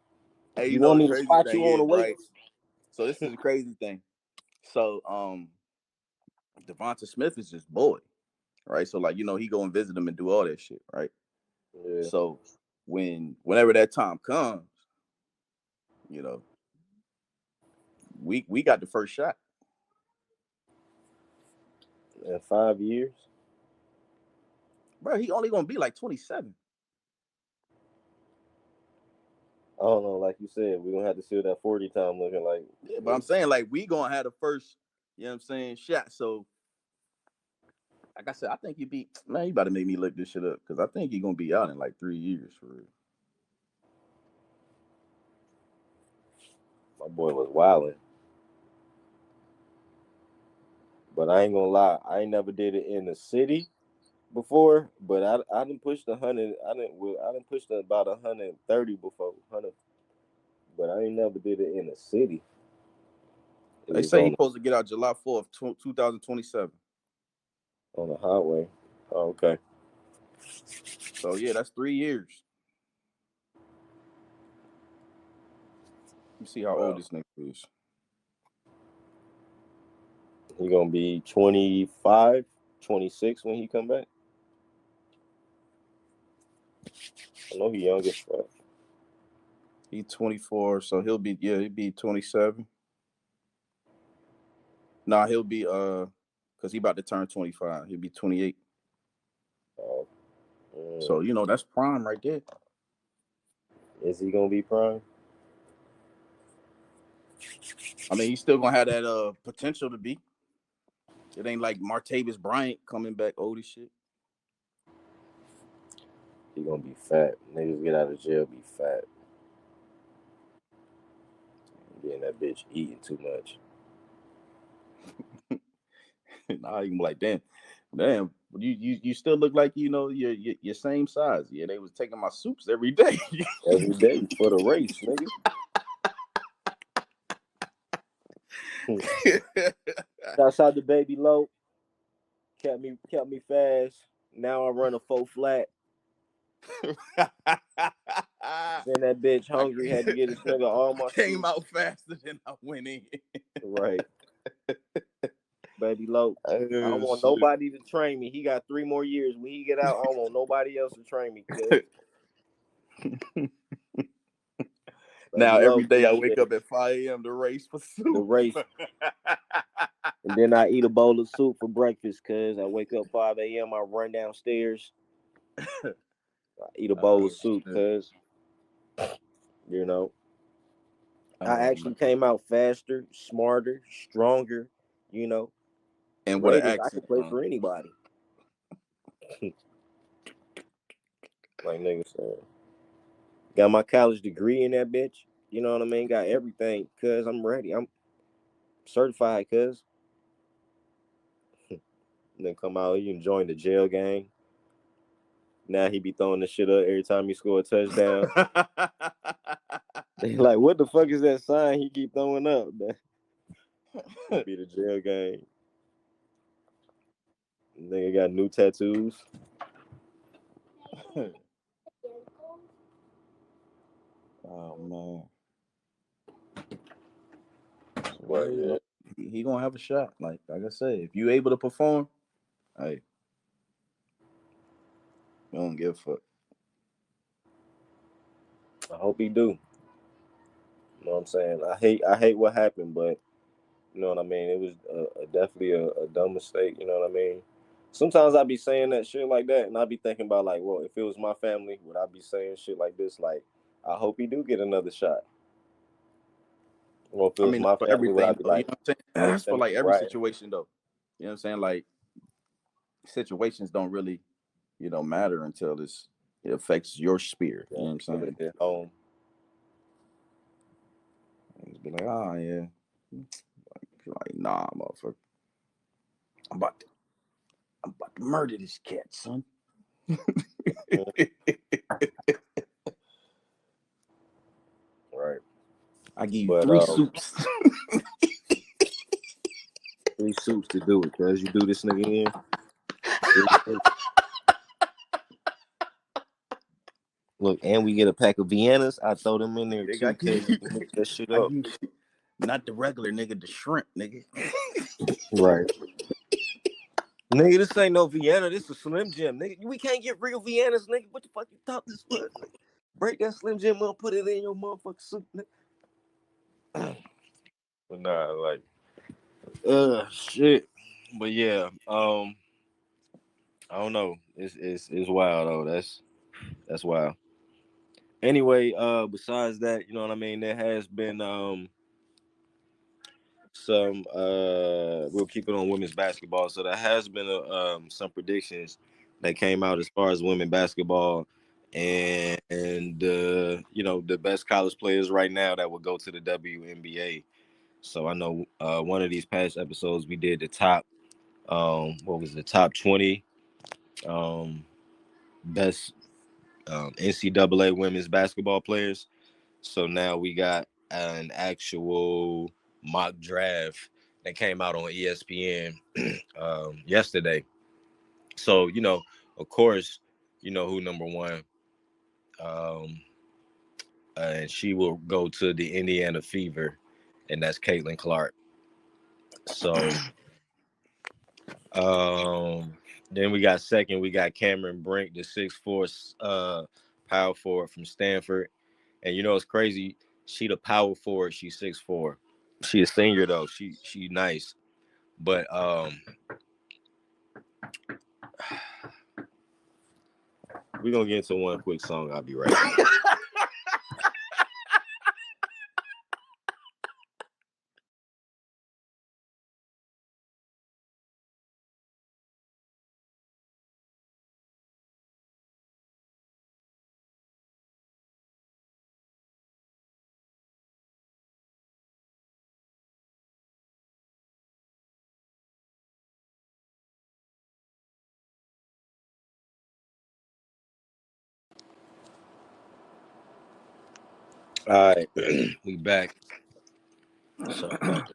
Hey, You you know want the me to crazy spot you thing on the is, weight? right? So this is the crazy thing. So Devonta Smith is his boy, right? So like, he go and visit him and do all that shit, right? Yeah. So whenever that time comes, you know, we got the first shot. In 5 years. Bro, he only gonna be like 27. I don't know. Like you said, we're gonna have to see what that 40 time looking like. Yeah, but I'm saying like we gonna have the first, shot. So like I said, I think you about to make me look this shit up because I think he's gonna be out in like 3 years for real. My boy was wilding. But I ain't gonna lie, I ain't never did it in the city before. But I didn't push the 100. I didn't push the about 130 before 100. But I ain't never did it in the city. It They was say he's supposed to get out July 4th, 2027. on the highway. Oh, okay. So yeah, that's 3 years. Let me see how old Wow. this nigga is. He gonna be 25, 26 when he come back. I know he young as fuck. He's 24, so he'll be 27. Nah, he'll be because he about to turn 25. He'll be 28. Oh, So that's prime right there. is he gonna be prime? I mean, he's still gonna have that potential to be. It ain't like Martavis Bryant coming back old as shit. He gonna be fat. Niggas get out of jail, be fat. Getting that bitch eating too much. Nah, you like, damn, you still look like your same size. Yeah, they was taking my soups every day. Every day for the race, nigga. Shouts out to Baby Low. Kept me fast. Now I run a 4 flat. Then that bitch hungry had to get this nigga all my Came soups. out faster than I went in. Right. Baby Low. I don't want Shit. nobody to train me. He got 3 more years. When he get out, I don't want nobody else to train me. Cause Now Low, every day I wake appreciate up at 5 a.m. to race for soup. the race. And then I eat a bowl of soup for breakfast. Cause I wake up 5 a.m. I run downstairs. I eat a bowl of soup. Cause I actually came out faster, smarter, stronger. And with an Raiders, I accent, could play for anybody. Like niggas said. Got my college degree in that bitch. You know what I mean? Got everything. Cause I'm ready. I'm certified. Cause then come out, you can join the jail gang. Now he be throwing the shit up every time he score a touchdown. They like, what the fuck is that sign he keep throwing up? Be the jail gang. Nigga got new tattoos. Oh man. Right, yeah. He gonna have a shot. Like I said, if you able to perform, hey, we don't give a fuck. I hope he do. You know what I'm saying? I hate what happened, but you know what I mean? It was definitely a dumb mistake. You know what I mean? Sometimes I be saying that shit like that, and I be thinking about like, well, if it was my family, would I be saying shit like this? Like, I hope he do get another shot. Well, if it I was mean, my not for family, would I everything be though. You like, know what I'm saying? hey, That's for send me like some every writing? situation though. You know what I'm saying? Like situations don't really, matter until it affects your spirit. You know what I'm Put saying? it at home. Just be like, oh yeah. Like, nah, motherfucker. I'm about to murder this cat, son. Right. I give you But 3 soups. 3 soups to do it, cause you do this nigga in. Look, and we get a pack of Viennas. I throw them in there They too, got cause we mix that shit I up. give you not the regular nigga, the shrimp nigga. Right. Nigga, this ain't no Vienna. This is a Slim Jim, nigga. We can't get real Viennas, nigga. What the fuck you thought this was? Nigga? Break that Slim Jim up, put it in your motherfucking soup, nigga. But nah, like, shit. But yeah, I don't know. It's wild though. That's wild. Anyway, besides that, you know what I mean. There has been some we'll keep it on women's basketball. So there has been some predictions that came out as far as women basketball and you know, the best college players right now that will go to the WNBA. So I know one of these past episodes we did the top what was the top 20 um best NCAA women's basketball players. So now we got an actual mock draft that came out on ESPN yesterday. So, you know, of course, you know who number one. Um, and she will go to the Indiana Fever, and that's Caitlin Clark. So then we got second, we got Cameron Brink, the 6'4" power forward from Stanford. And you know it's crazy. She the power forward. She's 6'4". She a senior though. She nice. But we're gonna get into one quick song. I'll be right back. All right, we back. Sorry about that.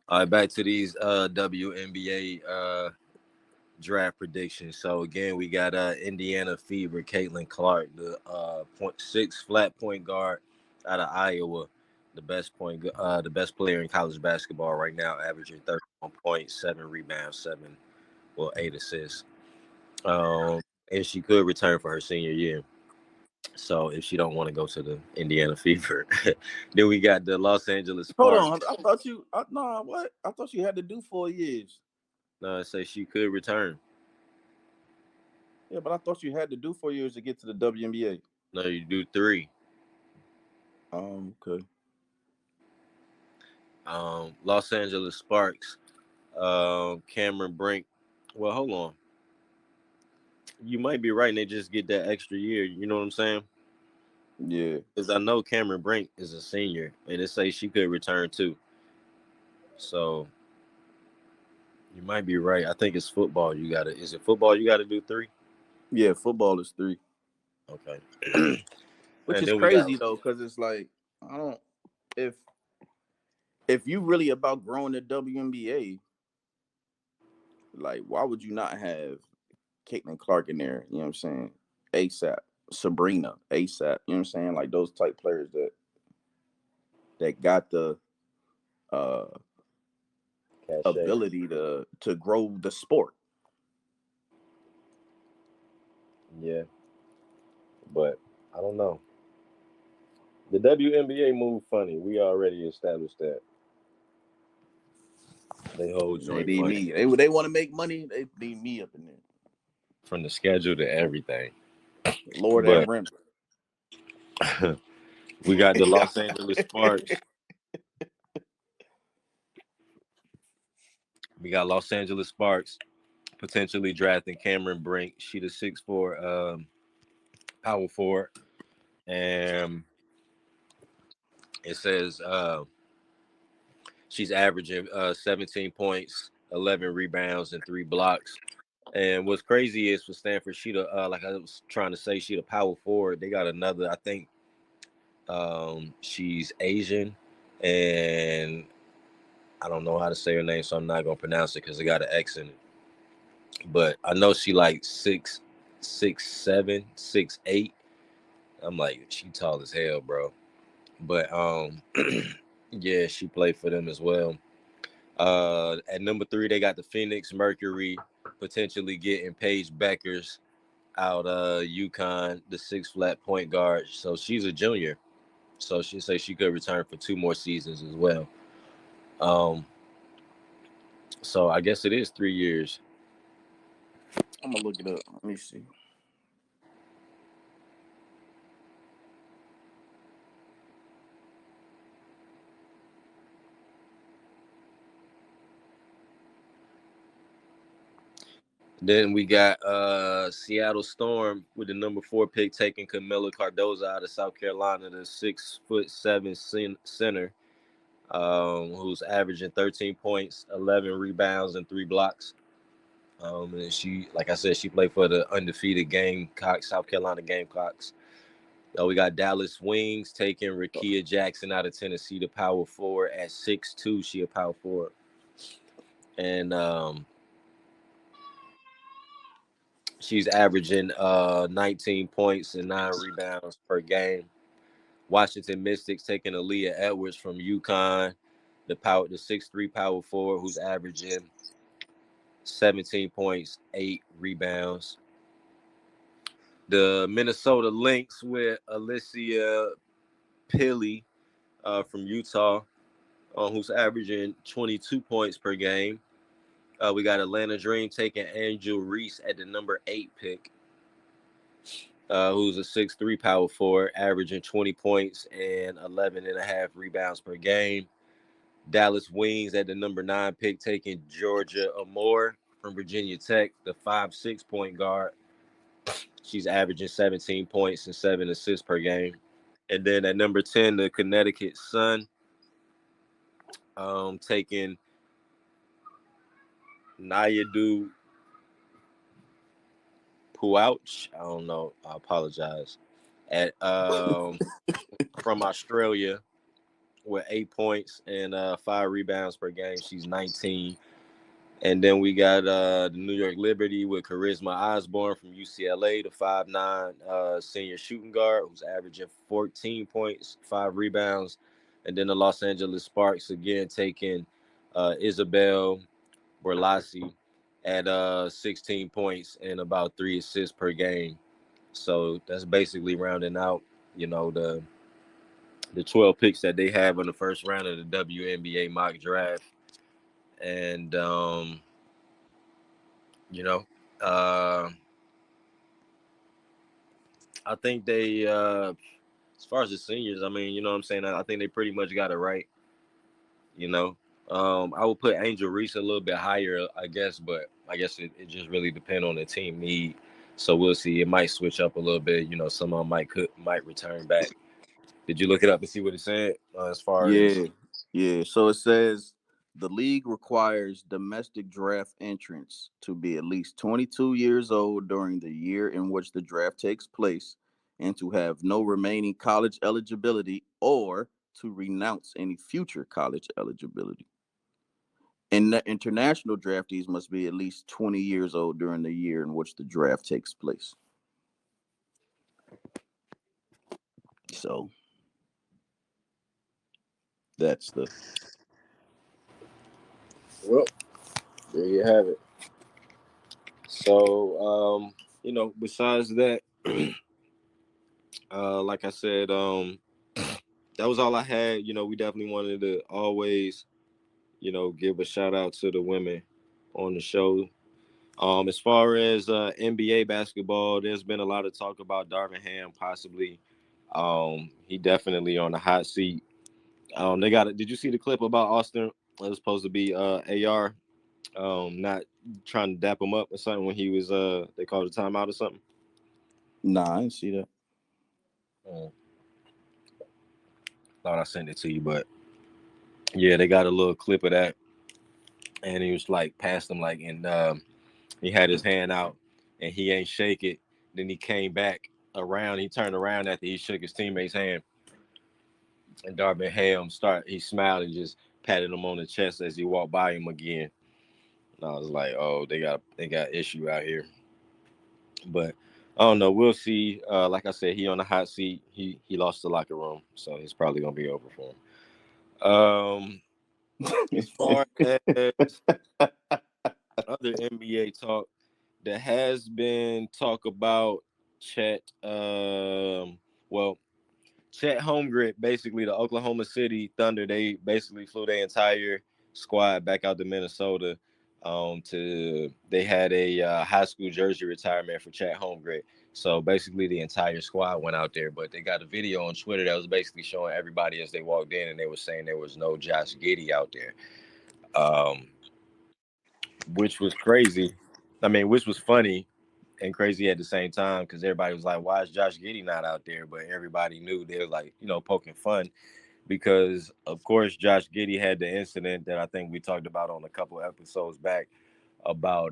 All right, back to these WNBA draft predictions. So again, we got Indiana Fever, Caitlin Clark, the .6 flat point guard out of Iowa, the best player in college basketball right now, averaging 31 points, 7 rebounds, 8 assists. And she could return for her senior year. So if she don't want to go to the Indiana Fever, then we got the Los Angeles Hold Sparks. on, I thought you. Nah, what? I thought you had to do 4 years. No, say she could return. Yeah, but I thought you had to do 4 years to get to the WNBA. No, you do 3. Okay. Los Angeles Sparks, Cameron Brink. Well, hold on. You might be right, and they just get that extra year. You know what I'm saying? Yeah. Because I know Cameron Brink is a senior, and it says she could return too. So you might be right. I think it's football. Is it football? You gotta do 3. Yeah, football is 3. Okay. Which And is then we got crazy though, because it's like I don't if you really about growing the WNBA, like why would you not have Caitlin Clark in there? You know what I'm saying? ASAP, Sabrina, ASAP. You know what I'm saying? Like those type players that got the uh cachet. ability to grow the sport. Yeah, but I don't know. The WNBA move funny. We already established that. They hold They joint need funny me. They want to make money. They need me up in there. from the schedule to everything. Lord have But mercy. we got the Los Angeles Sparks. We got Los Angeles Sparks potentially drafting Cameron Brink. She the 6'4" power forward. And it says she's averaging 17 points, 11 rebounds, and 3 blocks. And what's crazy is for Stanford, she the like I was trying to say, she the power forward. They got another, I think she's Asian, and I don't know how to say her name, so I'm not gonna pronounce it because it got an X in it. But I know she like 6'7", 6'8". I'm like, she tall as hell, bro. But yeah, she played for them as well. At number 3, they got the Phoenix Mercury, potentially getting Paige Beckers out UConn, the 6 flat point guard. So she's a junior. So she say she could return for 2 more seasons as well. Um, so I guess it is 3 years. I'm gonna look it up. Let me see. Then we got Seattle Storm with the number 4 pick taking Camila Cardoza out of South Carolina, the 6'7" center, who's averaging 13 points, 11 rebounds, and 3 blocks. And she, like I said, she played for the undefeated Gamecocks, South Carolina Gamecocks. We got Dallas Wings taking Rakia Jackson out of Tennessee, the power forward at 6'2". She a power forward. And she's averaging 19 points and 9 rebounds per game. Washington Mystics taking Aaliyah Edwards from UConn, the 6'3" power forward who's averaging 17 points, 8 rebounds. The Minnesota Lynx with Alicia Pilley from Utah, who's averaging 22 points per game. We got Atlanta Dream taking Angel Reese at the number 8 pick, who's a 6'3" power forward, averaging 20 points and 11 and a half rebounds per game. Dallas Wings at the number 9 pick taking Georgia Amore from Virginia Tech, the 5'6" point guard. She's averaging 17 points and 7 assists per game. And then at number 10, the Connecticut Sun, taking Nayadu Puouch. I don't know. I apologize. At from Australia with 8 points and 5 rebounds per game. She's 19. And then we got the New York Liberty with Charisma Osborne from UCLA, the 5'9" senior shooting guard who's averaging 14 points, 5 rebounds. And then the Los Angeles Sparks again taking Isabel Borlassi at 16 points and about 3 assists per game. So that's basically rounding out, the 12 picks that they have in the first round of the WNBA mock draft. And you know, uh, I think they, as far as the seniors, I mean, you know what I'm saying? I think they pretty much got it right. You know, I would put Angel Reese a little bit higher, I guess, but I guess it just really depends on the team need. So we'll see. It might switch up a little bit. You know, some of them might return back. Did you look it up and see what it said as far as? Yeah, yeah. So it says the league requires domestic draft entrants to be at least 22 years old during the year in which the draft takes place and to have no remaining college eligibility or to renounce any future college eligibility. And the international draftees must be at least 20 years old during the year in which the draft takes place. So that's the Well, there you have it. So, besides that, like I said, that was all I had. You know, we definitely wanted to always, give a shout out to the women on the show. As far as NBA basketball, there's been a lot of talk about Darvin Ham possibly. He definitely on the hot seat. They got it. Did you see the clip about Austin? It was supposed to be AR, not trying to dap him up or something when he was they called a timeout or something. Nah, I didn't see that. Thought I sent it to you, but yeah, they got a little clip of that, and he was like past him, like, and he had his hand out, and he ain't shake it. Then he came back around. He turned around after he shook his teammate's hand, and Darvin Ham he smiled and just patted him on the chest as he walked by him again. And I was like, oh, they got issue out here. But I don't know. We'll see. Like I said, he on the hot seat. He lost the locker room, so it's probably gonna be over for him. As far as other NBA talk, there has been talk about Chet. Well, Chet Holmgren, basically the Oklahoma City Thunder, they basically flew their entire squad back out to Minnesota. They had a high school jersey retirement for Chet Holmgren. So basically, the entire squad went out there, but they got a video on Twitter that was basically showing everybody as they walked in, and they were saying there was no Josh Giddey out there, um, which was crazy. I mean, which was funny and crazy at the same time because everybody was like, "Why is Josh Giddey not out there?" But everybody knew they were like, poking fun because, of course, Josh Giddey had the incident that I think we talked about on a couple episodes back about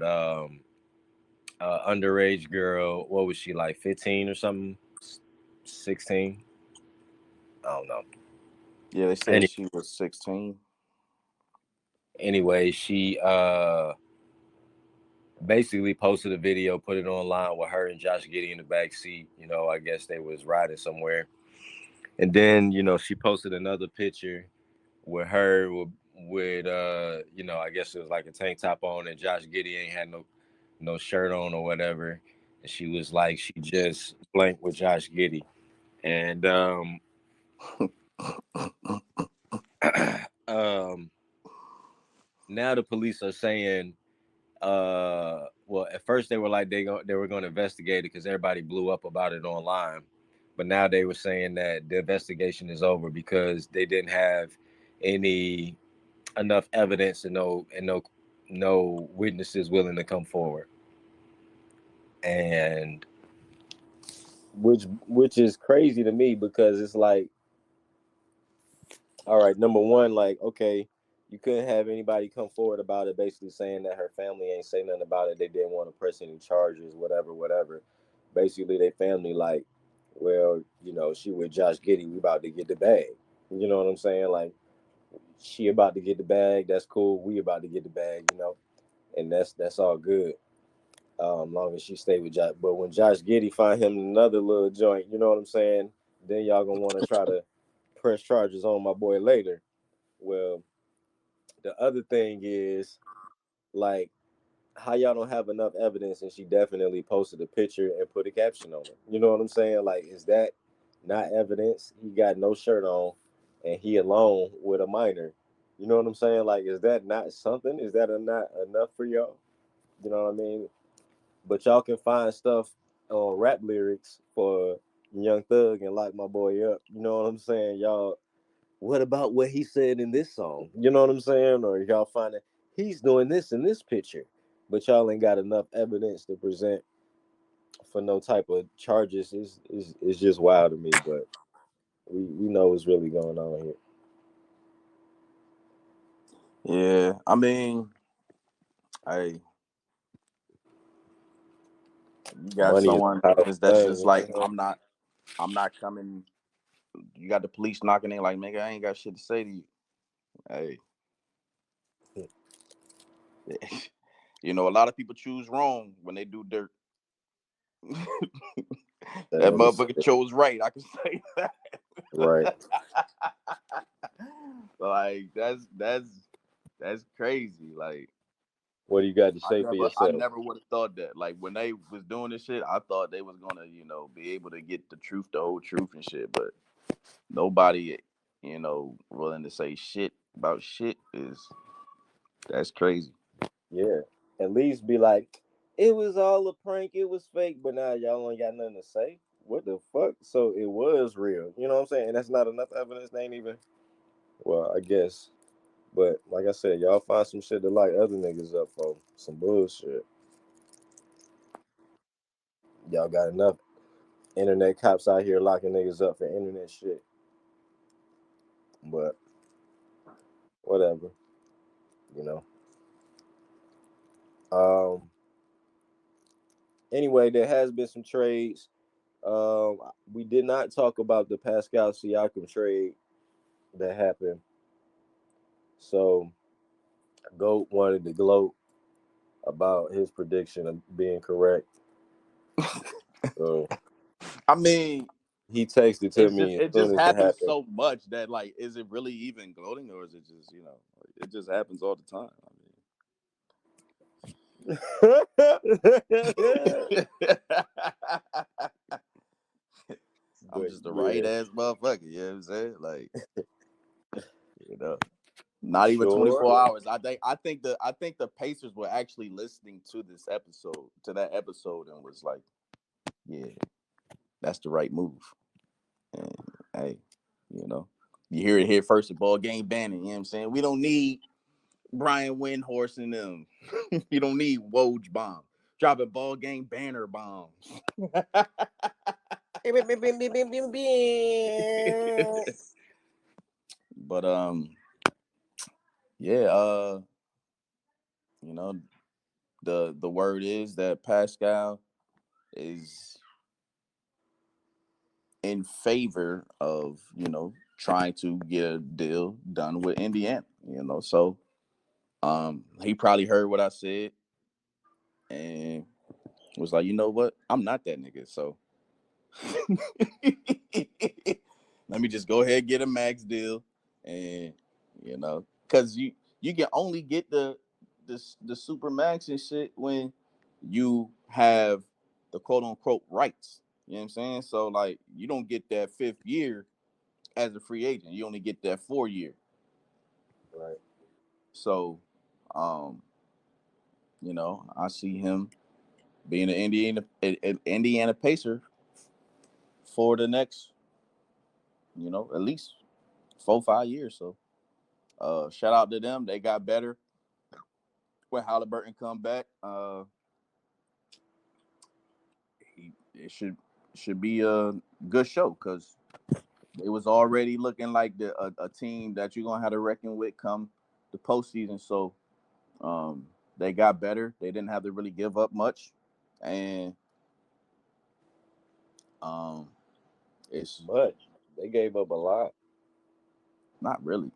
underage girl. What was she, like 15 or something? 16? I don't know. Yeah, they said Any, she was 16. anyway, she basically posted a video, put it online with her and Josh Giddey in the back seat. I guess they was riding somewhere. And then, she posted another picture with her with I guess it was like a tank top on and Josh Giddey ain't had no shirt on or whatever. And she was like she just blanked with Josh Giddey. And um now the police are saying well, at first they were like they were going to investigate it because everybody blew up about it online, but now they were saying that the investigation is over because they didn't have any enough evidence and no witnesses willing to come forward, and which is crazy to me because it's like, all right, number one, like, okay, you couldn't have anybody come forward about it, basically saying that her family ain't say nothing about it. They didn't want to press any charges, whatever. Basically, they family like, well, she with Josh Giddey, we about to get the bag. You know what I'm saying? Like, she about to get the bag. That's cool. We about to get the bag. And that's all good. Long as she stay with Josh. But when Josh Giddey find him another little joint, you know what I'm saying? Then y'all gonna want to try to press charges on my boy later. Well, the other thing is, like, how y'all don't have enough evidence and she definitely posted a picture and put a caption on it. You know what I'm saying? Like, is that not evidence? He got no shirt on and he alone with a minor. You know what I'm saying? Like, is that not something? Is that not enough for y'all? You know what I mean? But y'all can find stuff on rap lyrics for Young Thug and Lock My Boy Up. You know what I'm saying? Y'all, what about what he said in this song? You know what I'm saying? Or y'all find that he's doing this in this picture, but y'all ain't got enough evidence to present for no type of charges. It's just wild to me, but we know what's really going on here. Yeah, I mean, hey, you got Money is someone a powerful that's thing, just like, man. I'm not coming. You got the police knocking in, like, nigga, I ain't got shit to say to you. Hey, a lot of people choose wrong when they do dirt. That That is motherfucker chose right. I can say that. right. Like, that's crazy. Like, What do you got to I say for never I yourself? never would have thought that. Like, when they was doing this shit, I thought they was gonna, be able to get the truth, the whole truth and shit. But nobody, willing to say shit about shit that's crazy. Yeah. At least be like, it was all a prank, it was fake, but now y'all ain't got nothing to say. What the fuck? So it was real. You know what I'm saying? And that's not enough evidence. They ain't even, well, I guess. But like I said, y'all find some shit to light other niggas up for. Some bullshit. Y'all got enough internet cops out here locking niggas up for internet shit. But whatever, you know. Um. Anyway, there has been some trades. We did not talk about the Pascal Siakam trade that happened. So, Goat wanted to gloat about his prediction of being correct. So I mean, he texted to me as it soon just as it happens happened. so much that like, is it really even gloating, or is it just it just happens all the time? I'm But just the right yeah, ass motherfucker. You know what I'm saying? Like, you know, not even sure. 24 hours. I think the Pacers were actually listening to that episode, and was like, yeah, that's the right move. And hey, you know, you hear it here first at Ballgame Banter. You know what I'm saying? We don't need Brian Windhorst and them. You don't need Woj bomb. Dropping Ballgame Banner bombs. But yeah, you know, the word is that Pascal is in favor of, trying to get a deal done with Indiana, so he probably heard what I said and was like, you know what, I'm not that nigga, so let me just go ahead and get a max deal. And because you can only get the super max and shit when you have the quote unquote rights. You know what I'm saying? So like, you don't get that 5th year as a free agent. You only get that 4 year. Right. So I see him being an Indiana Pacer for the next, at least 4-5 years. So shout out to them. They got better when Halliburton come back. It should be a good show, because it was already looking like a team that you're gonna have to reckon with come the postseason. So they got better. They didn't have to really give up much, and it's But they gave up a lot. not really.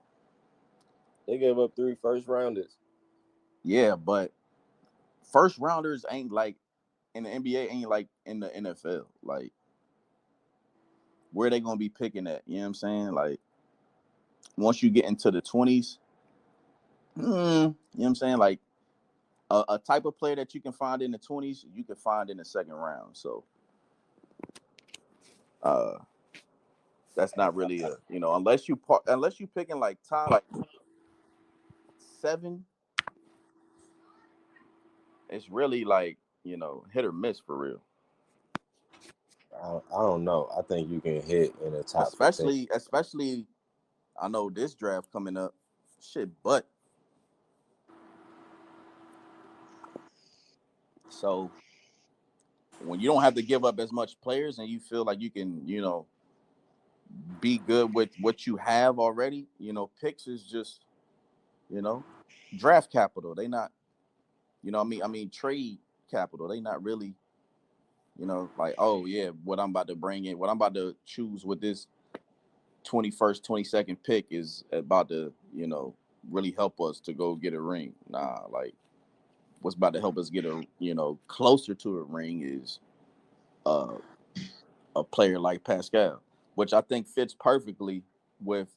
They gave up 3 first rounders. Yeah, but first rounders ain't like in the NBA, ain't like in the NFL. Like, where they gonna be picking at? You know what I'm saying? Like, once you get into the 20s, you know what I'm saying? Like, a type of player that you can find in the 20s, you can find in the second round. So uh, that's not really unless you picking like top 7, it's really like, hit or miss for real. I don't know. I think you can hit in the top 15. Especially, I know this draft coming up, shit, but so when you don't have to give up as much players and you feel like you can, be good with what you have already, picks is just, draft capital. They not, I mean trade capital. They not really, like, oh yeah, what I'm about to bring in, what I'm about to choose with this 21st, 22nd pick is about to, really help us to go get a ring. Nah, like, what's about to help us get a, closer to a ring is uh, a player like Pascal, which I think fits perfectly with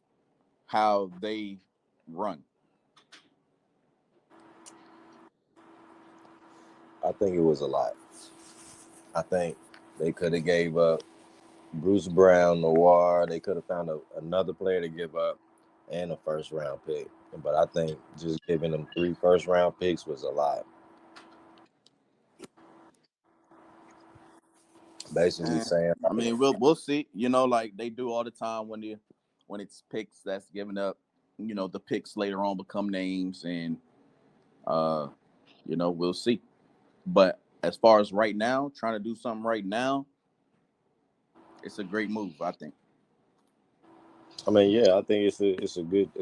how they run. I think it was a lot. I think they could have gave up Bruce Brown, Noir. They could have found another player to give up and a first round pick. But I think just giving them 3 first round picks was a lot. Basically And saying, I mean, we'll see. Like they do all the time when it's picks that's given up. The picks later on become names, and uh, we'll see. But as far as right now, trying to do something right now, it's a great move, I think. I mean, yeah, I think it's a good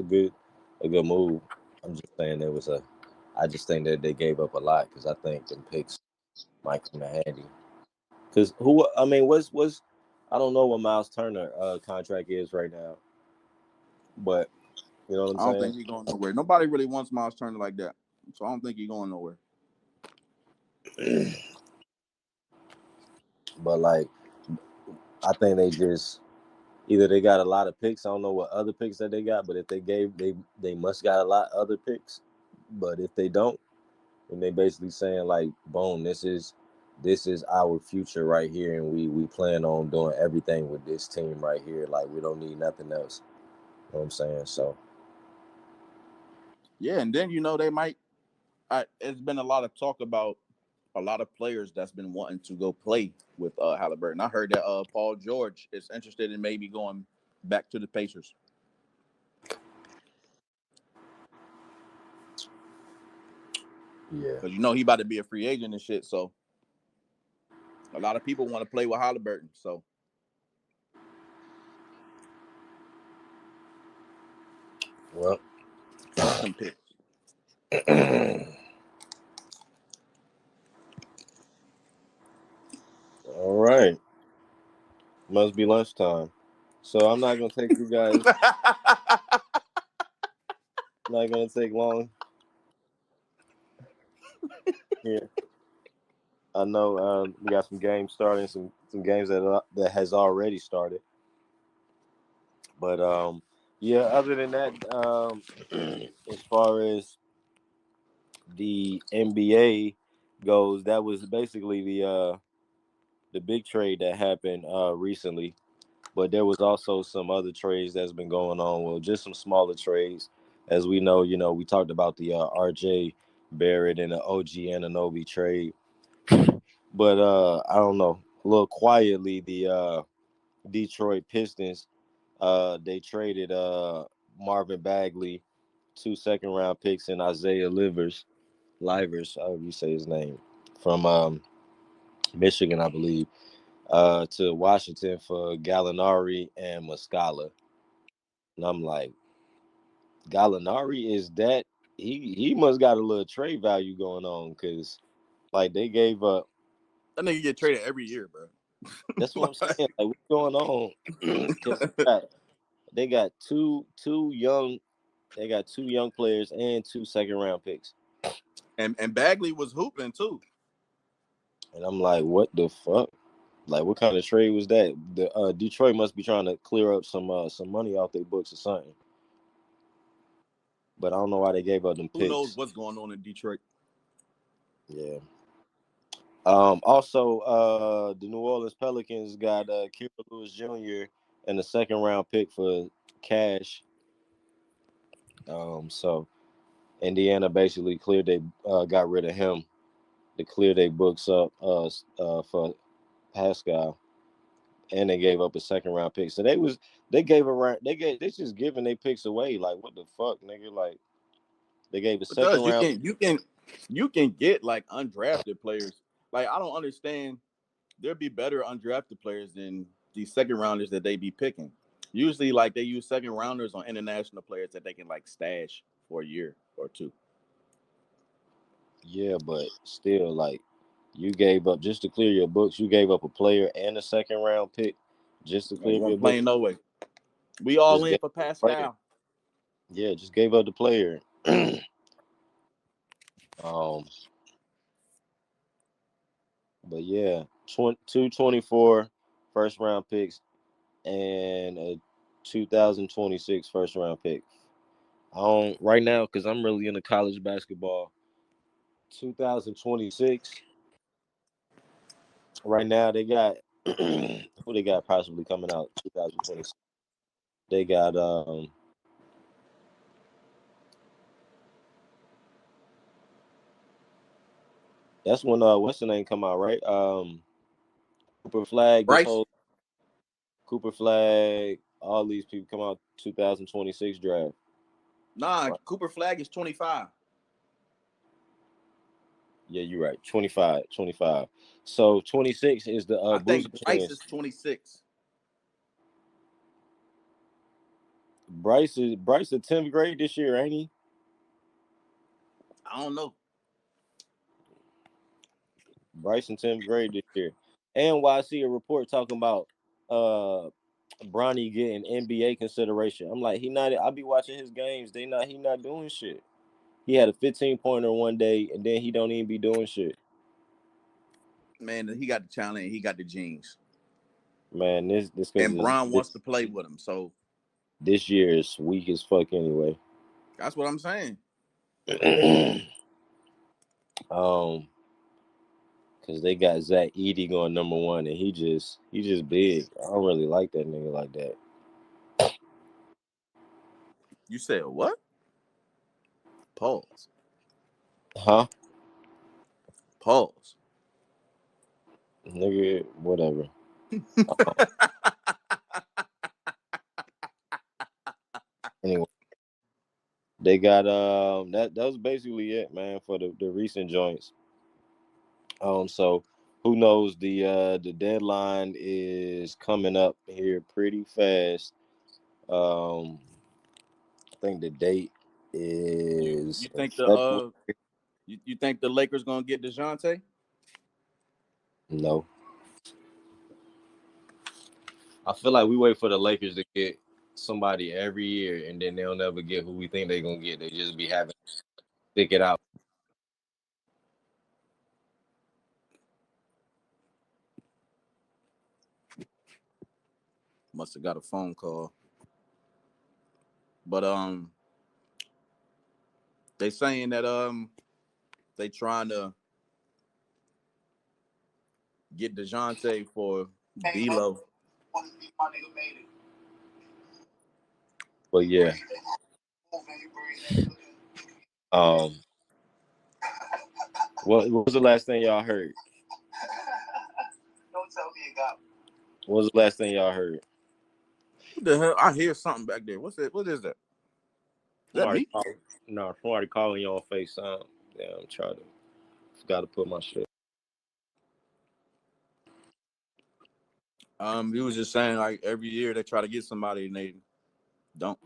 move. I'm just saying there was a. I just think that they gave up a lot because I think the picks might come in handy. Because who? I mean, what's I don't know what Miles Turner contract is right now, but you know what I'm I don't saying. think he's going nowhere. Nobody really wants Miles Turner like that, so I don't think he's going nowhere. But like, I think they just either they got a lot of picks. I don't know what other picks that they got, but if they must got a lot other picks. But if they don't, then they basically saying like, boom, this is our future right here, and we plan on doing everything with this team right here. Like we don't need nothing else. You know what I'm saying? So Yeah, and then they might. It's been a lot of talk about a lot of players that's been wanting to go play with Halliburton. I heard that Paul George is interested in maybe going back to the Pacers yeah. because he about to be a free agent and shit. So a lot of people want to play with Halliburton. So Well, count them picks. all right. Must be lunchtime. So I'm not gonna take you guys. Not gonna take long here. I know we got some games starting, some games that has already started. But yeah. Other than that, as far as the NBA goes, that was basically the big trade that happened recently. But there was also some other trades that's been going on. Well, just some smaller trades, as we know. We talked about the RJ Barrett and the OG Anunoby trade. But I don't know. A little quietly, the Detroit Pistons they traded Marvin Bagley, 2 second-round picks, and Isaiah Livers, however you say his name, from Michigan, I believe, to Washington for Gallinari and Muscala. And I'm like, Gallinari is that he must got a little trade value going on because like they gave up. That nigga get traded every year, bro. That's what I'm saying. Like what's going on? Because they got two young players and 2 second-round picks. and Bagley was hooping too. And I'm like, what the fuck? Like, what kind of trade was that? The Detroit must be trying to clear up some money off their books or something. But I don't know why they gave up them Who knows picks. what's going on in Detroit? Yeah. Also, the New Orleans Pelicans got Kira Lewis Jr. and a second-round pick for cash. So Indiana basically got rid of him to clear their books up for Pascal. And they gave up a second-round pick. So they just giving their picks away. Like what the fuck, nigga? Like they gave a second Because round. you can get like undrafted players. Like I don't understand. There'd be better undrafted players than these second rounders that they be picking. Usually, like they use second rounders on international players that they can like stash for a year or two. Yeah, but still, like you gave up just to clear your books. You gave up a player and a second-round pick just to You clear your wasn't books. playing no way. We all Just in gave for up the player. Pascal. Yeah, just gave up the player. um, but yeah, 224 first-round picks and a 2026 first-round pick. I don't right now because I'm really into college basketball. 2026. Right now they got who they got possibly coming out 2026. They got that's when what's the name come out, right? Cooper Flag, this Bryce? whole Cooper Flag, all these people come out 2026 draft. Nah, Right. Cooper Flag is 25. Yeah, you're right. 25, 25. So 26 is the I Boozer think Bryce is twins. 26. Bryce the 10th grade this year, ain't he? I don't know. Bryce in 10th grade this year. And why I see a report talking about uh Bronny getting NBA consideration. I'm like, I be watching his games. He not doing shit. He had a 15-pointer one day and then he don't even be doing shit. Man, he got the talent. He got the genes. Man, this And because Bron wants to play with him. So this year is weak as fuck anyway. that's what I'm saying. Because they got Zach Edey going number 1, and he just big. I don't really like that nigga like that. You said what? Pause. Huh? Pause. Nigga, whatever. Anyway, they got that was basically it, man, for the recent joints. So who knows? The deadline is coming up here pretty fast. I think the date is You think February. you think the Lakers gonna get DeJounte? No, I feel like we wait for the Lakers to get somebody every year, and then they'll never get who we think they're gonna get. They just be having to stick it out. Must have got a phone call. But they saying that they trying to get DeJounte for D'Lo. But yeah, what was the last thing y'all heard? Don't tell me it got. What was the last thing y'all heard? What the hell? I hear something back there. What's that? What is that? Is that me? Somebody calling you on FaceTime. Yeah, I'm trying to. Forgot to put my shit. He was just saying like every year they try to get somebody and they don't.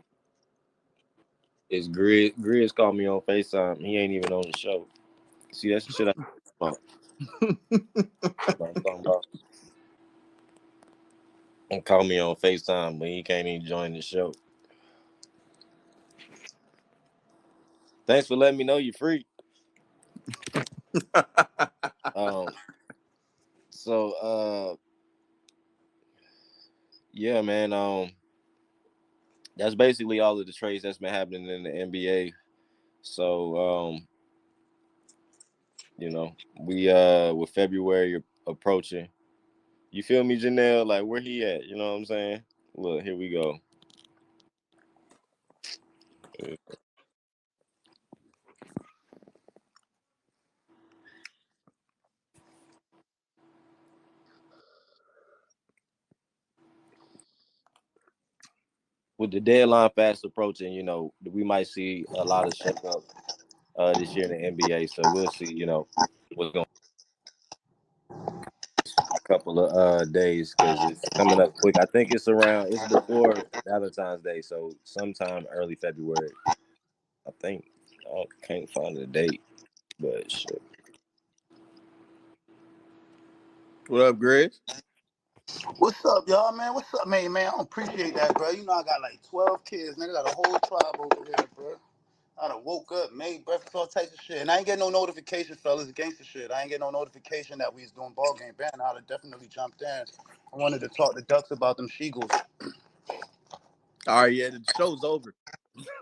It's Grizz. Grizz called me on FaceTime. He ain't even on the show. See, that's the shit I'm talking about. And call me on FaceTime, but he can't even join the show. Thanks for letting me know you're free. Yeah, man. That's basically all of the trades that's been happening in the NBA. So, we with February approaching. You feel me, Janelle? Like, where he at? You know what I'm saying? Look, here we go. With the deadline fast approaching, we might see a lot of shakeup this year in the NBA. So we'll see, what's going a couple of days because it's coming up quick. I think it's before Valentine's Day, so sometime early February. I think I can't find the date, but shit. What up, Grizz? What's up, y'all, man? What's up, man? I don't appreciate that, bro. You know I got like 12 kids, nigga. Got a whole tribe over here, bro. I done woke up, made breakfast, all types of shit. And I ain't get no notification, fellas, against the shit. I ain't get no notification that we was doing Ballgame Banter. I'd have definitely jumped in. I wanted to talk to Ducks about them Sheagles. All right, yeah, the show's over.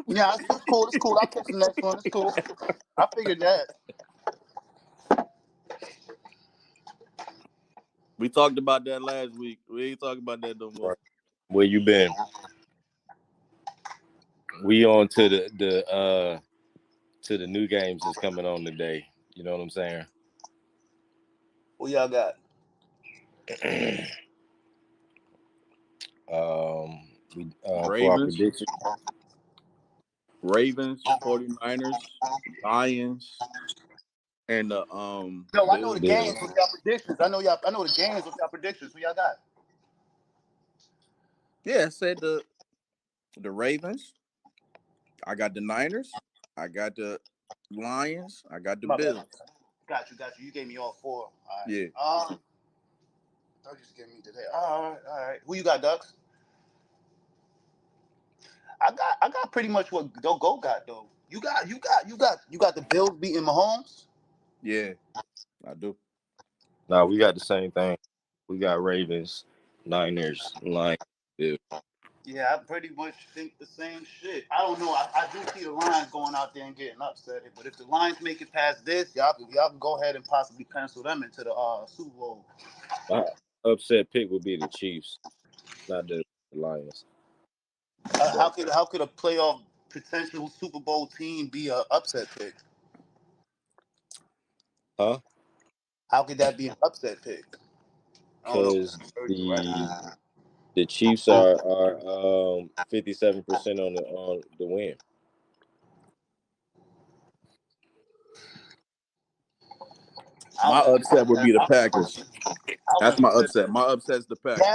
Yeah, it's cool. It's cool. I'll catch the next one. It's cool. I figured that. We talked about that last week. We ain't talking about that no more. Where you been? We on to the new games that's coming on today. You know what I'm saying? Who y'all got? For our prediction. Ravens, 49ers, Lions, and the No, I know the games with y'all predictions. I know the games with y'all predictions. Who y'all got? Yeah, I said the Ravens. I got the Niners. I got the Lions. I got the Bills. Got you. You gave me all four. All right. Yeah. I thought you just gave me today. All right. Who you got, Ducks? I got pretty much what Go got though. You got the Bills beating Mahomes. Yeah, I do. Nah, we got the same thing. We got Ravens, Niners, Lions. Yeah. Yeah, I pretty much think the same shit. I don't know. I do see the Lions going out there and getting upset. But if the Lions make it past this, y'all can go ahead and possibly pencil them into the Super Bowl. My upset pick would be the Chiefs, not the Lions. How But could a playoff potential Super Bowl team be a upset pick? huh? How could that be an upset pick? I don't know. Because I heard you the right. the Chiefs are 57% on the win. I My wouldn't. upset would be the Packers. I That's wouldn't my put it. upset. My upset's the Packers.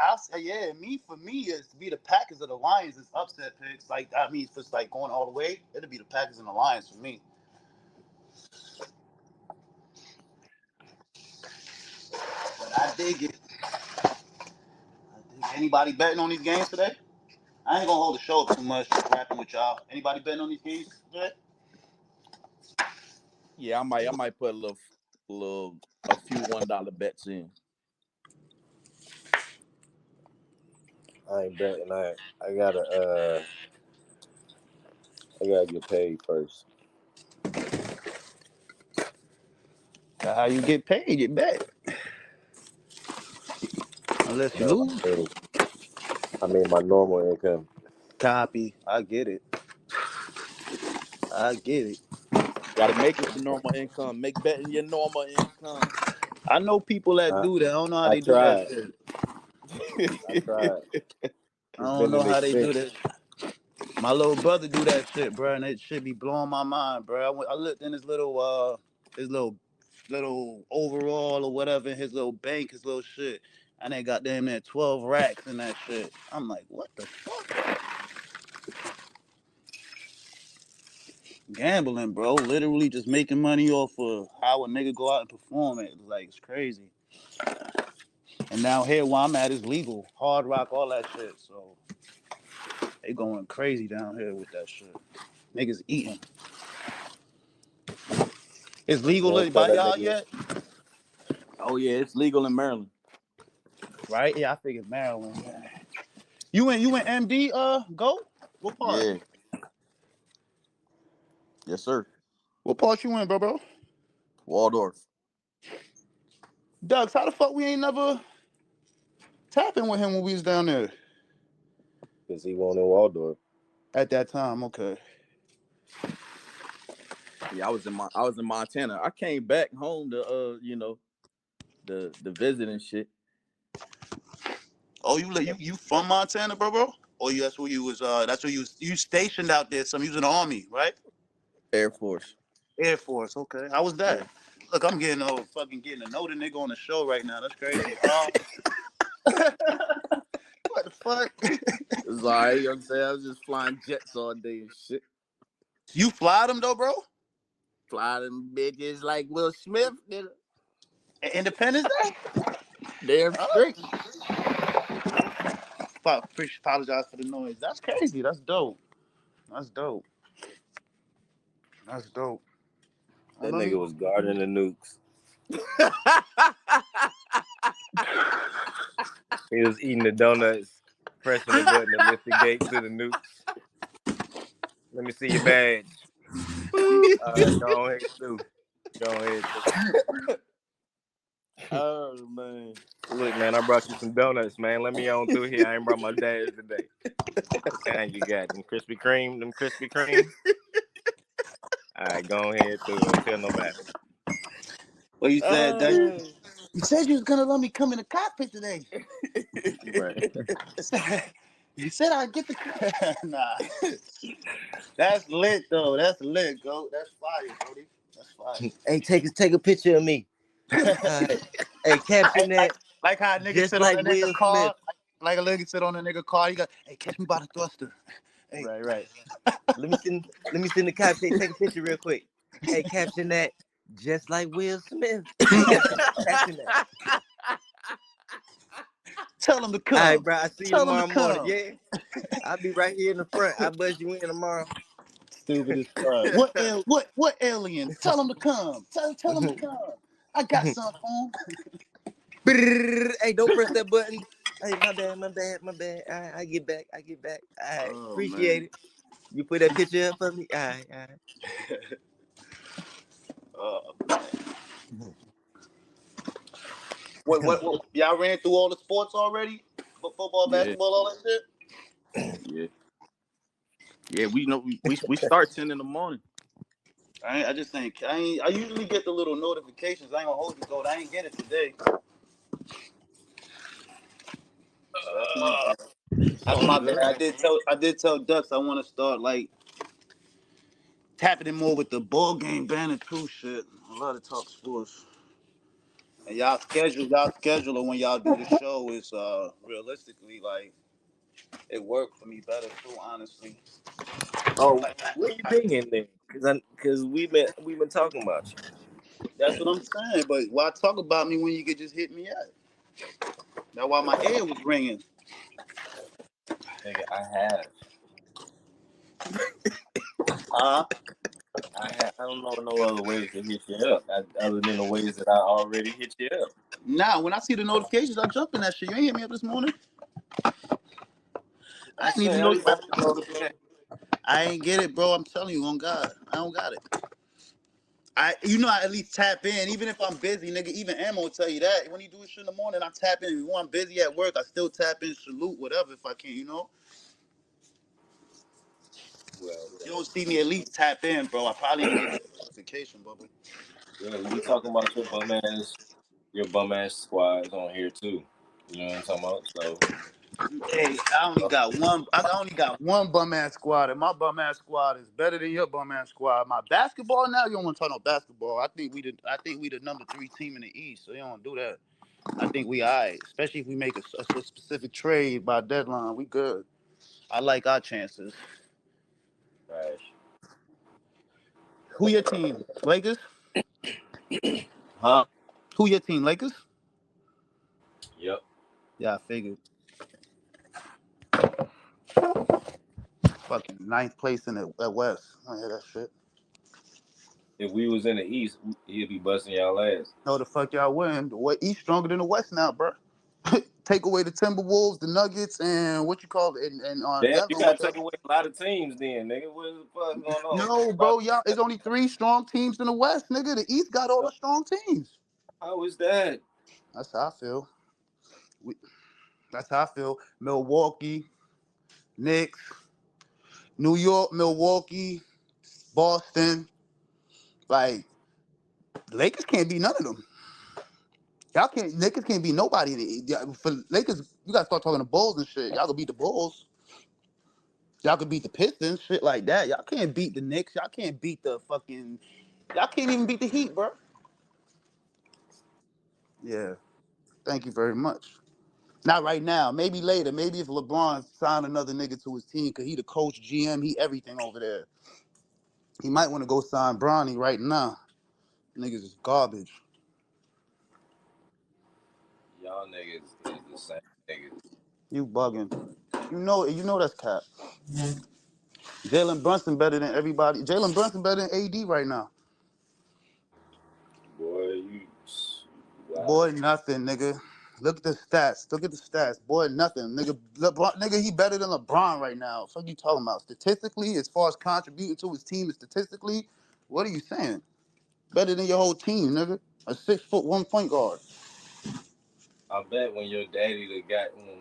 I'll say, yeah. For me, is to be the Packers or the Lions is upset picks. Like, I mean, if it's like going all the way, it'll be the Packers and the Lions for me. But I dig it. Anybody betting on these games today? I ain't gonna hold the show up too much. Just rapping with y'all. Anybody betting on these games today? Yeah, I might put a few $1 bets in. I ain't betting. I gotta get paid first. That's how you get paid. You bet. Unless you No, lose. I mean my normal income. Copy. I get it. I get it. Got to make it your normal income. Make betting your normal income. I know people that I, do that. I don't know how I they do that tried. shit. I tried. I It's don't been know an how they do expense. that. My little brother do that shit, bro, and it should be blowing my mind, bro. I looked in his little overall or whatever in his little bank, his little shit, and they got damn near 12 racks in that shit. I'm like, what the fuck? Gambling, bro. Literally just making money off of how a nigga go out and perform it. Like, it's crazy. And now here where I'm at is legal. Hard rock, all that shit. So they going crazy down here with that shit. Niggas eating. It's You legal don't tell by that y'all nigga. yet? Oh yeah, it's legal in Maryland. Right? Yeah, I figured Maryland. Yeah. You in MD, go? What part? Yeah, yes sir. What part you in, bro? Waldorf. Ducks, how the fuck we ain't never tapping with him when we was down there? Because he won't in Waldorf. At that time, okay. Yeah, I was in Montana. I came back home to the visit and shit. Oh, you from Montana, bro? Oh, you that's where you was that's where you stationed out there, you was in the army, right? Air Force. Air Force, okay. How was Yeah. that? Look, I'm getting getting to know the nigga on the show right now. That's crazy. What the fuck? It's all right, you know what I'm saying? I was just flying jets all day and shit. You fly them though, bro? Fly them bitches like Will Smith, nigga. Independence Day? Damn straight. Apologize for the noise. That's crazy. That's dope. That's dope. That's dope. That Let me. nigga was guarding the nukes. He was eating the donuts, pressing the button to lift the gate to the nukes. Let me see your badge. All right, go ahead through. Go ahead through. Oh man. Look, man, I brought you some donuts, man. Let me on through here. I ain't brought my dad's today. What kind you got? Them Krispy Kreme? Them Krispy Kreme? All right, go ahead through. Don't tell nobody. What you said, Dutch? Oh. You said you was gonna let me come in the cockpit today. Right. You said I'd get the nah. That's lit though. That's lit, go. That's fire, Brody. That's fire. Hey, take a picture of me. All right. Hey, caption that like how a nigga just sit on like a nigga Will car. Smith. Like a nigga sit on a nigga car. You got, hey, catch me by the thruster. Hey, Right. Let me send the caption. Hey, take a picture real quick. Hey, caption that just like Will Smith. Caption that. tell him to All right, come. bro. I see you Tell him to tomorrow morning. come. Yeah, I'll be right here in the front. I'll buzz you in tomorrow. Stupid as fuck. What aliens? Tell him to come. Tell him to come. I got some phone. Hey, don't press that button. Hey, my bad. I get back. All right, Oh appreciate man. it. You put that picture up for me. All right. Man. What? Y'all ran through all the sports already? Football, Yeah, basketball, all that shit. yeah, yeah. We know we start 10 in the morning. I just ain't. I usually get the little notifications. I ain't gonna hold you, though. I ain't get it today. So that's my bad. It's That's all my bad. good. I did tell Ducks I want to start like tapping him more with the ball game banner too. Shit, I love to talk sports. And y'all schedule it when y'all do the show is realistically like it worked for me better too. Honestly, Oh, like, where you been in there? Cause we been talking about you, that's what I'm saying. But why talk about me when you could just hit me up? That's why my ear was ringing. nigga. Huh? I don't know no other ways to hit you up other than the ways that I already hit you up. Nah, when I see the notifications, I jump in that shit. You ain't hit me up this morning. I I'm didn't even saying know. I'm not the notification. I ain't get it, bro. I'm telling you, on God, I don't got it. I at least tap in, even if I'm busy, nigga. Even Ammo will tell you that. When he do his shit in the morning, I tap in. When I'm busy at work, I still tap in, salute, whatever, if I can. Well, You don't see me at least tap in, bro. I probably ain't get the notification, bubble. yeah, we talking about your bum ass squads on here too. You know what I'm talking about? So Hey, I only got one. I only got one bum ass squad, and my bum ass squad is better than your bum ass squad. My basketball now, you don't want to talk no basketball. I think we the number 3 team in the East, so you don't do that. I think we alright, especially if we make a specific trade by deadline. We good. I like our chances. trash. Who your team? Lakers? Huh? Who your team? Lakers? Yep. Yeah, I figured. Fucking ninth place in the West. I hear that shit. If we was in the East, he'd be busting y'all ass. No, the fuck y'all win. The East stronger than the West now, bro. Take away the Timberwolves, the Nuggets, and what you call it, and Damn, you Denver. gotta take away a lot of teams then, nigga. What the fuck going on? No, bro, y'all. It's only 3 strong teams in the West, nigga. The East got all the strong teams. How is that? That's how I feel. We, that's how I feel. Milwaukee, Knicks, New York, Milwaukee, Boston. Like Lakers can't beat none of them. Y'all can't. Lakers can't beat nobody. For Lakers, you gotta start talking to Bulls and shit. Y'all could beat the Bulls. Y'all could beat the Pistons, shit like that. Y'all can't beat the Knicks. Y'all can't beat the fucking. Y'all can't even beat the Heat, bro. Yeah. Thank you very much. Not right now. Maybe later. Maybe if LeBron signed another nigga to his team, cause he the coach, GM, he everything over there. He might want to go sign Bronny right now. Niggas is garbage. Y'all niggas is the same niggas. You bugging. You know that's cap. Jalen Brunson better than everybody. Jalen Brunson better than AD right now. Boy, you wow. Boy, nothing, nigga. Look at the stats. Look at the stats. Boy, nothing. Nigga, LeBron, nigga, he better than LeBron right now. What you talking about? Statistically, as far as contributing to his team statistically, what are you saying? Better than your whole team, nigga. A 6'1" point guard. I bet when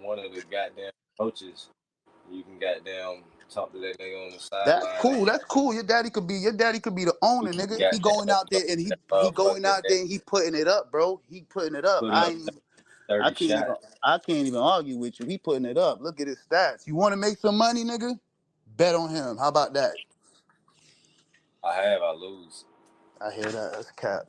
one of the goddamn coaches, you can goddamn talk to that nigga on the That's sideline. cool. That's cool. Your daddy could be the You owner, can nigga. He goddamn going out go there and that he going motherfucker out and there and he putting it up, bro. He putting it up. put I up ain't even, I 30 can't even shots. I can't even argue with you. He putting it up. Look at his stats. You want to make some money, nigga? Bet on him. How about that? I lose. I hear that. That's cap.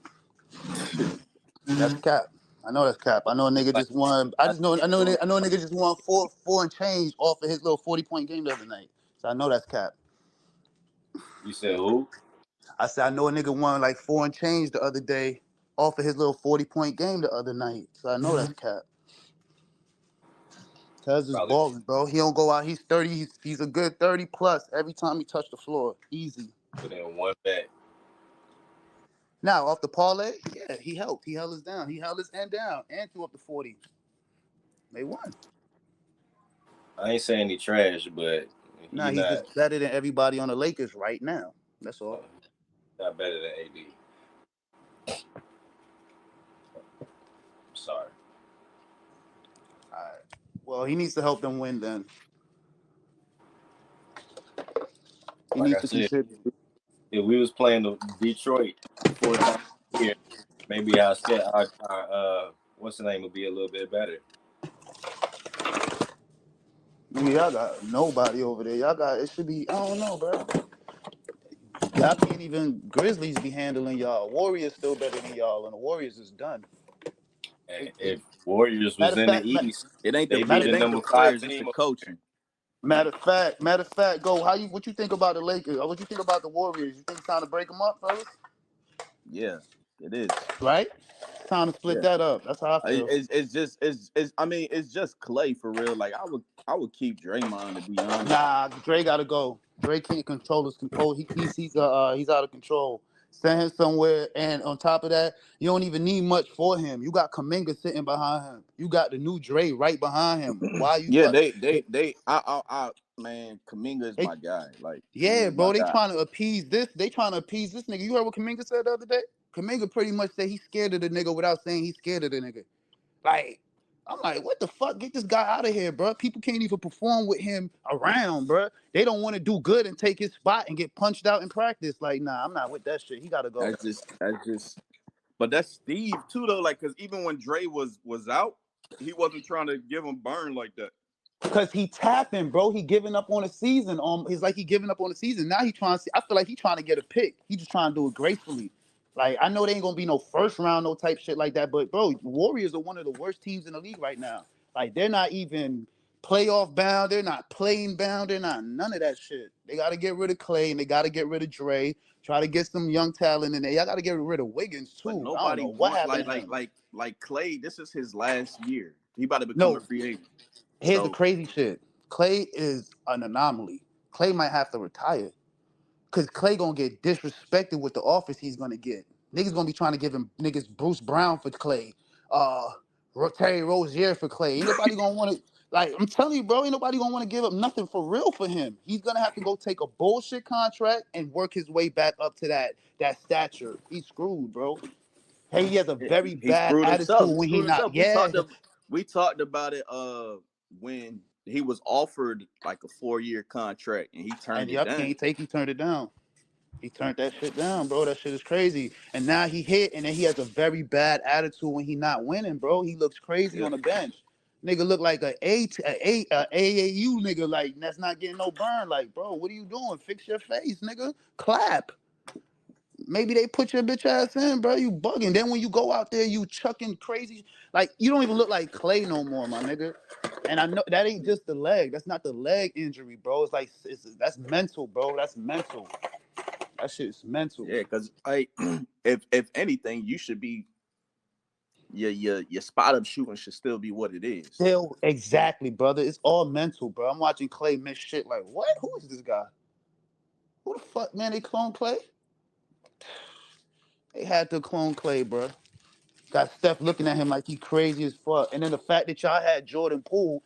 That's cap. I know that's cap. I know a nigga Like just won. I I just know. I did know. lose. I know a nigga just won four and change off of his little 40-point game the other night. So I know that's cap. You said who? I said I know a nigga won like 4 and change the other day off of his little 40-point game the other night. So I know that's cap. Cuz is Probably balling, bro. He don't go out. He's 30. He's a good 30 plus every time he touch the floor. Easy. put in one bet. Now off the parlay, yeah, he helped. He held us down. He held his end down and threw up the 40. They won. I ain't saying he trash, but Nah, he he's not just better than everybody on the Lakers right now. That's all. not better than AD. Sorry. All right. Well, he needs to help them win then. He Like needs I to said, contribute. if we was playing the Detroit 4 times a year, maybe our what's the name would be a little bit better. I mean, y'all got nobody over there. Y'all got, it should be, I don't know, bro. Y'all can't even, Grizzlies be handling y'all. Warriors still better than y'all, and the Warriors is done. And if Warriors Matter was of in the fact, East, It ain't they be it the ain't the number 5 players, it's the team. coaching. matter of fact, go. What you think about the Lakers? What you think about the Warriors? You think it's time to break them up, fellas? Yeah, it is. Right? It's time to split Yeah. that up. That's how I feel. It's just it's I mean it's just Clay for real. Like I would keep Draymond, to be honest. Nah, Dre gotta go. Dre can't control his composure. He's out of control. Send him somewhere, and on top of that, you don't even need much for him. You got Kaminga sitting behind him. You got the new Dre right behind him. Why you Yeah, what? they man, Kaminga is They, my guy. Like he yeah, is my bro. They guy. trying to appease this. They trying to appease this nigga. You heard what Kaminga said the other day? Kaminga pretty much said he's scared of the nigga without saying he's scared of the nigga. Like, I'm like, what the fuck? Get this guy out of here, bro. People can't even perform with him around, bro. They don't want to do good and take his spot and get punched out in practice. Like, nah, I'm not with that shit. He gotta go. That's just but that's Steve too though. Like cause even when Dre was out, he wasn't trying to give him burn like that. Cause he tapping, bro. He giving up on the season. He's like he giving up on the season. Now he trying to see. I feel like he trying to get a pick. He just trying to do it gracefully. Like I know they ain't gonna be no first round, no type shit like that. But bro, Warriors are one of the worst teams in the league right now. Like they're not even playoff bound. They're not playing bound. They're not none of that shit. They got to get rid of Clay and they got to get rid of Dre. Try to get some young talent in there. Y'all got to get rid of Wiggins But too. I don't nobody know what want happened to him. like Clay. This is his last year. He about to become a No, free agent. here's the So crazy shit. Clay is an anomaly. Clay might have to retire. Cause Clay gonna get disrespected with the offers he's gonna get. Niggas gonna be trying to give him niggas Bruce Brown for Clay, Terry Rozier for Clay. Ain't nobody gonna want to. Like I'm telling you, bro, ain't nobody gonna want to give up nothing for real for him. He's gonna have to go take a bullshit contract and work his way back up to that stature. He's screwed, bro. Hey, he has a very he bad screwed attitude himself. He when he screwed not. himself. Yeah, We talked about it when he was offered like a 4-year contract and he and turned it yup, down. he turned it down. He turned that shit down, bro. That shit is crazy. And now he hit, and then he has a very bad attitude when he not winning, bro. He looks crazy Yeah. on the bench. Nigga look like a AAU nigga, like that's not getting no burn. Like, bro, what are you doing? Fix your face, nigga. Clap. Maybe they put your bitch ass in, bro. You bugging. Then when you go out there, you chucking crazy. Like you don't even look like Clay no more, my nigga. And I know that ain't just the leg. That's not the leg injury, bro. It's like that's mental, bro. That's mental. That shit is mental. Yeah, because like if anything, you should be your spot up shooting should still be what it is. Still, exactly, brother. It's all mental, bro. I'm watching Clay miss shit like, what? Who is this guy? Who the fuck, man? They clone Clay? They had to clone Clay, bro. Got Steph looking at him like he crazy as fuck. And then the fact that y'all had Jordan Poole,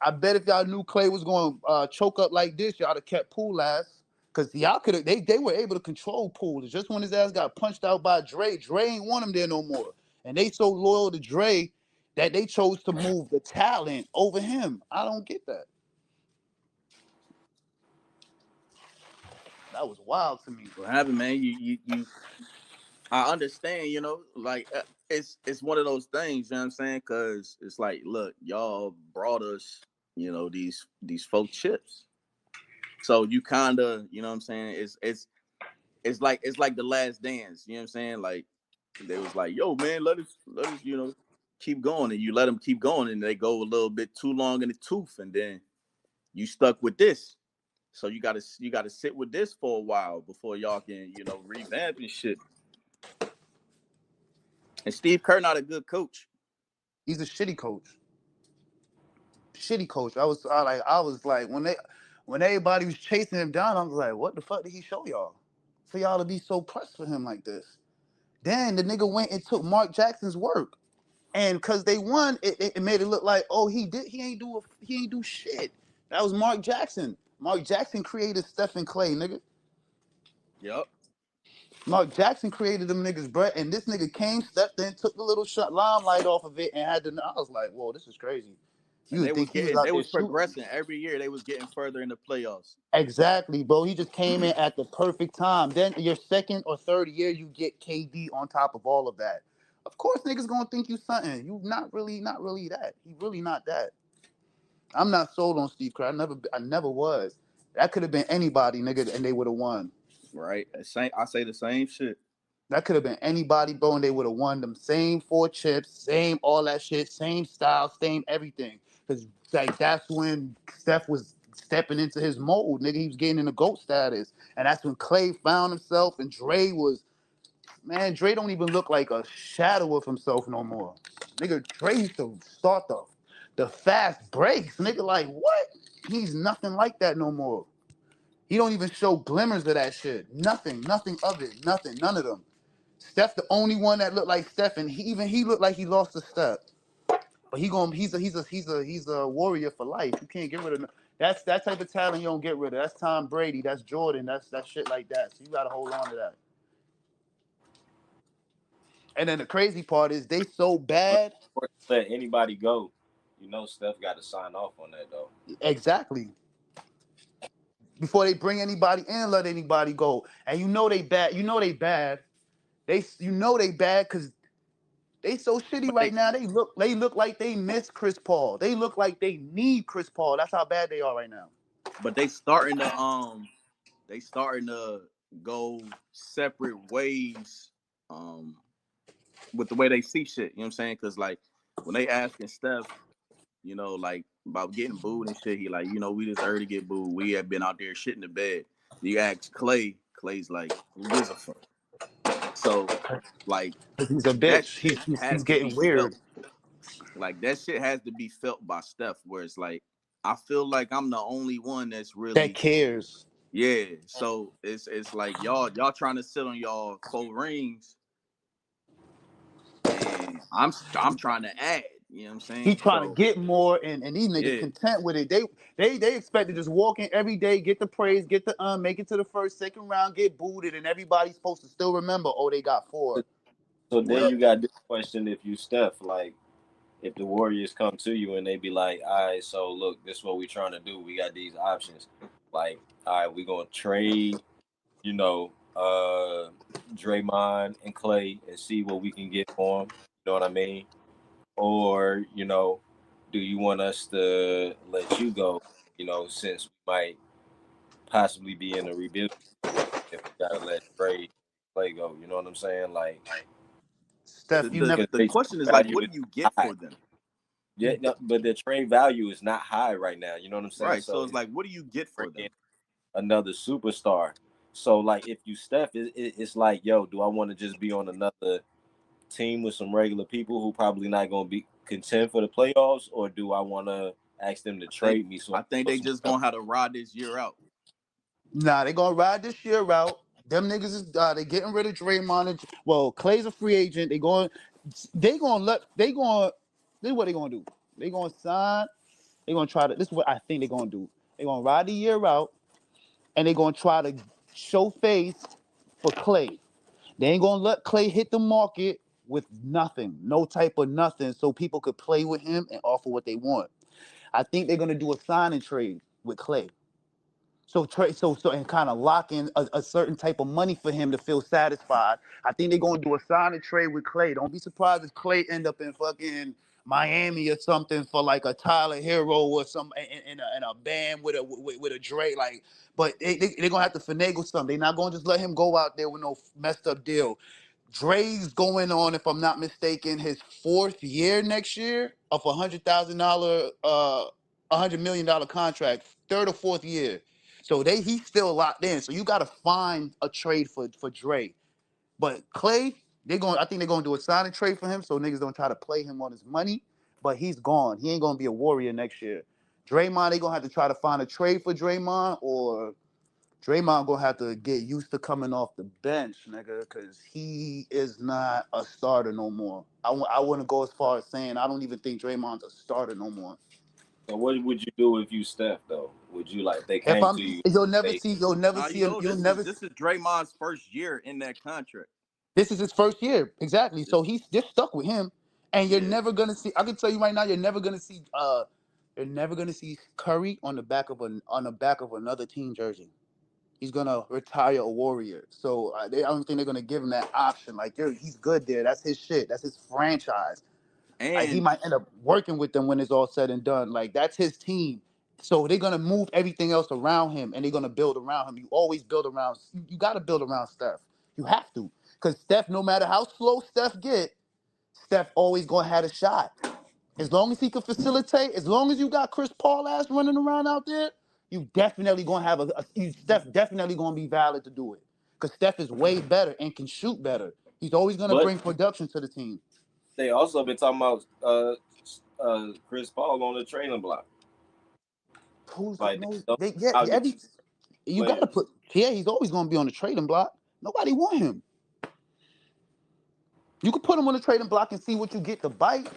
I bet if y'all knew Clay was going to choke up like this, y'all have kept Poole last. Because y'all could have, they were able to control Poole. It's just when his ass got punched out by Dre, Dre ain't want him there no more. And they so loyal to Dre that they chose to move the talent over him. I don't get that. That was wild to me. What happened, man? I understand, like it's one of those things, you know what I'm saying? Because it's like, look, y'all brought us, these folk chips. So you kind of, you know what I'm saying? It's like the last dance, you know what I'm saying? Like they was like, yo, man, let us, keep going, and you let them keep going, and they go a little bit too long in the tooth, and then you stuck with this. So you gotta sit with this for a while before y'all can, revamp and shit. And Steve Kerr not a good coach. He's a shitty coach. Shitty coach. I was like when everybody was chasing him down, I was like, what the fuck did he show y'all? For y'all to be so pressed for him like this. Then the nigga went and took Mark Jackson's work. And because they won, it made it look like, oh, he ain't do shit. That was Mark Jackson. Mark Jackson created Stephen Clay, nigga. Yep. Mark Jackson created them niggas, bruh. And this nigga came, stepped in, took the little shot limelight off of it, and had to. I was like, whoa, this is crazy. You And would think he was out they there was shooting. progressing every year. They was getting further in the playoffs. Exactly, bro. He just came in at the perfect time. Then your second or third year, you get KD on top of all of that. Of course, niggas gonna think you something. You not really that. He really not that. I'm not sold on Steve Kerr. I never was. That could have been anybody, nigga, and they would have won. Right. I say the same shit. That could have been anybody, bro, and they would have won them same 4 chips, same all that shit, same style, same everything. Because like that's when Steph was stepping into his mold, nigga. He was getting in the GOAT status. And that's when Clay found himself and Dre was, man, Dre don't even look like a shadow of himself no more. Nigga, Dre used to start the fast breaks. Nigga, like, what? He's nothing like that no more. He don't even show glimmers of that shit. Nothing of it. Nothing. None of them. Steph, the only one that looked like Steph, and he looked like he lost a step. But he's a warrior for life. You can't get rid of him. That's that type of talent you don't get rid of. That's Tom Brady. That's Jordan. That's that shit like that. So you gotta hold on to that. And then the crazy part is they so But bad. before you let anybody go, Steph got to sign off on that though. Exactly. Before they bring anybody in, let anybody go. And you know they bad. You know they bad. They bad because they so shitty But right now. They look like they miss Chris Paul. They look like they need Chris Paul. That's how bad they are right now. but they starting to go separate ways um with the way they see shit. You know what I'm saying? Because like when they asking Steph, like about getting booed and shit, he like, we deserve to get booed. We have been out there shitting the bed. You ask Clay, Clay's like, who gives a fuck? So like He's a that bitch. shit He's has to getting be felt. weird. Like that shit has to be felt by Steph, where it's like I feel like I'm the only one that's That really cares. yeah. So it's like y'all trying to sit on y'all 4 rings, and I'm trying to add. You know what I'm He saying? trying to So get more, and these niggas yeah, content with it. They expect to just walk in every day, get the praise, get the make it to the first, second round, get booted, and everybody's supposed to still remember. Oh, they got four. So then What? you got this question: if you Steph, like, if the Warriors come to you and they be like, all right, so look, this is what we trying to do. We got these options. Like, all right, we gonna trade, you know, Draymond and Clay and see what we can get for them. You know what I mean? Or, do you want us to let you go? Since we might possibly be in a rebuild if we gotta let Clay go. You know what I'm saying? Like, but Steph, you never. the because the they question is like, value what is do you get high. for them? Yeah, no, but the trade value is not high right now. You know what I'm saying? Right. So So it's it's like, what do you get bring for them? in another superstar. So like, if you Steph, it's like, yo, do I want to just be on another team with some regular people who probably not going to be content for the playoffs, or do I want to ask them to I think trade me so I I can think throw they some just stuff? gonna have to ride this year out. Nah, they gonna ride this year out. Them niggas is they getting rid of Draymond. Well, Clay's a free agent. They gonna let they going this is what they gonna do. They gonna sign. They gonna try to. This is what I think they gonna do. They gonna ride the year out, and they gonna try to show face for Clay. They ain't gonna let Clay hit the market with nothing, no type of nothing, so people could play with him and offer what they want. I think they're gonna do a sign and trade with Clay. So and kind of lock in a certain type of money for him to feel satisfied. I think they're gonna do a sign and trade with Clay. Don't be surprised if Clay end up in fucking Miami or something for like a Tyler Hero or some in a band with a Dre like. But they're gonna have to finagle something. They're not gonna just let him go out there with no messed up deal. Dre's going on, if I'm not mistaken, his fourth year next year of $100 million contract, third or fourth year. So he's still locked in. So you got to find a trade for Dre. But Clay, I think they're gonna do a sign and trade for him, so niggas don't try to play him on his money. But he's gone. He ain't gonna be a Warrior next year. Draymond, they gonna have to try to find a trade for Draymond, or Draymond gonna have to get used to coming off the bench, nigga, because he is not a starter no more. I wouldn't go as far as saying I don't even think Draymond's a starter no more. So what would you do if you Steph though? Would you like they If came I'm, to you? you'll never Nah, see him. yo, You'll this is never. this is Draymond's first year in that contract. This is his first year, exactly. This, So he's just stuck with him, and you're yeah, never gonna see. I can tell you right now, you're never gonna see. You're never gonna see Curry on the back of another team jersey. He's gonna retire a Warrior. So I don't think they're gonna give him that option. Like, he's good there. That's his shit. That's his franchise. Like, he and might end up working with them when it's all said and done. Like, that's his team. So they're gonna move everything else around him, and they're gonna build around him. You always build around. You got to build around Steph. You have to, because Steph, no matter how slow Steph get, Steph always gonna have a shot. As long as he can facilitate, as long as you got Chris Paul ass running around out there, you definitely gonna have Steph definitely gonna be valid to do it. Because Steph is way better and can shoot better. He's always gonna But bring production to the team. they also been talking about Chris Paul on the trading block. Who's Like no? they don't They yeah. out get Every you gotta players. put. Yeah, he's always gonna be on the trading block. Nobody want him. You can put him on the trading block and see what you get to bite.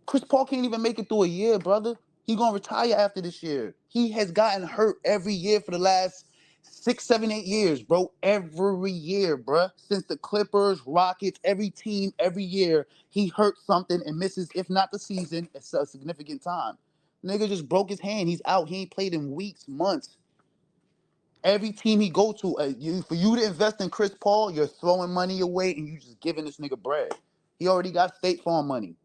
Chris Paul can't even make it through a year, brother. He gonna retire after this year. He has gotten hurt every year for the last 6, 7, 8 years, bro. Every year, bro. Since the Clippers, Rockets, every team, every year, he hurt something and misses, if not the season, it's a significant time. Nigga just broke his hand. He's out. He ain't played in weeks, months. Every team he go to, for you to invest in Chris Paul, you're throwing money away and you just giving this nigga bread. He already got State Farm money.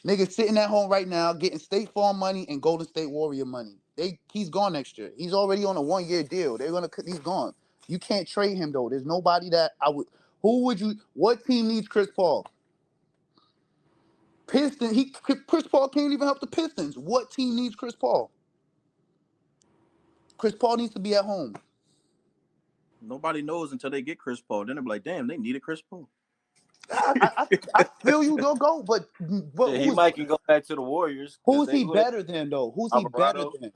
Niggas sitting at home right now getting State Farm money and Golden State Warrior money. He's gone next year. He's already on a 1 year deal. He's gone. You can't trade him though. There's nobody that I would. Who would you? What team needs Chris Paul? Pistons. Chris Paul can't even help the Pistons. What team needs Chris Paul? Chris Paul needs to be at home. Nobody knows until they get Chris Paul. Then they're like, damn, they needed Chris Paul. I feel you, don't go, but Yeah, he might can go back to the Warriors because who's they he who they better than though? Who's he better Alvarado than?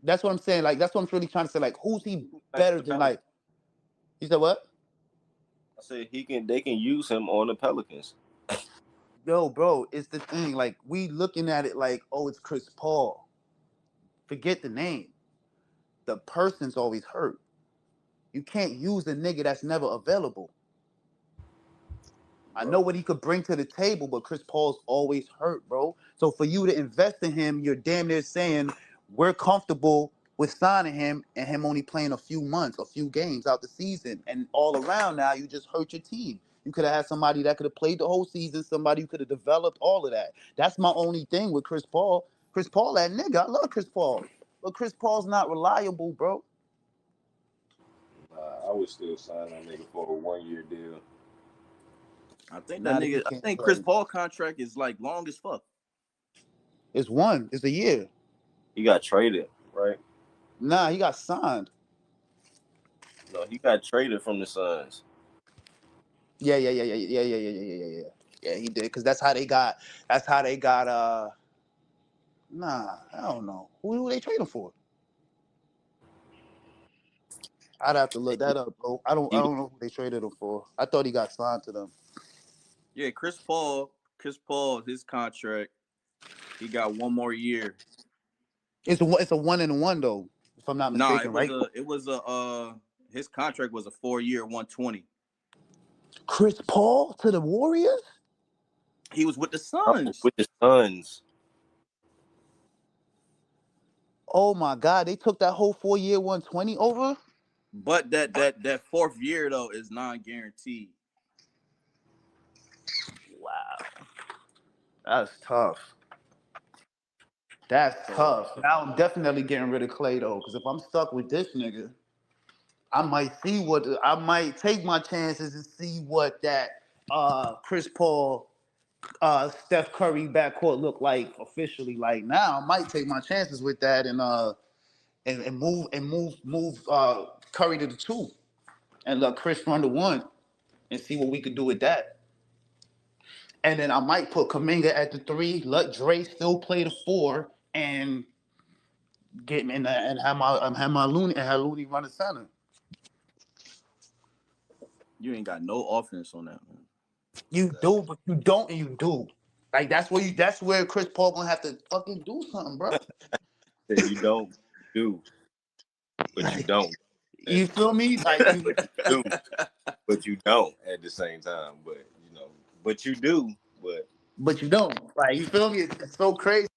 That's what I'm saying. Like, that's what I'm really trying to say. Like, who's he back to better the than? Pelicans. Like, you said what? I said they can use him on the Pelicans. Yo, bro, it's the thing. Like, we looking at it like, oh, it's Chris Paul. Forget the name. The person's always hurt. You can't use the nigga that's never available. I know Bro. what he could bring to the table, but Chris Paul's always hurt, bro. So for you to invest in him, you're damn near saying we're comfortable with signing him and him only playing a few months, a few games out the season. And all around now, you just hurt your team. You could have had somebody that could have played the whole season, somebody who could have developed all of that. That's my only thing with Chris Paul. Chris Paul, that nigga, I love Chris Paul. But Chris Paul's not reliable, bro. I would still sign that nigga for a 1 year deal. I think that Now that he nigga. I can't think Chris play. Paul contract is like long as fuck. It's a year. He got traded, right? Nah, he got signed. No, he got traded from the Suns. Yeah. Yeah, he did. Cause that's how they got. That's how they got. Nah, I don't know. Who they trade him for? I'd have to look that up, bro. I don't. I He don't know who they traded him for. I thought he got signed to them. Yeah, Chris Paul. Chris Paul, his contract, he got one more year. It's a 1-1 though, if I'm not Nah, mistaken, right? it was a his contract was a 4 year, 120. Chris Paul to the Warriors. He was with the oh, Suns. with the Suns. Oh my God, they took that whole 4 year 120 over. But that fourth year though is non-guaranteed. Wow, that's tough. That's So tough. Now I'm definitely getting rid of Clay though, because if I'm stuck with this nigga, I might take my chances and see what that Chris Paul Steph Curry backcourt look like officially. Like now, I might take my chances with that and move Curry to the two and let Chris run the one and see what we could do with that. And then I might put Kaminga at the three, let Dre still play the four, and get in there and have my Looney run the center. You ain't got no offense on that, man. You do, but you don't, and you do. Like that's where Chris Paul gonna have to fucking do something, bro. You don't do, but you Like, don't. you feel me? Like you, But you do, but you don't at the same time. But but you do. But but you don't. Like you feel me? It's so crazy.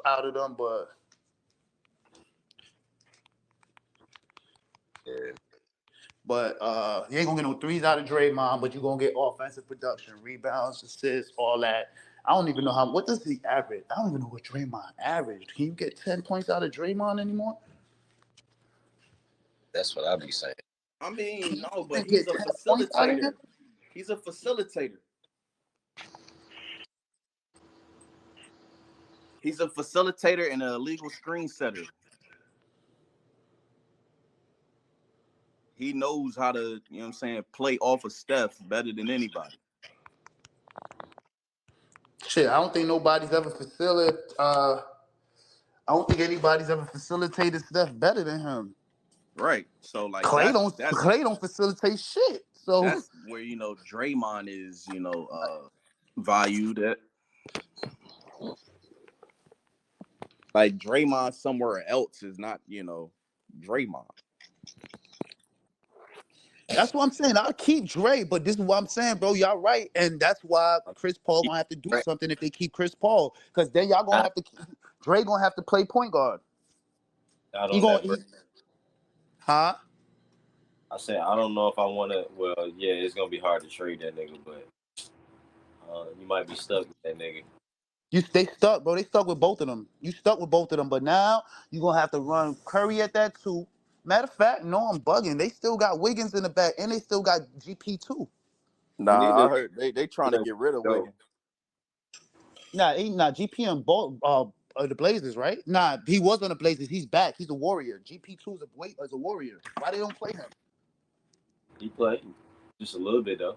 Out of them, but yeah, you ain't gonna get no threes out of Draymond, but you're gonna get offensive production, rebounds, assists, all that. I don't even know what does he average. I don't even know what Draymond averaged. Can you get 10 points out of Draymond anymore? that's what I be saying. I mean, no, You but get he's a 10 points out of him? facilitator. He's a facilitator. He's a facilitator and a illegal screen setter. He knows how to, you know what I'm saying, play off of Steph better than anybody. Shit, I don't think nobody's ever I don't think anybody's ever facilitated stuff better than him. Right. So like Clay don't facilitate shit. So that's where, Draymond is, valued at. Like Draymond somewhere else is not, Draymond. that's what I'm saying. I'll keep Dre, but this is what I'm saying, bro. Y'all right, and that's why Chris Paul gonna have to do something if they keep Chris Paul, because then y'all gonna have to Dre gonna have to play point guard. Not He on gonna, that. huh? I said I don't know if I want to. Well, yeah, it's gonna be hard to trade that nigga, but you might be stuck with that nigga. They stuck, bro. They stuck with both of them. You stuck with both of them, but now you gonna have to run Curry at that too. Matter of fact, no, I'm bugging. They still got Wiggins in the back, and they still got GP too. You need Nah, I to heard they trying to get rid of go. Wiggins. Nah, GP and the Blazers, right? Nah, he was on the Blazers. He's back. He's a Warrior. GP2 is a Warrior. Why they don't play him? He played just a little bit though.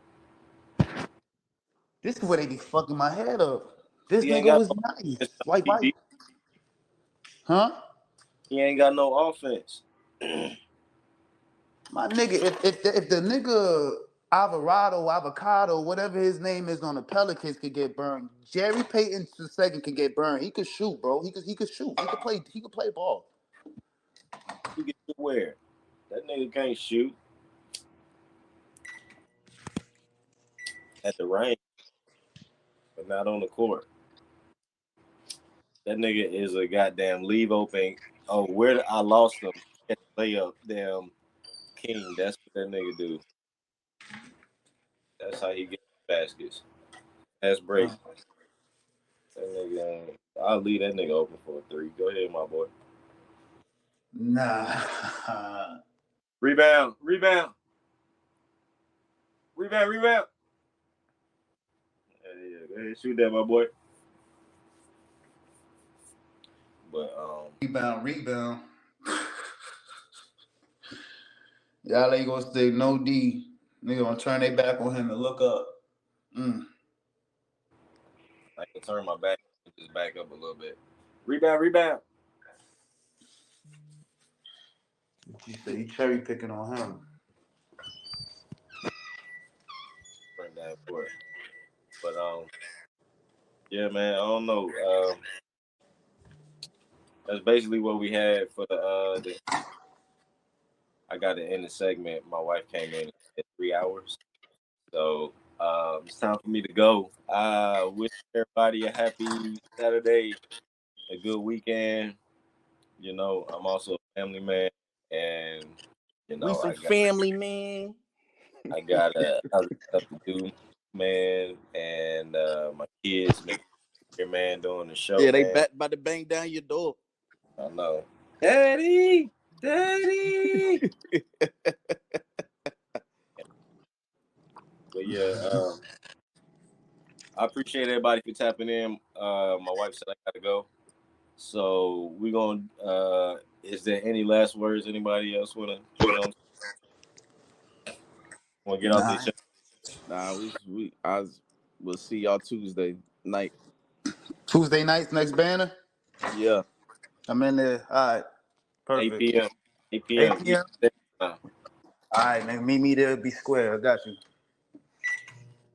This is where they be fucking my head up. This He ain't nigga got was no nice. offense, Like, why? PD. Huh? He ain't got no offense. My nigga, if the nigga Avocado, whatever his name is on the Pelicans could get burned, Jerry Payton II could get burned. He could shoot, bro. He could shoot. He could play ball. He can shoot where? That nigga can't shoot at the range, but not on the court. That nigga is a goddamn leave open. Oh, I lost him at the layup. Damn king. That's what that nigga do. That's how he gets baskets. That's break. That nigga, I'll leave that nigga open for a three. Go ahead, my boy. Nah. Rebound, rebound, rebound, rebound. Yeah, go ahead, shoot that, my boy. But Rebound. Y'all ain't gonna stay no D. Nigga gonna turn their back on him and look up. I can turn my back, just back up a little bit. Rebound, rebound. You say you cherry picking on him. Bring that for it. But yeah, man, I don't know. That's basically what we had for the I got to end the segment. My wife came in at 3 hours. So it's time for me to go. Wish everybody a happy Saturday, a good weekend. I'm also a family man, and We some family, man. I got other stuff to do, man, and my kids been here, man, doing the show, Yeah, they man. about to bang down your door. I know, Daddy. But yeah, I appreciate everybody for tapping in. My wife said I gotta go. So we're gonna is there any last words anybody else wanna put on? Want to get off Nah. this show? Nah, we'll see y'all Tuesday night. Tuesday nights, next banner. Yeah. I'm in there. All right. 8 Perfect. p.m. 8 8 p.m. p.m. Eastern Time. All right, man. Meet me there. Be square. I got you.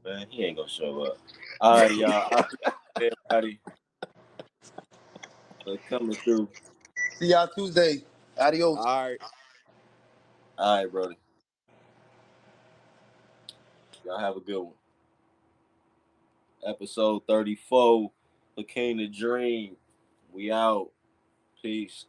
Man, he ain't gonna show up. All right, y'all. I appreciate everybody coming through. See y'all Tuesday. Adios. All right. All right, brother. Y'all have a good one. Episode 34, Hakeem the Dream. We out. Peace.